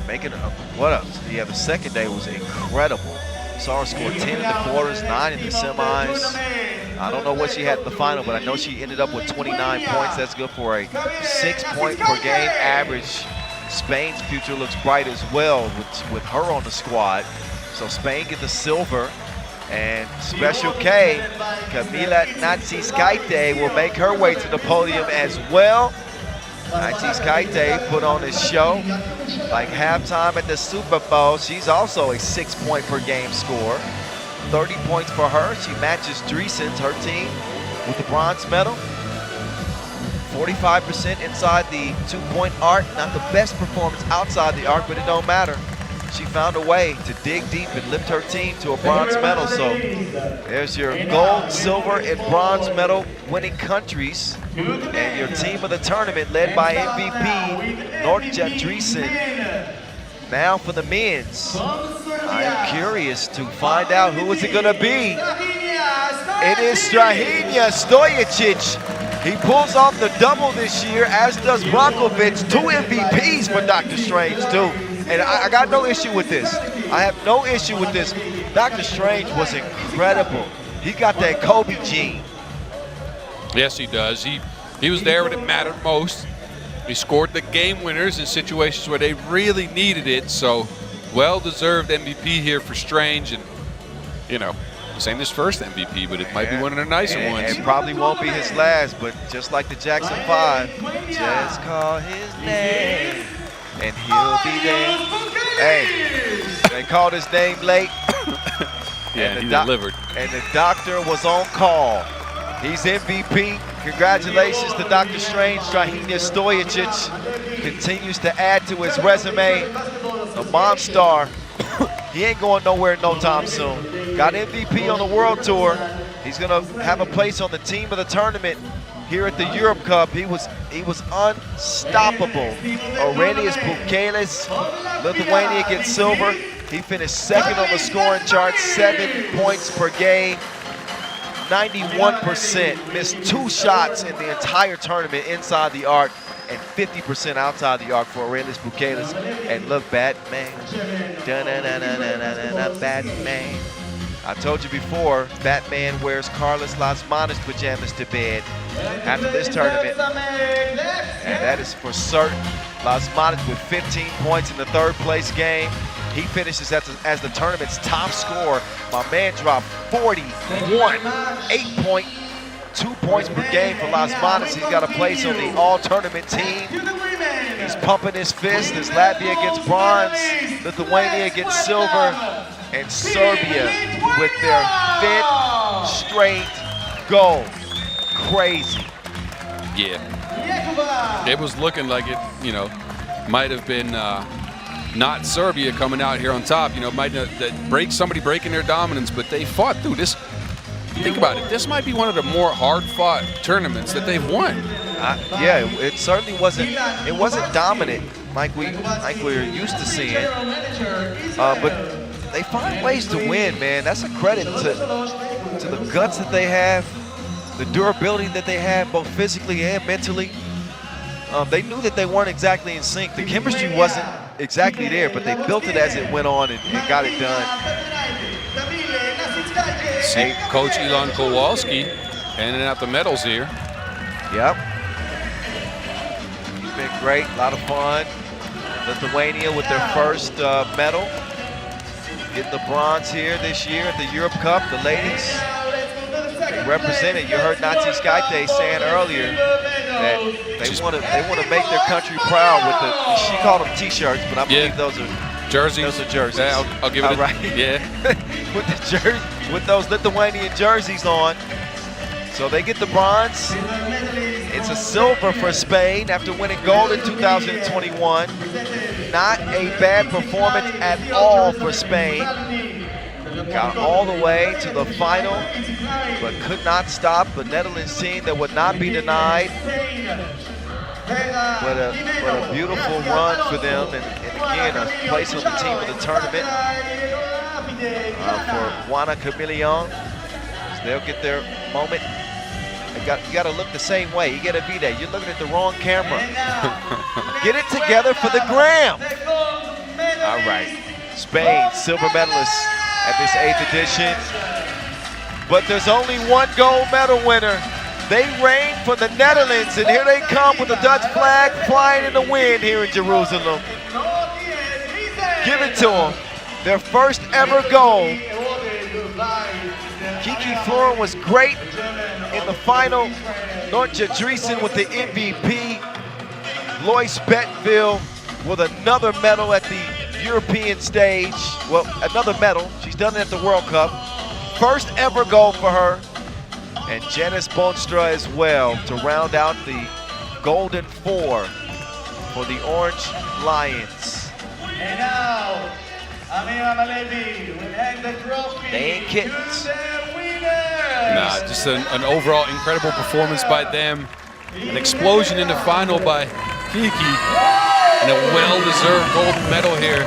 What else? Yeah, the second day was incredible. Saw her score 10 in the quarters, 9 in the semis. I don't know what she had in the final, but I know she ended up with 29 points. That's good for a 6-point per game average. Spain's future looks bright as well with her on the squad. So Spain get the silver, and Special K, Kamila Natsiskaite, will make her way to the podium as well. Natsiskaite put on a show like halftime at the Super Bowl. She's also a 6-point per game scorer. 30 points for her. She matches Driesen's, her team, with the bronze medal. 45% inside the 2-point arc. Not the best performance outside the arc, but it don't matter. She found a way to dig deep and lift her team to a bronze medal. So there's your gold, silver, and bronze medal winning countries. And your team of the tournament led by MVP Nortje Driesen. Now for the men's. I am curious to find out who is it going to be. It is Strahinja Stojicic. He pulls off the double this year, as does Brankovic. 2 MVPs for Dr. Strange, too. And I got no issue with this. I have no issue with this. Dr. Strange was incredible. He got that Kobe gene. Yes, he does. He was there when it mattered most. He scored the game winners in situations where they really needed it. So, well-deserved MVP here for Strange. And, you know, this ain't his first MVP, but it might be one of the nicer ones. It probably won't be his last, but just like the Jackson 5, just call his name and he'll be there. Hey, they called his name late. Yeah, he delivered. And the doctor was on call. He's MVP. Congratulations to Dr. Strange. Strahinja Stojicic continues to add to his resume. A Monstar. He ain't going nowhere no time soon. Got MVP on the World Tour. He's gonna have a place on the team of the tournament here at the Europe Cup. He was unstoppable. Aurelius Bukelis, Lithuania gets silver. He finished second on the scoring chart, 7 points per game, 91%. Missed 2 shots in the entire tournament inside the arc and 50% outside the arc for Aurelius Bukelis. And look, Batman, da-na-na-na-na-na-na, Batman. I told you before, Batman wears Carlos Lasmanis pajamas to bed after this tournament. And that is for certain. Lasmanis with 15 points in the 3rd place game. He finishes as the tournament's top scorer. My man dropped 41, 8.2 points per game for Lasmanis. He's got a place on the all-tournament team. He's pumping his fist as Latvia gets bronze, Lithuania gets silver, and Serbia with their 5th straight gold. Crazy. Yeah. It was looking like it, you know, might have been not Serbia coming out here on top. You know, might somebody breaking their dominance, but they fought through this. Think about it. This might be one of the more hard-fought tournaments that they've won. Yeah, it certainly wasn't. It wasn't dominant like we're used to seeing. But they find ways to win, man. That's a credit to the guts that they have, the durability that they have, both physically and mentally. They knew that they weren't exactly in sync. The chemistry wasn't exactly there, but they built it as it went on and got it done. See Coach Ilan Kowalski handing out the medals here. Yep. He's been great, a lot of fun. Lithuania with their first medal. Getting the bronze here this year at the Europe Cup, the ladies. They represented. You heard Nazi Skaite saying earlier that they want to make their country proud with the. She called them T-shirts, but I believe those are jerseys. Those are jerseys. Yeah, I'll give it. Right. Yeah. with those Lithuanian jerseys on. So they get the bronze. It's a silver for Spain after winning gold in 2021. Not a bad performance at all for Spain. Got all the way to the final, but could not stop the Netherlands team that would not be denied. What a beautiful run for them, and again, a place on the team of the tournament for Juana Chameleon. So they'll get their moment. You got to look the same way. You got to be there. You're looking at the wrong camera. Get it together for the gram. All right. Spain, silver medalists at this 8th edition. But there's only one gold medal winner. They reign for the Netherlands, and here they come with the Dutch flag flying in the wind here in Jerusalem. Give it to them. Their first ever gold. Kiki Florin was great in the final. Nortje Driesen with the MVP. Lois Bettenville with another medal at the European stage. Well, another medal. She's done it at the World Cup. First ever gold for her. And Janice Boonstra as well to round out the golden 4 for the Orange Lions. And now, Amira Malevi will hand the trophy. They ain't kittens. Nah, just an overall incredible performance by them. An explosion in the final by Kiki. And a well-deserved gold medal here.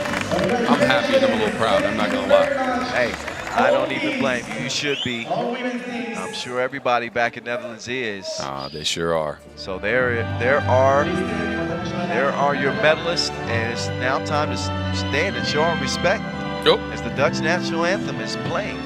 I'm happy and I'm a little proud, I'm not gonna lie. Hey, I don't even blame you. You should be. I'm sure everybody back in Netherlands is. They sure are. So there are your medalists, and it's now time to stand and show our respect as the Dutch national anthem is playing.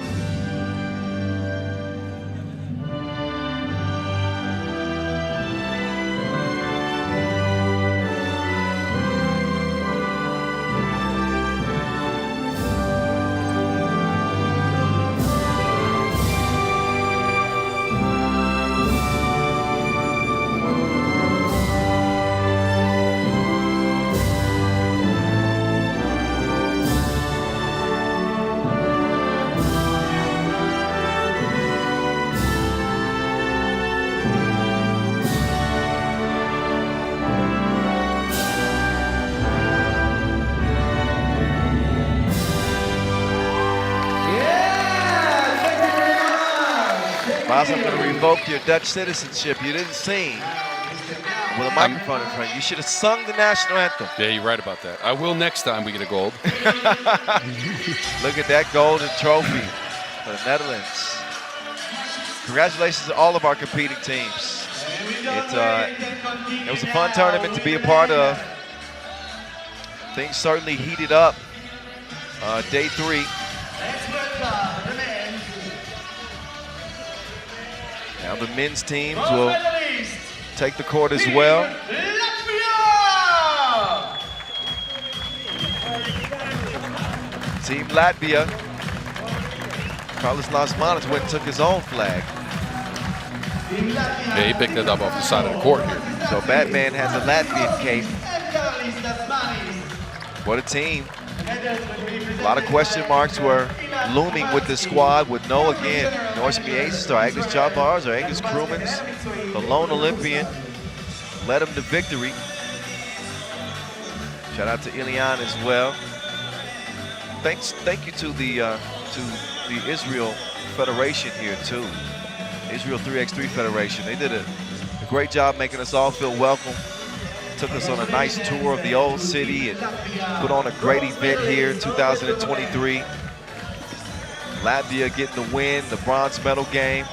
Klaus, I'm going to revoke your Dutch citizenship. You didn't sing with a microphone in front. You should have sung the national anthem. Yeah, you're right about that. I will next time we get a gold. Look at that golden trophy for the Netherlands. Congratulations to all of our competing teams. It was a fun tournament to be a part of. Things certainly heated up day 3. Now the men's teams will take the court as well. Team Latvia. Carlos Lasmanis went and took his own flag. Yeah, he picked it up off the side of the court here. So Batman has a Latvian cape. What a team. A lot of question marks were looming with this squad with no, again, Norse Miasis or Agnes Chavars or Angus Krumans. The lone Olympian led them to victory. Shout out to Ilian as well. Thank you to the Israel Federation here too. Israel 3x3 Federation. They did a great job making us all feel welcome. Took us on a nice tour of the old city and put on a great event here in 2023. Latvia getting the win, the bronze medal game.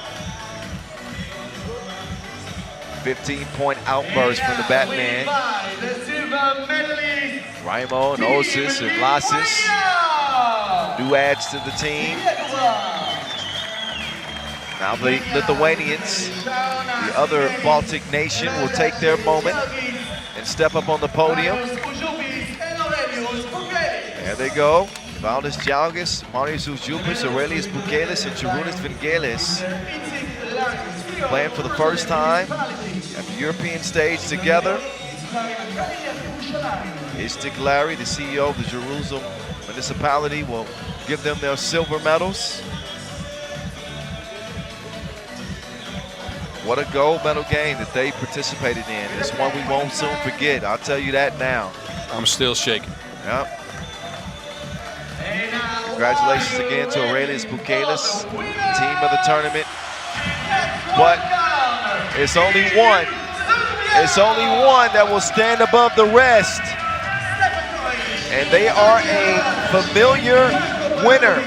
15-point outburst from the Batman. Raimo and Osis and Lasis. New adds to the team. Now the Lithuanians, the other Baltic nation, will take their moment and step up on the podium. There they go. Valdis Jalgis, Marius Uzjupis, Aurelius Bukelis, and Charunas Vingelis playing for the first time at the European stage together. Istik Larry, the CEO of the Jerusalem municipality, will give them their silver medals. What a gold medal game that they participated in. It's one we won't soon forget. I'll tell you that now. I'm still shaking. Yep. Congratulations again to Aurelius Bukelis, team of the tournament. But it's only one. It's only one that will stand above the rest. And they are a familiar winner.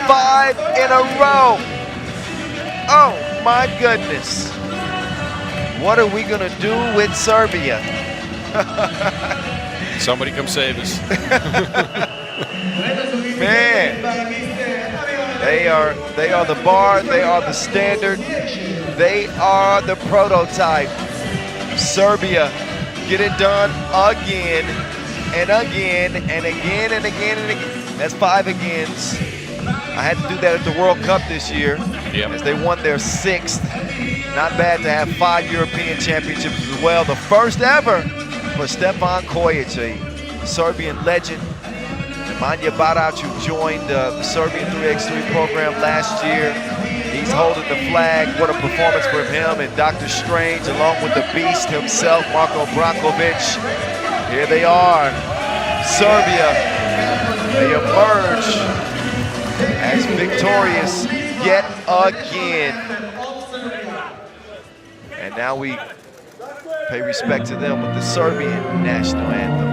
5 in a row. Oh my goodness. What are we gonna do with Serbia? Somebody come save us. Man, they are the bar, they are the standard, they are the prototype. Serbia get it done again and again and again and again and again. That's 5 agains. I had to do that at the World Cup this year as they won their 6th. Not bad to have 5 European championships as well. The first ever for Stefan Kojic, a Serbian legend. Nemanja Barac, who joined the Serbian 3x3 program last year. He's holding the flag. What a performance from him and Dr. Strange, along with the beast himself, Marko Brakovic. Here they are, Serbia. They emerge as victorious yet again. And now we pay respect to them with the Serbian national anthem.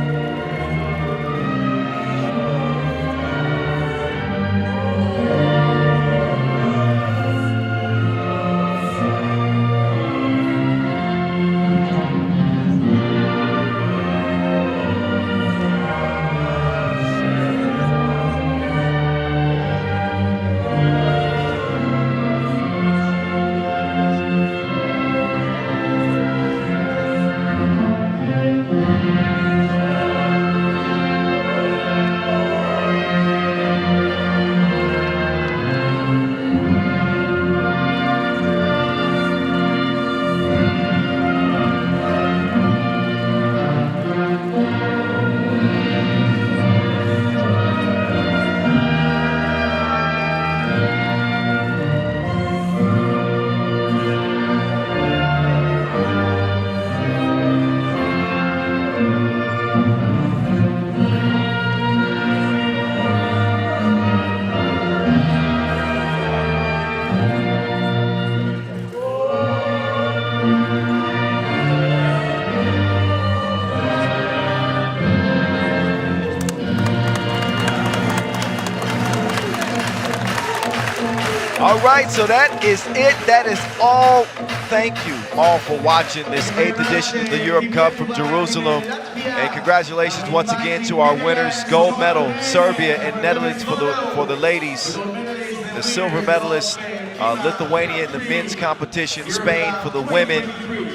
All right, so that is it. That is all. Thank you all for watching this 8th edition of the Europe Cup from Jerusalem. And congratulations once again to our winners. Gold medal, Serbia and Netherlands for the ladies. The silver medalist, Lithuania in the men's competition, Spain for the women,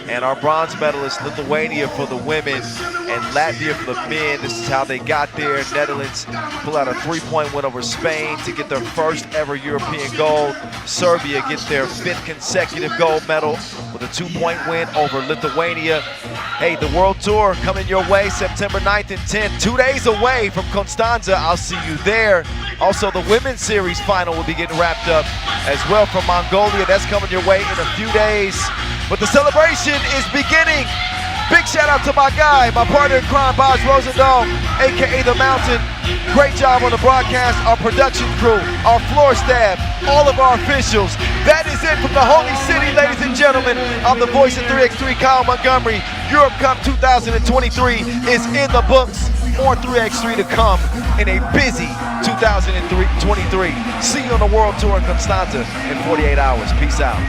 and our bronze medalist, Lithuania for the women, and Latvia for the men. This is how they got there. Netherlands pull out a 3-point win over Spain to get their first ever European gold. Serbia gets their 5th consecutive gold medal with a 2-point win over Lithuania. Hey, the World Tour coming your way September 9th and 10th, 2 days away from Constanza. I'll see you there. Also, the Women's Series final will be getting wrapped up as well from Mongolia. That's coming your way in a few days. But the celebration is beginning. Big shout out to my guy, my partner in crime, Baz Rosendahl, aka The Mountain. Great job on the broadcast, our production crew, our floor staff, all of our officials. That is it from the Holy City, ladies and gentlemen. I'm the voice of 3x3, Kyle Montgomery. Europe Cup 2023 is in the books. More 3x3 to come in a busy 2023. See you on the World Tour in Constanza in 48 hours. Peace out.